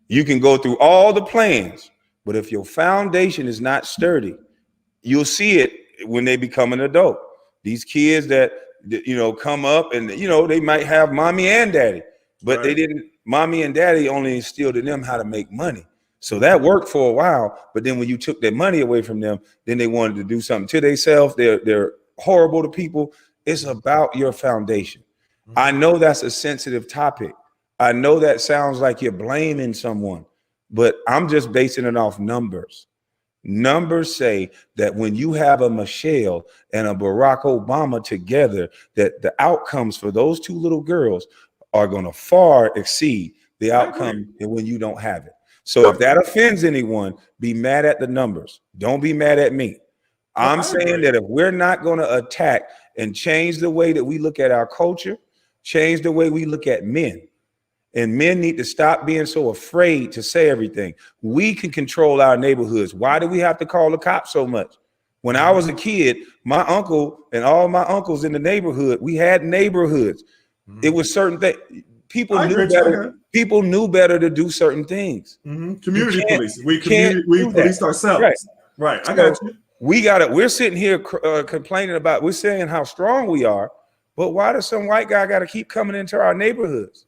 B: You can go through all the plans, but if your foundation is not sturdy, you'll see it when they become an adult. These kids that come up and they might have mommy and daddy, but they didn't. Mommy and daddy only instilled in them how to make money. So that worked for a while, but then when you took their money away from them, then they wanted to do something to themselves. They're horrible to people. It's about your foundation. I know that's a sensitive topic. I know that sounds like you're blaming someone, but I'm just basing it off numbers. Numbers say that when you have a Michelle and a Barack Obama together, that the outcomes for those two little girls are going to far exceed the outcome when you don't have it. So if that offends anyone, be mad at the numbers. Don't be mad at me. I'm saying that if we're not going to attack and change the way that we look at our culture, change the way we look at men, and men need to stop being so afraid to say everything. We can control our neighborhoods. Why do we have to call the cops so much? When I was a kid, my uncle and all my uncles in the neighborhood, we had neighborhoods. It was certain things. People knew better to do certain things.
C: Community police. We policed ourselves. Right. I got you.
B: We're sitting here complaining about, we're saying how strong we are, but why does some white guy got to keep coming into our neighborhoods?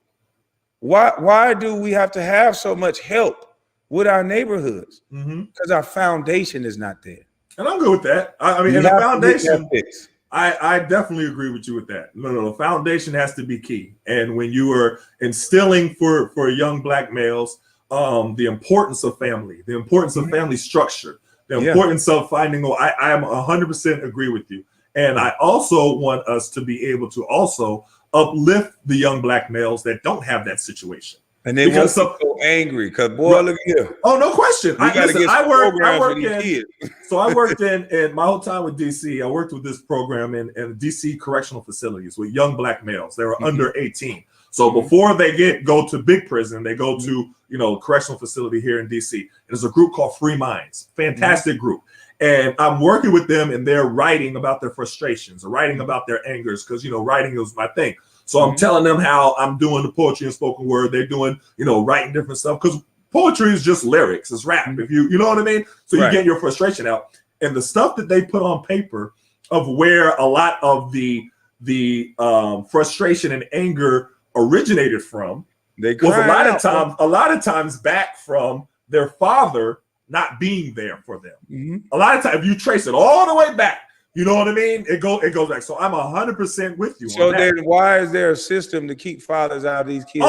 B: Why do we have to have so much help with our neighborhoods? Because our foundation is not there.
C: And I'm good with that. I mean, in the foundation, I definitely agree with you with that. No, the foundation has to be key. And when you are instilling for young black males, the importance of family, the importance of family structure, the importance of finding, I am 100% agree with you. And I also want us to be able to also uplift the young black males that don't have that situation.
B: And they won't be so angry because, boy, look at here.
C: Oh, no question. I worked in my whole time with DC. I worked with this program in DC correctional facilities with young black males. They were under 18. So before they go to big prison, they go to correctional facility here in DC. There's a group called Free Minds. Fantastic group. And I'm working with them, and they're writing about their frustrations, or writing about their angers, because writing is my thing. So I'm telling them how I'm doing the poetry and spoken word. They're doing, writing different stuff, because poetry is just lyrics, it's rap. If you know what I mean? So you get your frustration out. And the stuff that they put on paper of where a lot of the frustration and anger originated from was a lot of times back from their father not being there for them. A lot of times, if you trace it all the way back, you know what I mean? It goes back. So I'm 100% with you.
B: So then, why is there a system to keep fathers out of these kids?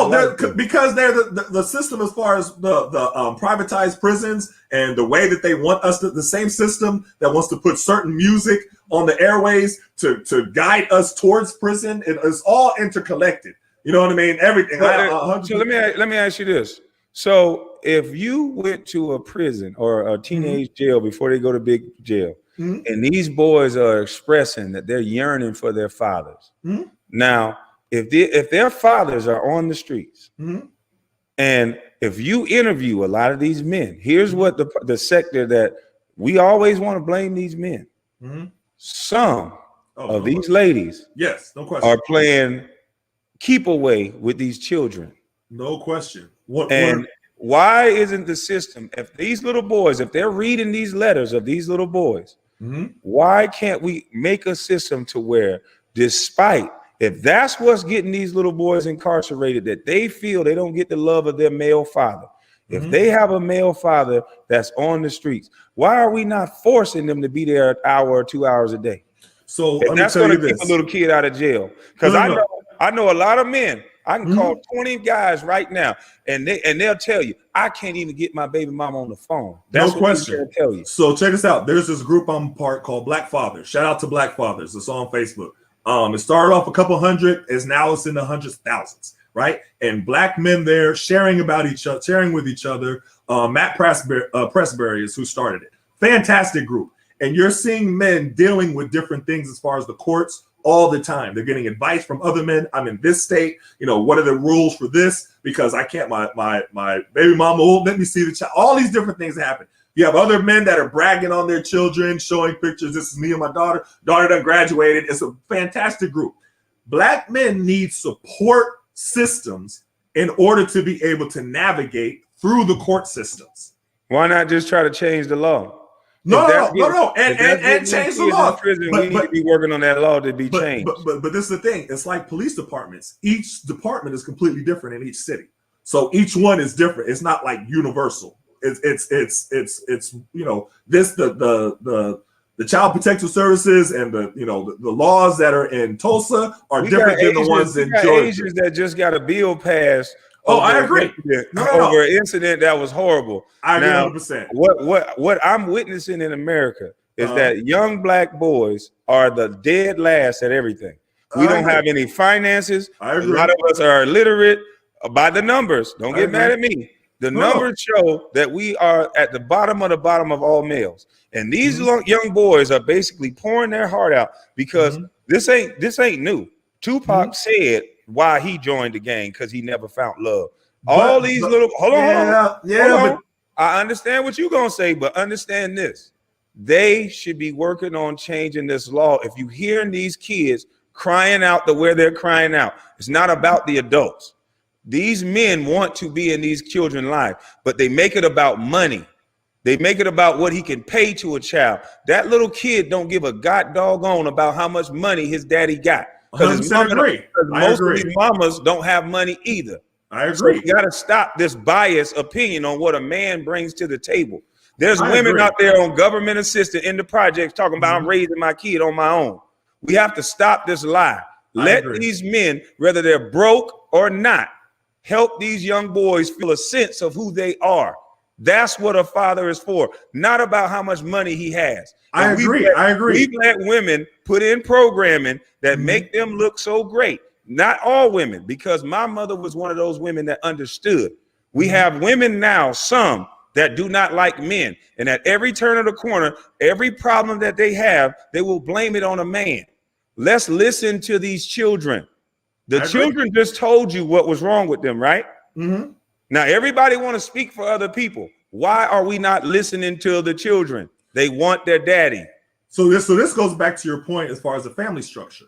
C: Because they're the system as far as the privatized prisons and the way that they want us to, the same system that wants to put certain music on the airways to guide us towards prison. It's all interconnected. You know what I mean? Everything.
B: So let me ask you this. So if you went to a prison or a teenage jail before they go to big jail, and these boys are expressing that they're yearning for their fathers. Now, if their fathers are on the streets, and if you interview a lot of these men, here's what the sector that we always want to blame these men. Some of these ladies,
C: yes, no question,
B: are playing keep away with these children.
C: No question.
B: Why isn't the system, if these little boys, if they're reading these letters of these little boys, why can't we make a system to where, despite, if that's what's getting these little boys incarcerated, that they feel they don't get the love of their male father, if they have a male father that's on the streets, why are we not forcing them to be there an hour or 2 hours a day?
C: So
B: that's going to keep a little kid out of jail. Because I know a lot of men. I can call 20 guys right now, and they'll tell you, I can't even get my baby mama on the phone. That's
C: no question.
B: What tell you.
C: So check this out. There's this group I'm part called Black Fathers. Shout out to Black Fathers. It's on Facebook. It started off a couple hundred, it's in the hundreds, thousands. right? And black men there sharing about each other, sharing with each other. Matt Pressberry is who started it. Fantastic group. And you're seeing men dealing with different things as far as the courts all the time. They're getting advice from other men. I'm in this state. You know, what are the rules for this? Because I can't, my baby mama won't let me see the child. All these different things happen. You have other men that are bragging on their children, showing pictures. This is me and my daughter. Daughter done graduated. It's a fantastic group. Black men need support systems in order to be able to navigate through the court systems.
B: Why not just try to change the law?
C: No, and change the law.
B: We need to be working on that law to be changed.
C: But this is the thing. It's like police departments. Each department is completely different in each city. So each one is different. It's not like universal. It's you know, this the Child Protective Services and the laws that are in Tulsa are different than the ones in Georgia.
B: Asians that just got a bill passed.
C: Oh, I agree.
B: Over an incident that was horrible.
C: I agree 100%.
B: What I'm witnessing in America is that young black boys are the dead last at everything. We don't have any finances. A lot of us are illiterate by the numbers. Don't get mad at me. The numbers show that we are at the bottom of all males. And these young boys are basically pouring their heart out because this ain't new. Tupac said why he joined the gang, because he never found love. All these little hold on. I understand what you're gonna say, but understand this. They should be working on changing this law. If you hearing these kids crying out the way they're crying out, it's not about the adults. These men want to be in these children's lives, but they make it about money. They make it about what he can pay to a child. That little kid don't give a god doggone about how much money his daddy got. Because most of these mamas don't have money either.
C: I agree.
B: So you got to stop this biased opinion on what a man brings to the table. There's women out there on government assistance in the projects talking about I'm raising my kid on my own. We have to stop this lie. Let these men, whether they're broke or not, help these young boys feel a sense of who they are. That's what a father is for, not about how much money he has.
C: I agree.
B: We've let women put in programming that make them look so great. Not all women, because my mother was one of those women that understood. We have women now, some that do not like men. And at every turn of the corner, every problem that they have, they will blame it on a man. Let's listen to these children. The children just told you what was wrong with them, right? Now, everybody want to speak for other people. Why are we not listening to the children? They want their daddy.
C: So this goes back to your point as far as the family structure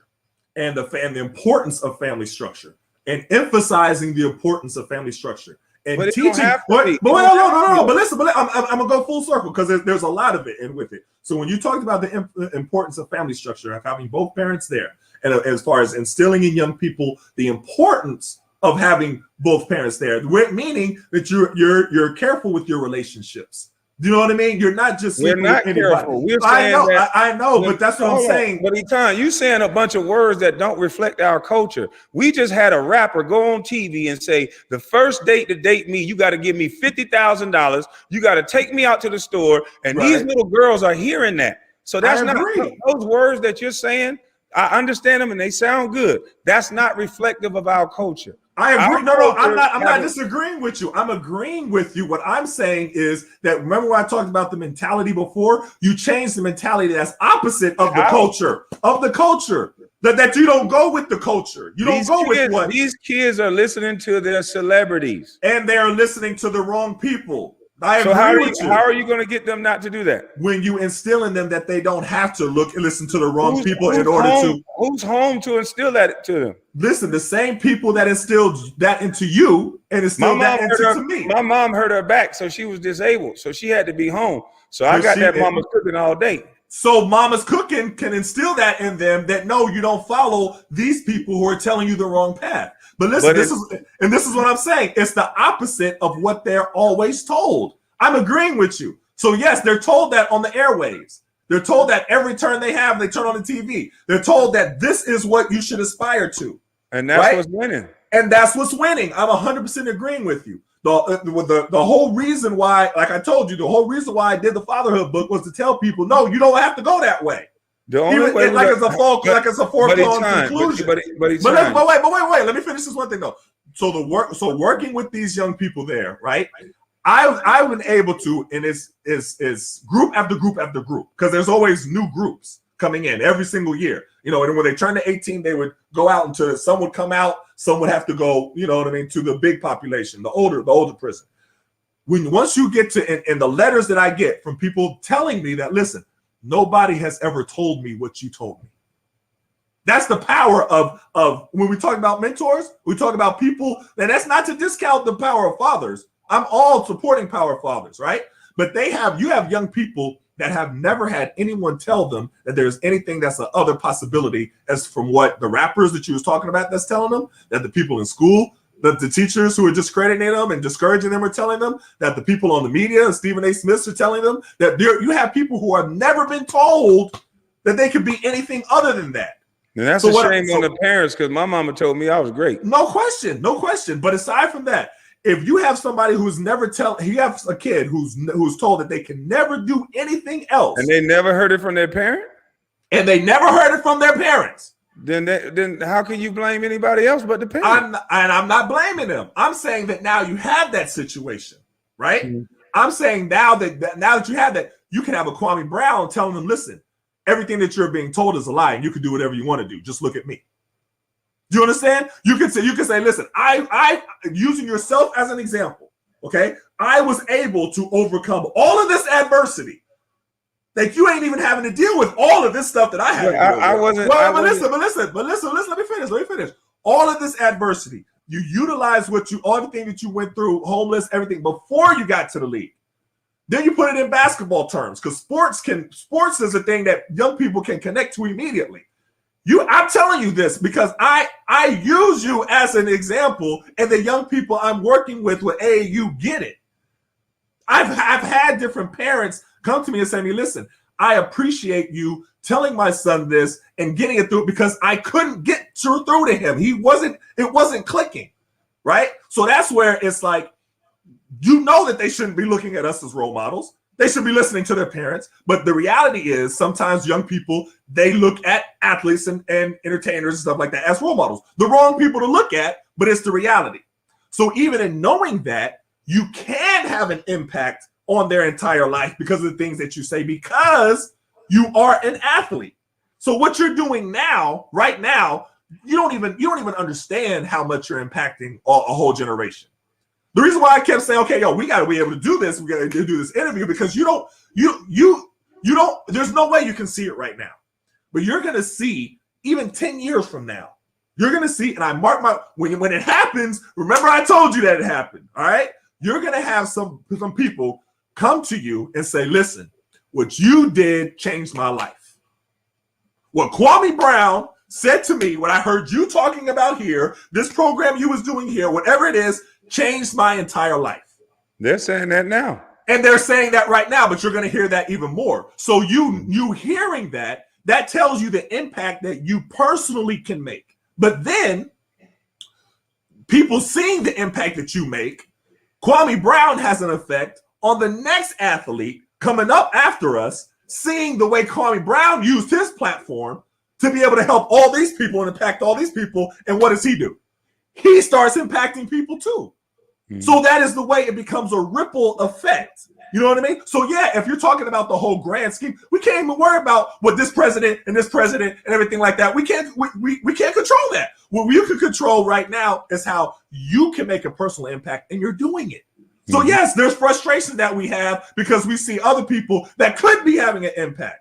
C: and the importance of family structure and emphasizing the importance of family structure and teaching. But listen, I'm gonna go full circle because there's a lot of it in with it. So when you talked about the importance of family structure and having both parents there, and as far as instilling in young people the importance of having both parents there, meaning that you're careful with your relationships. Do you know what I mean? You're not just
B: we're not careful. We're saying
C: I know, but that's what I'm saying.
B: But Etan, you saying a bunch of words that don't reflect our culture. We just had a rapper go on TV and say, the first date to date me, you got to give me $50,000. You got to take me out to the store. And these little girls are hearing that. So that's not those words that you're saying. I understand them and they sound good. That's not reflective of our culture.
C: I agree. No, I'm not disagreeing with you. I'm agreeing with you. What I'm saying is that remember when I talked about the mentality before? You changed the mentality that's opposite of the culture. That you don't go with the culture. You don't go with what
B: these kids are listening to their celebrities.
C: And they're listening to the wrong people.
B: So how are you going to get them not to do that?
C: When you instill in them that they don't have to look and listen to the wrong people in order to.
B: Who's home to instill that to them?
C: Listen, the same people that instilled that into you and instilled that into me.
B: My mom hurt her back, so she was disabled, so she had to be home. So I got that mama's cooking all day.
C: So mama's cooking can instill that in them that no, you don't follow these people who are telling you the wrong path. But listen, this is what I'm saying. It's the opposite of what they're always told. I'm agreeing with you. So yes, they're told that on the airwaves. They're told that every turn they have, they turn on the TV. They're told that this is what you should aspire to.
B: And that's what's winning.
C: And that's what's winning. I'm 100% agreeing with you. The whole reason why, like I told you, the whole reason why I did the fatherhood book was to tell people, no, you don't have to go that way.
B: The only way
C: it's a foregone conclusion. But wait. Let me finish this one thing though. working with these young people there, right? I've been able to, and it's group after group after group, because there's always new groups coming in every single year. You know, and when they turn to 18, they would go out into, some would come out, some would have to go, you know what I mean, to the big population, the older prison. Once you get to, and the letters that I get from people telling me that, listen, nobody has ever told me what you told me. That's the power of when we talk about mentors, we talk about people, and that's not to discount the power of fathers. I'm all supporting power of fathers, right? But you have young people that have never had anyone tell them that there's anything that's a other possibility, as from what the rappers that you was talking about that's telling them, that the people in school, that the teachers who are discrediting them and discouraging them are telling them, that the people on the media, Stephen A. Smith, are telling them, that you have people who have never been told that they could be anything other than that.
B: And that's a shame on the parents, because my mama told me I was great.
C: No question. But aside from that, if you have somebody who's never you have a kid who's told that they can never do anything else,
B: and they never heard it from their parent, then how can you blame anybody else but the parent?
C: I'm not blaming them. I'm saying that now you have that situation, right? Mm-hmm. I'm saying now that you have that, you can have a Kwame Brown telling them, listen, everything that you're being told is a lie, and you can do whatever you want to do. Just look at me. Do you understand? You can say, listen, I using yourself as an example, okay? I was able to overcome all of this adversity. Like, you ain't even having to deal with all of this stuff that I had. But listen, let me finish. All of this adversity, you utilized all the things that you went through, homeless, everything, before you got to the league. Then you put it in basketball terms, because sports is a thing that young people can connect to immediately. I'm telling you this because I use you as an example, and the young people I'm working with AAU get it. I've had different parents come to me and say to me, listen, I appreciate you telling my son this and getting it through, because I couldn't get through to him. It wasn't clicking, right? So that's where it's like, you know that they shouldn't be looking at us as role models. They should be listening to their parents. But the reality is, sometimes young people, they look at athletes and entertainers and stuff like that as role models. The wrong people to look at, but it's the reality. So even in knowing that, you can have an impact on their entire life because of the things that you say, because you are an athlete. So what you're doing now, right now, you don't even understand how much you're impacting a whole generation. The reason why I kept saying, okay, yo, we got to be able to do this. We got to do this interview, because you don't, there's no way you can see it right now, but you're going to see even 10 years from now, you're going to see, and I mark when it happens, remember I told you that it happened. All right. You're going to have some people come to you and say, listen, what you did changed my life. What Kwame Brown said to me, what I heard you talking about here, this program you was doing here, whatever it is, changed my entire life.
B: They're saying that now.
C: And they're saying that right now, but you're going to hear that even more. So you hearing that tells you the impact that you personally can make. But then people seeing the impact that you make, Kwame Brown has an effect on the next athlete coming up after us, seeing the way Kwame Brown used his platform to be able to help all these people and impact all these people. And what does he do? He starts impacting people too. Mm-hmm. So that is the way it becomes a ripple effect. You know what I mean? So yeah, if you're talking about the whole grand scheme, we can't even worry about what this president and everything like that. We can't control that. What you can control right now is how you can make a personal impact, and you're doing it. So yes, there's frustration that we have because we see other people that could be having an impact.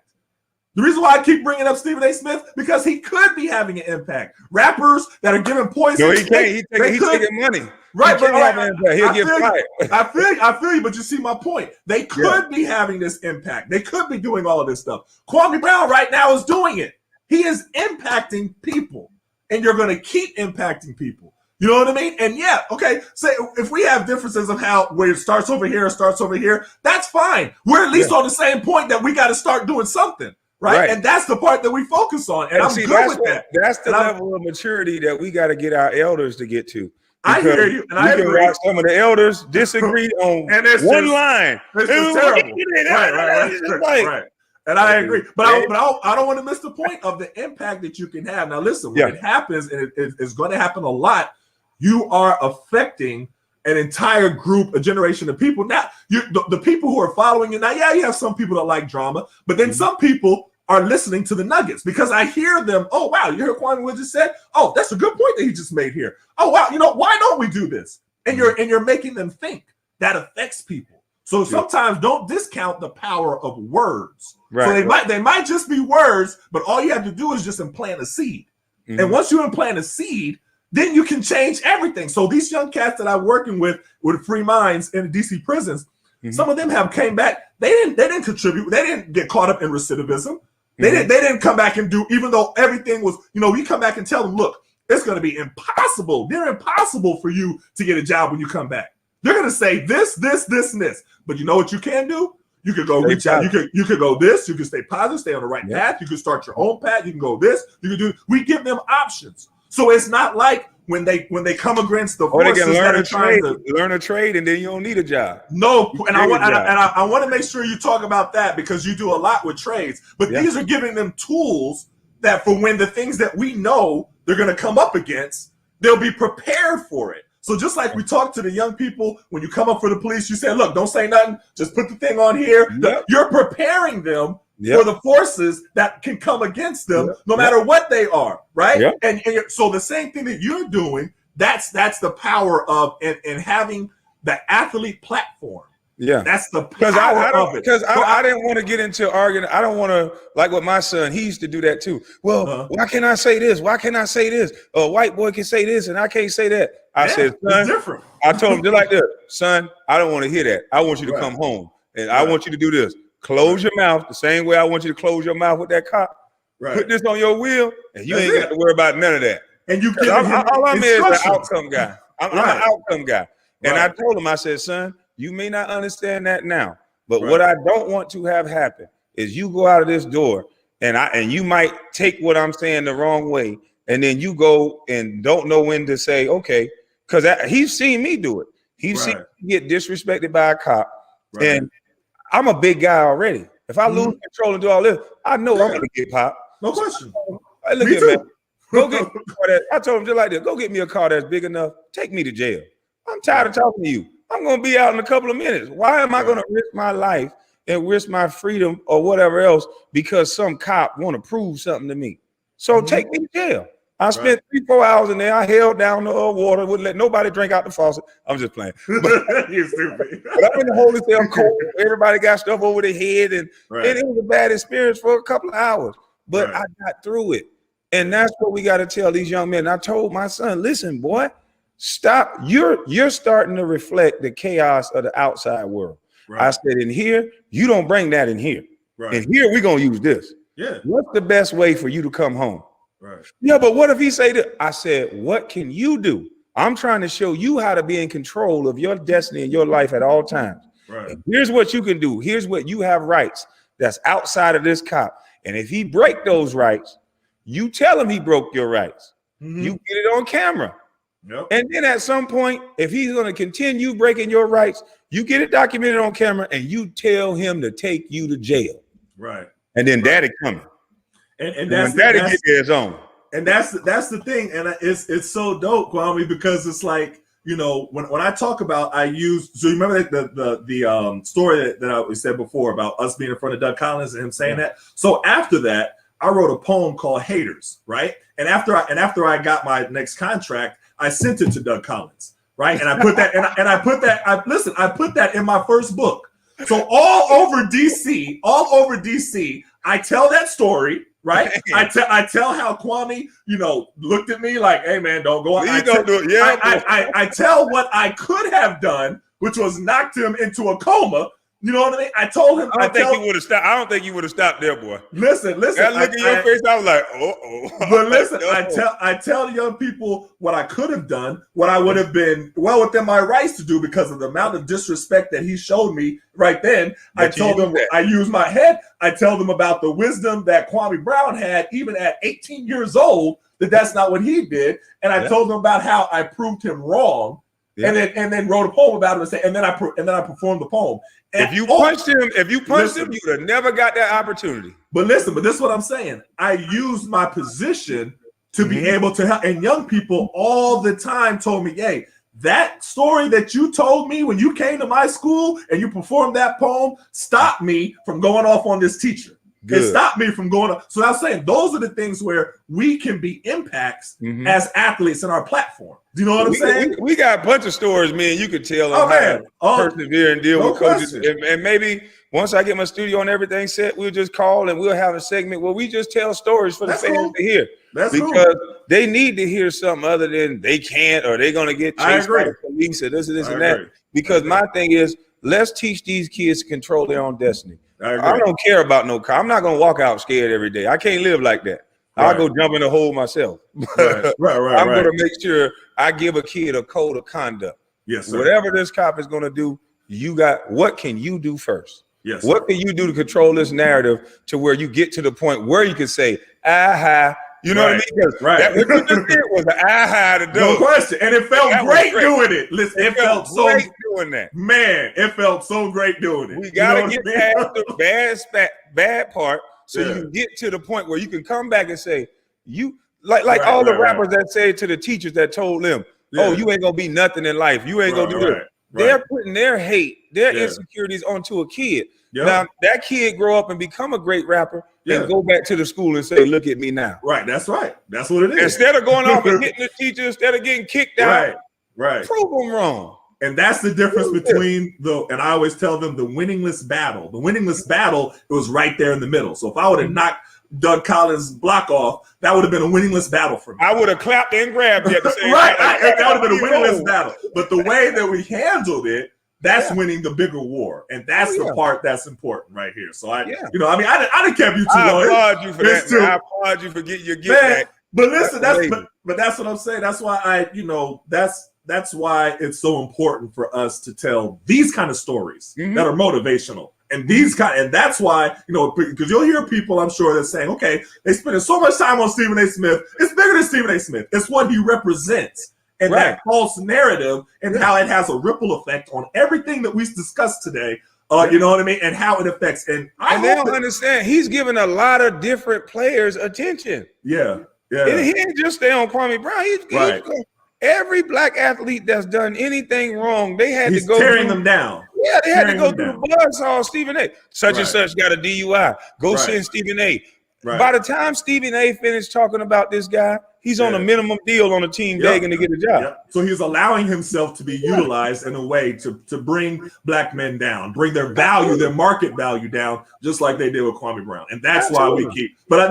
C: The reason why I keep bringing up Stephen A. Smith, because he could be having an impact. Rappers that are giving poison.
B: No, he can't. He's taking money.
C: Right, but
B: he'll get fired.
C: I feel you, but you see my point. They could be having this impact. They could be doing all of this stuff. Kwame Brown right now is doing it. He is impacting people, and you're going to keep impacting people. You know what I mean? And yeah, okay, say if we have differences of where it starts over here, that's fine. We're at least on the same point that we got to start doing something. Right? And that's the part that we focus on. And I'm good with that.
B: That's the level of maturity that we got to get our elders to get to.
C: I hear you. And I agree.
B: Watch some of the elders disagree on one line.
C: It's terrible. Right. And I agree. But I don't want to miss the point of the impact that you can have. Now, listen, when it happens, and it's going to happen a lot, you are affecting an entire group, a generation of people. Now, the people who are following you now, yeah, you have some people that like drama, but then some people are listening to the nuggets because I hear them. Oh, wow, you heard Kwame what just said? Oh, that's a good point that he just made here. Oh, wow, why don't we do this? And you're making them think. That affects people. So sometimes don't discount the power of words. Right, so they might just be words, but all you have to do is just implant a seed. And once you implant a seed, then you can change everything. So these young cats that I'm working with free minds in the DC prisons, some of them have came back. They didn't contribute. They didn't get caught up in recidivism. They didn't come back and do, even though everything was, we come back and tell them, look, it's going to be impossible. They're impossible for you to get a job when you come back. They're going to say this, this, this, and this. But you know what you can do? You could go reach out. You could go this. You can stay positive, stay on the right path. You can start your own path. You can go this. You can do. We give them options. So it's not like when they come against the forces
B: they can
C: that are trying to
B: learn a trade, and then you don't need a job.
C: No, and I want to make sure you talk about that because you do a lot with trades. But these are giving them tools that for when the things that we know they're going to come up against, they'll be prepared for it. So just like we talk to the young people, when you come up for the police, you say, look, don't say nothing. Just put the thing on here. You're preparing them for the forces that can come against them, no matter what they are, right? And so the same thing that you're doing, that's the power of and having the athlete platform. Yeah, that's the power of it.
B: Because I didn't want to get into arguing. I don't want to, like with my son, he used to do that too. Well, why can't I say this? Why can't I say this? A white boy can say this and I can't say that. I said, son,
C: it's different.
B: I told him just like this, son, I don't want to hear that. I want you to come home and I want you to do this. Close your mouth the same way I want you to close your mouth with that cop. Put this on your wheel and you ain't got to worry about none of that.
C: And you
B: get all I'm is the outcome guy. I'm an outcome guy. And I told him, I said, son, you may not understand that now, but what I don't want to have happen is you go out of this door and you might take what I'm saying the wrong way. And then you go and don't know when to say, okay, because he's seen me do it. He's seen me get disrespected by a cop. And I'm a big guy already. If I lose control and do all this, I know I'm going to get popped.
C: No question.
B: Hey, look at man. Go get me a car that, I told him just like this, go get me a car that's big enough. Take me to jail. I'm tired of talking to you. I'm going to be out in a couple of minutes. Why am I going to risk my life and risk my freedom or whatever else because some cop want to prove something to me? So take me to jail. I spent 3-4 hours in there. I held down the water, wouldn't let nobody drink out the faucet. I'm just playing. But,
C: you're stupid.
B: But I'm in the holy cell cold. Everybody got stuff over their head, and it was a bad experience for a couple of hours. But I got through it. And that's what we got to tell these young men. I told my son, listen, boy, stop. You're starting to reflect the chaos of the outside world. I said, in here, you don't bring that in here. In here, we're going to use this. What's the best way for you to come home? Yeah, but what if he say that? I said, what can you do? I'm trying to show you how to be in control of your destiny and your life at all times. And here's what you can do. Here's what you have rights that's outside of this cop. And if he break those rights, you tell him he broke your rights. You get it on camera. And then at some point, if he's going to continue breaking your rights, you get it documented on camera and you tell him to take you to jail. And then daddy coming.
C: And
B: that's daddy get his own.
C: And that's the thing. And it's so dope, Kwame, because it's like, you know, when I talk about, I use, so you remember the story that I said before about us being in front of Doug Collins and him saying that. So after that, I wrote a poem called Haters, right? And after I got my next contract, I sent it to Doug Collins, right? And I put that I put that in my first book. So all over DC, I tell that story, right? I tell how Kwame, you know, looked at me like, hey man, don't go out. I tell what I could have done, which was knocked him into a coma. You know what I mean? I told him.
B: I don't think you would have stopped. I don't think you would have stopped there, boy.
C: Listen.
B: That look in your face, I was like, oh.
C: But listen, I tell young people what I could have done, what I would have been well within my rights to do because of the amount of disrespect that he showed me right then. I told them I used my head. I tell them about the wisdom that Kwame Brown had, even at 18 years old, that's not what he did. And I told them about how I proved him wrong. And then wrote a poem about it and then I performed the poem. And
B: if you punched him, you'd have never got that opportunity.
C: But listen, this is what I'm saying. I used my position to be able to help. And young people all the time told me, hey, that story that you told me when you came to my school and you performed that poem stopped me from going off on this teacher. Good. It stopped me from going up. So I was saying those are the things where we can be impacts as athletes in our platform. Do you know what I'm saying?
B: We got a bunch of stories, man. You could tell
C: on
B: how to persevere and deal with coaches. And maybe once I get my studio and everything set, we'll just call and we'll have a segment where we just tell stories for the fans to hear. Because they need to hear something other than they can't or they're going to get chased by the police or this and that. Because my thing is, let's teach these kids to control their own destiny. I don't care about no car. I'm not going to walk out scared every day. I can't live like that. I'll go jump in the hole myself. I'm going to make sure I give a kid a code of conduct.
C: Yes, sir.
B: Whatever this cop is going to do, what can you do first?
C: Yes.
B: What can you do to control this narrative to where you get to the point where you can say, aha, you know what I mean? What you just did was an aha to do.
C: No question. And it felt great doing it. Listen, it felt so
B: great doing that.
C: Man, it felt so great doing it.
B: We got to get past the bad part so you can get to the point where you can come back and say, all the rappers that say to the teachers that told them, oh, you ain't going to be nothing in life. You ain't going to do this. They're putting their hate, their insecurities onto a kid. Now, that kid grow up and become a great rapper and go back to the school and say, look at me now.
C: Right, that's right. That's what it is.
B: Instead of going off and hitting the teacher, instead of getting kicked out, prove them wrong.
C: And that's the difference between and I always tell them the winningless battle. The winningless battle, it was right there in the middle. So if I would have knocked Doug Collins' block off, that would have been a winningless battle for me.
B: I would have clapped and grabbed you at the same
C: time. That would have been a winningless battle. But the way that we handled it, that's winning the bigger war, and that's the part that's important right here. So I didn't kept you too long.
B: I applaud you for that. I applaud you for getting your get back.
C: But listen, that's what I'm saying. That's why that's why it's so important for us to tell these kind of stories that are motivational. And that's why, because you'll hear people, I'm sure, that's saying, okay, they spending so much time on Stephen A. Smith. It's bigger than Stephen A. Smith. It's what he represents. And that false narrative and how it has a ripple effect on everything that we discussed today. You know what I mean? And how it affects. And
B: they don't understand. He's giving a lot of different players attention.
C: Yeah.
B: He didn't just stay on Kwame Brown. Every black athlete that's done anything wrong, they had to go
C: tearing them down.
B: Yeah, they had to go through the buzzsaw. Stephen A. Such and such got a DUI. Go send Stephen A. By the time Stephen A. finished talking about this guy, he's on a minimum deal on a team begging to get a job.
C: So he's allowing himself to be utilized in a way to bring black men down, bring their value, their market value down, just like they did with Kwame Brown. And that's why we keep. But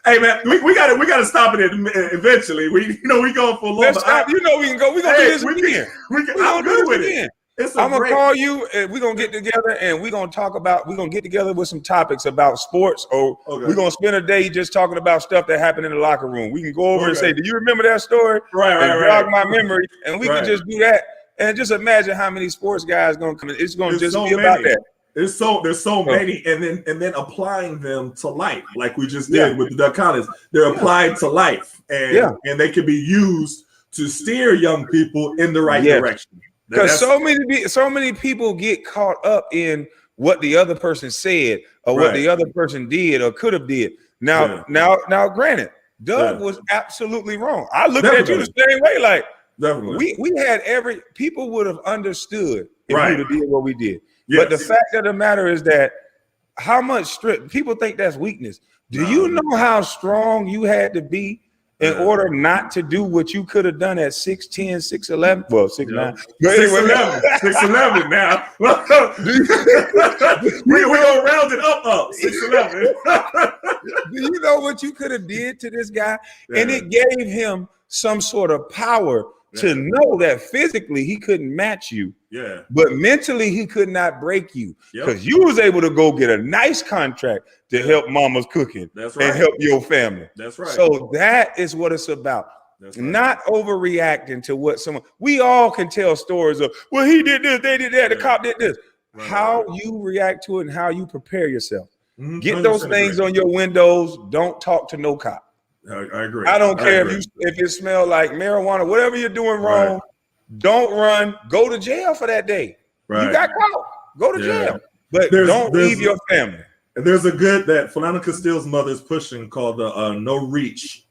C: hey man, we got to stop it eventually. We going for a little bit.
B: We can go. We're gonna do this again.
C: I'm good with it.
B: I'm gonna call you and we're gonna get together and we're gonna get together with some topics about sports, or we're gonna spend a day just talking about stuff that happened in the locker room. We can go over and say, do you remember that story? Jog my memory, and we can just do that. And just imagine how many sports guys gonna come in. It's gonna just be about that.
C: There's so many, and then applying them to life, like we just did with the Doug Collins. They're applied to life, and they can be used to steer young people in the right direction.
B: Because so many people get caught up in what the other person said or what the other person did or could have did. Now, granted, Doug was absolutely wrong. I looked at you the same way. Like, we had people would have understood if we would have did what we did. Yes. But the fact of the matter is that how much strength people think that's weakness. Do you know how strong you had to be in order not to do what you could have done at 6'10", 6'11", well, 6'9".
C: 6'11" now. We're gonna round it up. 6'11".
B: Do you know what you could have did to this guy? And it gave him some sort of power to know that physically he couldn't match you. But mentally he could not break you because you was able to go get a nice contract to help mama's cooking and help your family.
C: That's right.
B: So that is what it's about. Not overreacting to what we all can tell stories of, well, he did this, they did that, the cop did this. How you react to it and how you prepare yourself. Get those things on your windows. Don't talk to no cop.
C: I agree.
B: I don't care if you smell like marijuana, whatever you're doing wrong. Don't run. Go to jail for that day. You got caught. Go to jail. But don't leave your family.
C: And there's a good that Philando Castile's mother's pushing called the no reach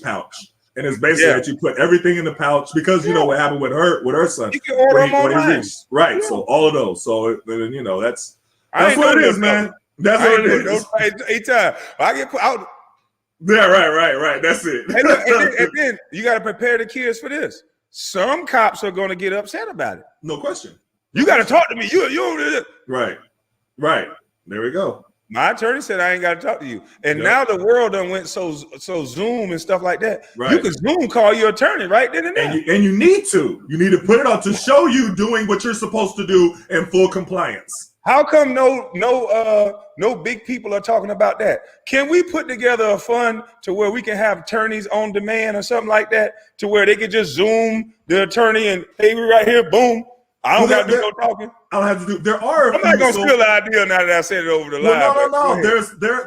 C: pouch. And it's basically that you put everything in the pouch because you know what happened with her son
B: You can order them online.
C: Right. Yeah. So all of those. So you know that's what it is, man. That's what it is.
B: Etan, I get put out.
C: Yeah, right. That's it.
B: And then you got to prepare the kids for this. Some cops are going to get upset about it.
C: No question.
B: You got to talk to me. You
C: right. There we go.
B: My attorney said I ain't got to talk to you. And now the world done went so Zoom and stuff like that. Right. You can Zoom call your attorney right then and there.
C: And you need to. You need to put it on to show you doing what you're supposed to do in full compliance.
B: How come no big people are talking about that? Can we put together a fund to where we can have attorneys on demand or something like that, to where they can just Zoom the attorney and hey, we right here, boom. I don't got to do no talking.
C: I don't have to do. There are.
B: I'm not gonna steal the idea now that I said it over the line.
C: No.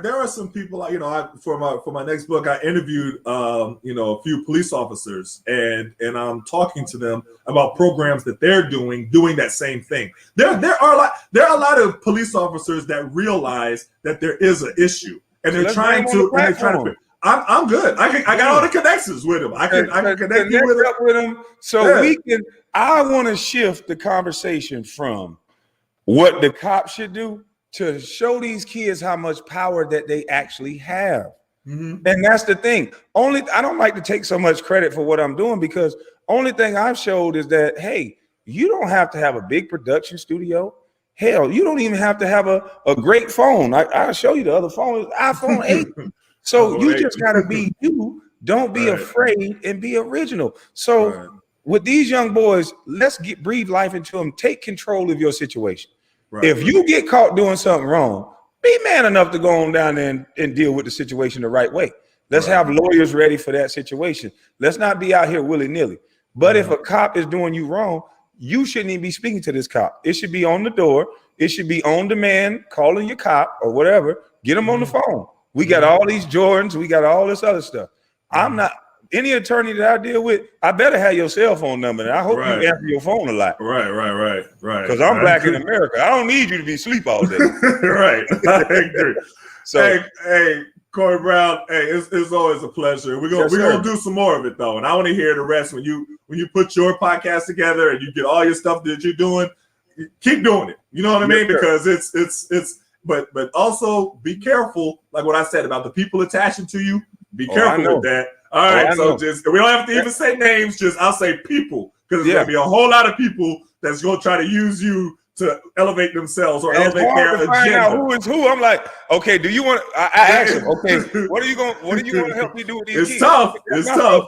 C: There are some people. You know, for my next book, I interviewed a few police officers, and I'm talking to them about programs that they're doing that same thing. There are a lot of police officers that realize that there is an issue, and they're trying to. I'm good. I got all the connections with them. I can connect you with them.
B: So we can. I want to shift the conversation from what the cops should do to show these kids how much power that they actually have. And that's the thing. I don't like to take so much credit for what I'm doing because only thing I've showed is that, hey, you don't have to have a big production studio. Hell, you don't even have to have a great phone. I'll show you the other phone, iPhone 8. So you just got to be you. Don't be afraid and be original. So with these young boys, let's breathe life into them. Take control of your situation. If you get caught doing something wrong, be man enough to go on down there and deal with the situation the right way. Let's have lawyers ready for that situation. Let's not be out here willy-nilly. But if a cop is doing you wrong, you shouldn't even be speaking to this cop. It should be on the door. It should be on demand, calling your cop or whatever. Get them on the phone. We got all these Jordans. We got all this other stuff. I'm not any attorney that I deal with. I better have your cell phone number. And I hope you answer your phone a lot.
C: Right.
B: Because I'm black in America. I don't need you to be asleep all day.
C: Right. I agree. So hey, Corey Brown. Hey, it's always a pleasure. We're gonna do some more of it though, and I want to hear the rest when you put your podcast together and you get all your stuff that you're doing. Keep doing it. You know what I mean? Because it's. But also be careful, like what I said about the people attaching to you. Be careful with that. All right, so we don't have to even say names. I'll say people, because there's gonna be a whole lot of people that's gonna try to use you to elevate themselves or elevate their agenda. Find out
B: who is who. I'm like, okay, do you want? I asked him, okay, what do you want to help me do with these kids?
C: It's tough.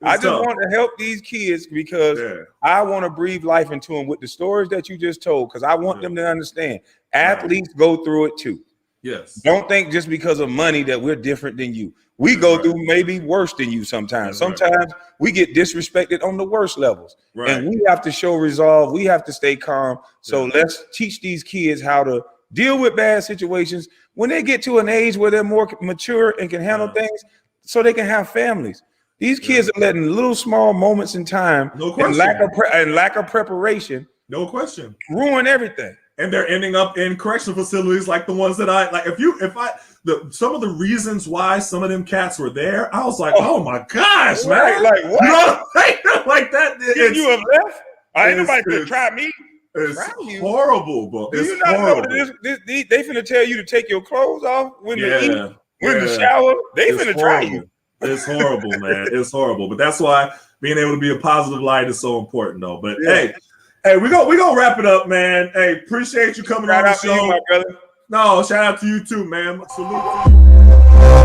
B: I just want to help these kids because I want to breathe life into them with the stories that you just told, because I want them to understand athletes go through it too.
C: Yes.
B: Don't think just because of money that we're different than you. We go through maybe worse than you sometimes. Sometimes we get disrespected on the worst levels. And we have to show resolve. We have to stay calm. So let's teach these kids how to deal with bad situations when they get to an age where they're more mature and can handle things so they can have families. These kids are letting little small moments in time and lack of preparation.
C: No question.
B: Ruin everything.
C: And they're ending up in correctional facilities like the ones that I like. Some of the reasons why some of them cats were there, I was like, oh my gosh, man.
B: Like what?
C: You know, like that.
B: You have left? Ain't nobody could try me.
C: It's horrible, bro.
B: Do you not know that they finna tell you to take your clothes off when you eat, when you shower? They finna try you.
C: It's horrible, man. It's horrible. But that's why being able to be a positive light is so important, though. But hey, we gonna wrap it up, man. Hey, appreciate you coming on the show.
B: You, my brother.
C: No, shout out to you too, man. Salute.